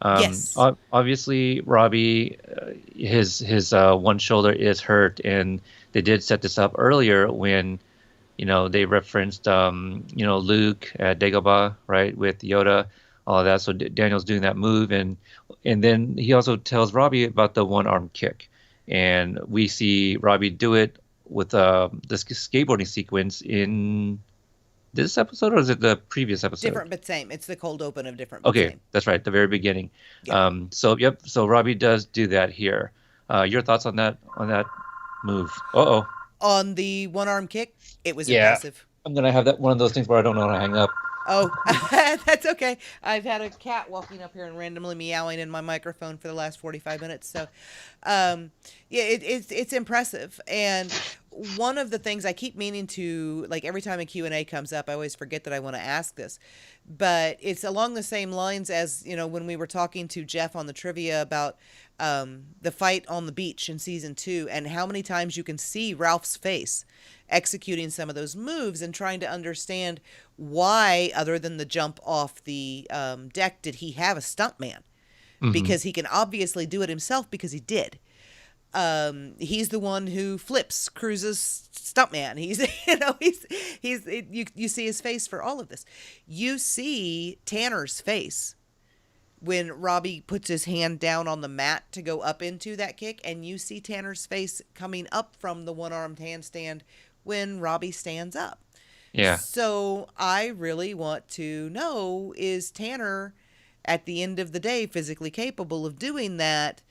Yes. Obviously, Robbie, his one shoulder is hurt, and they did set this up earlier when they referenced Luke at Dagobah, right, with Yoda, all of that. So Daniel's doing that move, and then he also tells Robbie about the one arm kick, and we see Robbie do it with this skateboarding sequence in this episode, or is it the previous episode? Different but same. It's the cold open of different but Okay, same. that's right, the very beginning. Yeah. So yep, so Robbie does do that here. Your thoughts on that move? Uh-oh. On the one arm kick, it was Yeah. impressive. I'm gonna have that one of those things where I don't know how to hang up. Oh, that's okay. I've had a cat walking up here and randomly meowing in my microphone for the last 45 minutes. So, um, yeah, it's impressive. And one of the things I keep meaning to, like every time a Q&A comes up, I always forget that I want to ask this. But it's along the same lines as, when we were talking to Jeff on the trivia about the fight on the beach in season 2 and how many times you can see Ralph's face executing some of those moves and trying to understand why, other than the jump off the deck, did he have a stuntman? Hmm. Because he can obviously do it himself because he did. He's the one who flips Cruz's stuntman. He's, you see his face for all of this. You see Tanner's face when Robbie puts his hand down on the mat to go up into that kick, and you see Tanner's face coming up from the one-armed handstand when Robbie stands up. Yeah. So I really want to know, is Tanner at the end of the day physically capable of doing that?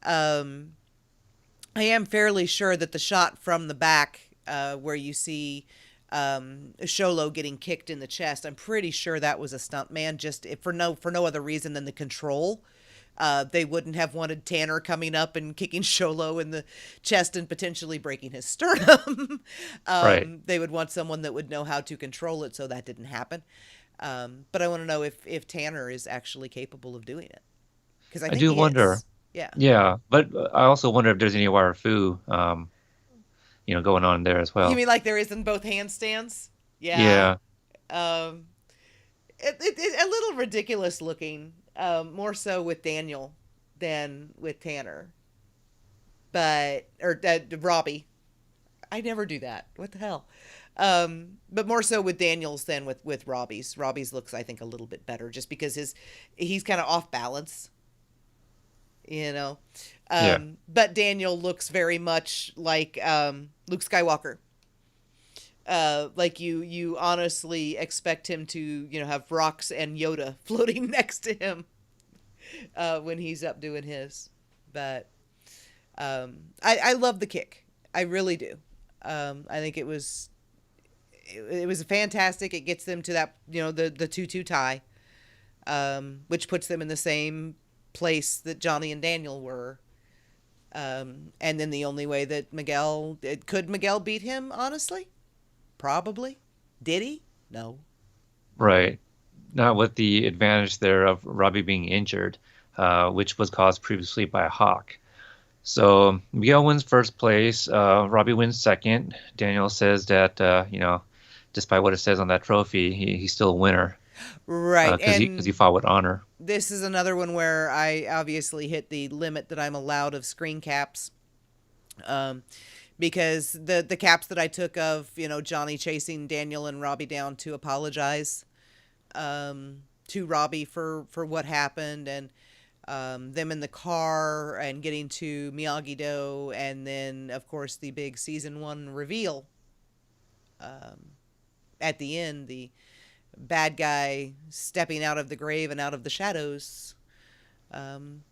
I am fairly sure that the shot from the back, where you see Sholo getting kicked in the chest, I'm pretty sure that was a stuntman, just for no other reason than the control. They wouldn't have wanted Tanner coming up and kicking Sholo in the chest and potentially breaking his sternum. Right. They would want someone that would know how to control it, so that didn't happen. But I want to know if Tanner is actually capable of doing it, because I I think do he wonder. is. Yeah. Yeah, but I also wonder if there's any wire fu, going on there as You well. mean like there is in both handstands? Yeah. Yeah. Um, a little ridiculous looking, more so with Daniel than with Tanner. Or Robbie. I never do that. What the hell? But more so with Daniel's than with Robbie's. Robbie's looks, I think, a little bit better just because he's kind of off balance, you know. Yeah. But Daniel looks very much like Luke Skywalker. Like you honestly expect him to, have rocks and Yoda floating next to him when he's up doing his. But I love the kick. I really do. I think it was fantastic. It gets them to that, the 2-2 tie, which puts them in the same place that Johnny and Daniel were. And then the only way that could Miguel beat him, honestly? Probably. Did he? No. Right. Not with the advantage there of Robbie being injured, which was caused previously by a hawk. So Miguel wins first place. Robbie wins second. Daniel says that, despite what it says on that trophy, he's still a winner Right. because he And fought with honor. this is another one where I obviously hit the limit that I'm allowed of screen caps. Because the caps that I took of, Johnny chasing Daniel and Robbie down to apologize to Robbie for what happened, and them in the car and getting to Miyagi-Do, and then, of course, the big season 1 reveal at the end, the bad guy stepping out of the grave and out of the shadows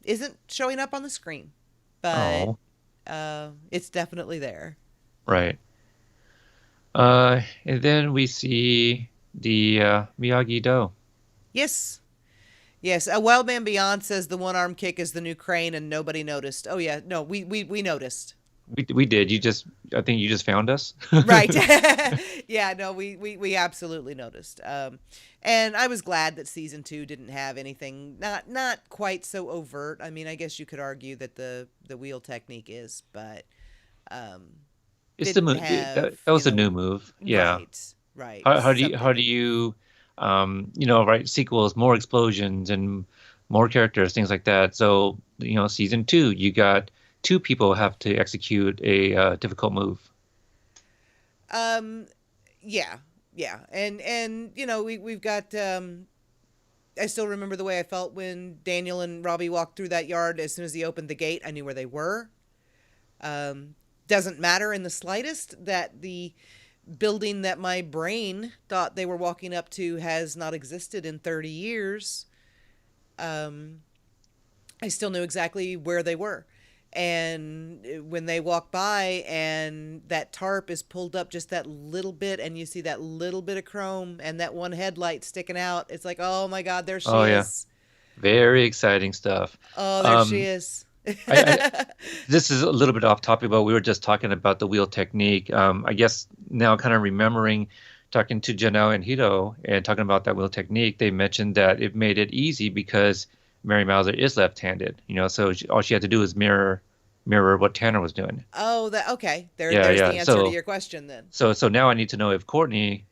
isn't showing up on the screen, but Oh, it's definitely there. right. And then we see the Miyagi-Do. Yes. Yes, a Wild Man Beyond says the one arm kick is the new crane and nobody noticed. Oh yeah, no, we noticed. We did. I think you just found us. Right. Yeah, no, we absolutely noticed. And I was glad that season 2 didn't have anything not quite so overt. I mean, I guess you could argue that the wheel technique is, but It's the didn't move. have, That was a new move. Yeah. right, right, How something do new. you right, sequels, more explosions and more characters, things like that. So, season 2, you got two people have to execute a difficult move. Um yeah. Yeah. And we've got I still remember the way I felt when Daniel and Robbie walked through that yard. As soon as he opened the gate, I knew where they were. Um, Doesn't matter in the slightest that the building that my brain thought they were walking up to has not existed in 30 years. Um, I still knew exactly where they were. And when they walk by and that tarp is pulled up just that little bit and you see that little bit of chrome and that one headlight sticking out, it's like, oh my God, there she Oh yeah, is. very exciting stuff. Oh, there she Um, is. I this is a little bit off topic, but we were just talking about the wheel technique. I guess now kind of remembering talking to Janelle and Hito and talking about that wheel technique, they mentioned that it made it easy because Mary Mauser is left-handed, so all she had to do was mirror what Tanner was doing. Oh, that okay. Yeah, There's yeah. the answer to So your question then. so now I need to know if Courtney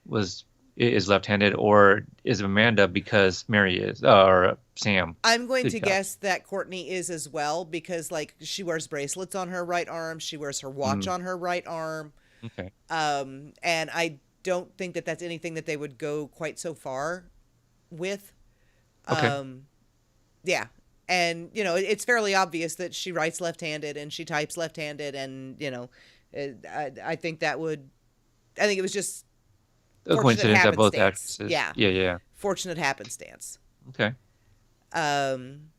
is left-handed or is Amanda because Mary is or Sam. I'm going Good to God. guess that Courtney is as well because like she wears bracelets on her right arm, she wears her watch Mm, on her right arm. okay. And I don't think that that's anything that they would go quite so far with. Okay. Um, yeah. And, it's fairly obvious that she writes left handed and she types left handed. And, I think I think it was just A fortunate coincidence that both happenstance. actresses. Yeah. Yeah, yeah, yeah. Fortunate happenstance. Okay. Um,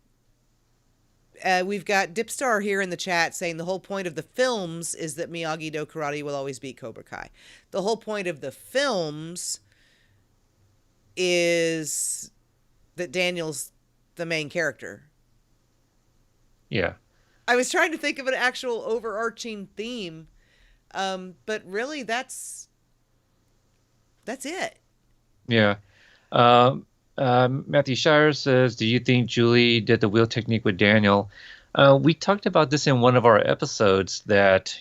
we've got Dipstar here in the chat saying the whole point of the films is that Miyagi Do Karate will always beat Cobra Kai. The whole point of the films is that Daniel's the main character. Yeah. I was trying to think of an actual overarching theme, but really that's it. Yeah. Um, Matthew Shire says, "Do you think Julie did the wheel technique with Daniel?" We talked about this in one of our episodes that,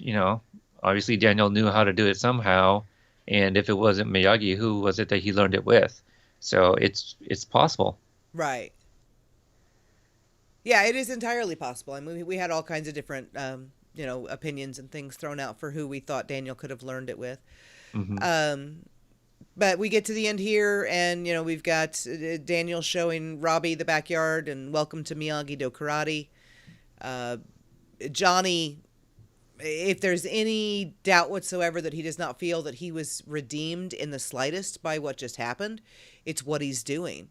obviously Daniel knew how to do it somehow, and if it wasn't Miyagi, who was it that he learned it with? So it's possible. Right. Yeah, it is entirely possible. I mean, we had all kinds of different, opinions and things thrown out for who we thought Daniel could have learned it with. Hmm. Um, but we get to the end here, and we've got Daniel showing Robbie the backyard and welcome to Miyagi Do Karate. Uh, Johnny, if there's any doubt whatsoever that he does not feel that he was redeemed in the slightest by what just happened, it's what he's doing.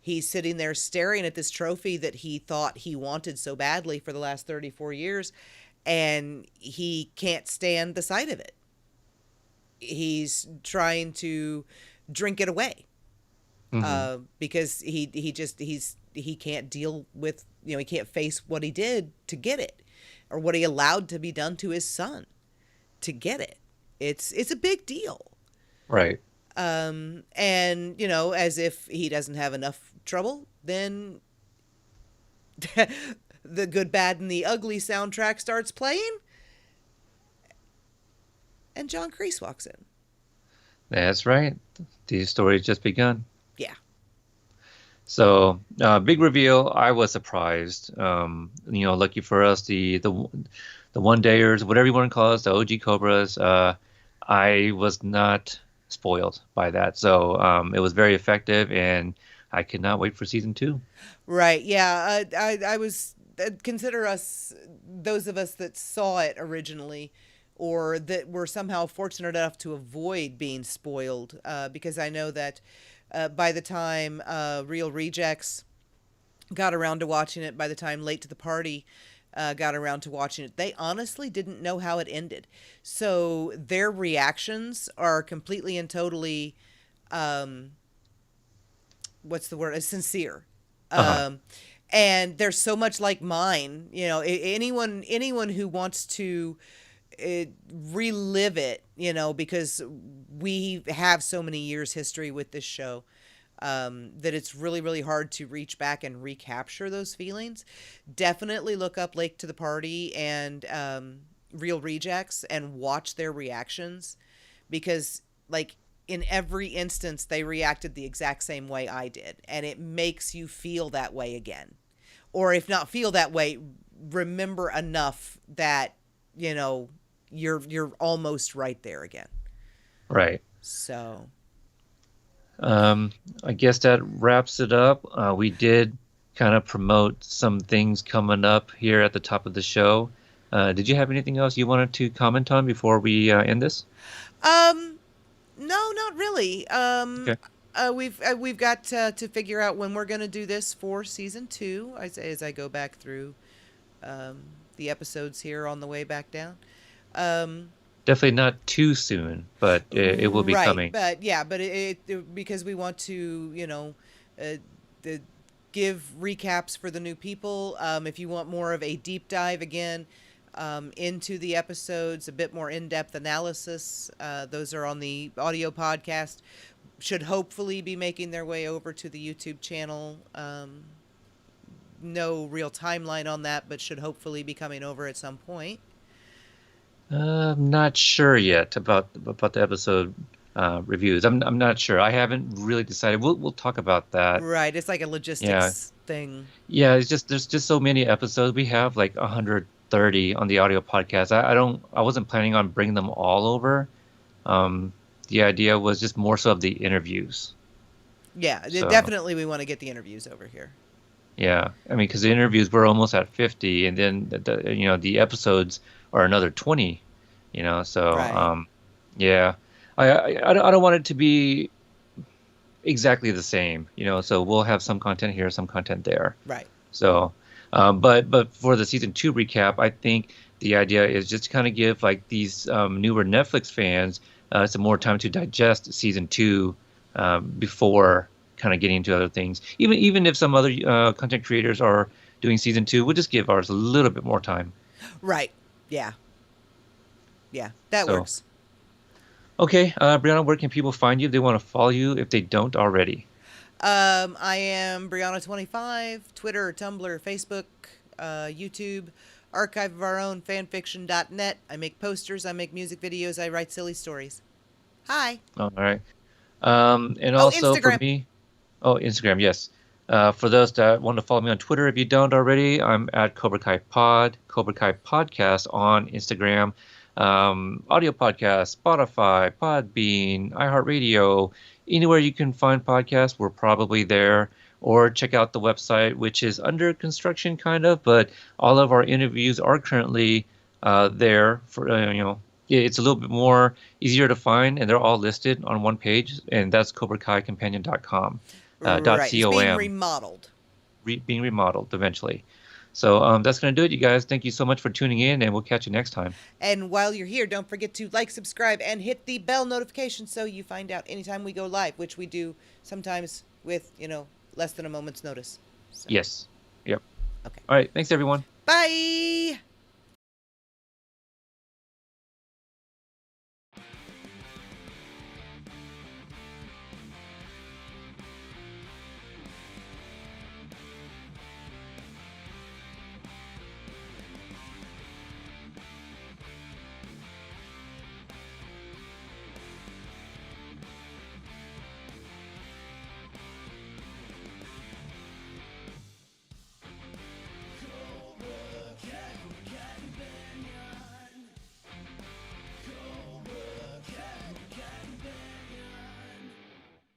He's sitting there staring at this trophy that he thought he wanted so badly for the last 34 years, and he can't stand the sight of it. He's trying to drink it away Hmm. because he can't deal with, he can't face what he did to get it or what he allowed to be done to his son to get it. It's a big deal. Right. And as if he doesn't have enough trouble, then the Good, Bad, and the Ugly soundtrack starts playing, and John Kreese walks in. That's right. The story's just begun. Yeah. So, big reveal. I was surprised. Lucky for us, the one dayers, whatever you want to call us, the OG Cobras. I was not spoiled by that, so it was very effective, and I could not wait for season two. Right. Yeah. I was consider us those of us that saw it originally, or that were somehow fortunate enough to avoid being spoiled, because I know that by the time Real Rejects got around to watching it, by the time Late to the Party got around to watching it, they honestly didn't know how it ended. So their reactions are completely and totally, what's the word? Sincere. Uh-huh. And they're so much like mine. Anyone who wants to relive it, because we have so many years history with this show, that it's really, really hard to reach back and recapture those feelings. Definitely look up Lake to the Party and Real Rejects and watch their reactions, because like in every instance they reacted the exact same way I did, and it makes you feel that way again. Or if not feel that way, remember enough that you're almost right there again. Right. So I guess that wraps it up. We did kind of promote some things coming up here at the top of the show. Did you have anything else you wanted to comment on before we end this? Um, no, not really. Okay. We've got to figure out when we're going to do this for season two, as I go back through um, the episodes here on the way back down. Um, Definitely not too soon, but it will be right, coming. but yeah, but because we want to, uh, the give recaps for the new people. If you want more of a deep dive again into the episodes, a bit more in-depth analysis, those are on the audio podcast. Should hopefully be making their way over to the YouTube channel. No real timeline on that, but should hopefully be coming over at some point. I'm not sure yet about the episode reviews. I'm not sure. I haven't really decided. We'll talk about that. Right, it's like a Yeah, logistics thing. yeah. It's just there's just so many episodes. We have like 130 on the audio podcast. I wasn't planning on bringing them all over. Um, the idea was just more so of the interviews. Yeah, So definitely we want to get the interviews over here. yeah, I mean, because the interviews were almost at 50, and then the episodes are another 20. So Right, yeah, I don't want it to be exactly the same. So we'll have some content here, some content there. right. So, but for the season two recap, I think the idea is just to kind of give like these newer Netflix fans some more time to digest season two before kind of getting into other things. Even if some other content creators are doing season two, we'll just give ours a little bit more time. Right. Yeah. Yeah. That So, works. okay, Brianna, where can people find you if they want to follow you if they don't already? I am Brianna25, Twitter, Tumblr, Facebook, YouTube, archive of our own, fanfiction.net. I make posters, I make music videos, I write silly stories. Hi. All right. And Oh, also for Instagram. me, oh, Instagram, yes. For those that want to follow me on Twitter, if you don't already, I'm at Cobra Kai Pod, Cobra Kai Podcast on Instagram, audio podcast, Spotify, Podbean, iHeartRadio, anywhere you can find podcasts, we're probably there. Or check out the website, which is under construction, kind of, but all of our interviews are currently there for yeah, it's a little bit more easier to find, and they're all listed on one page, and that's CobraKaiCompanion.com, Right. It's being .com, remodeled. being remodeled eventually. So that's going to do it, you guys. Thank you so much for tuning in, and we'll catch you next time. And while you're here, don't forget to like, subscribe, and hit the bell notification so you find out anytime we go live, which we do sometimes with, less than a moment's notice. So, Yes. Yep. okay. All right. Thanks, everyone. Bye.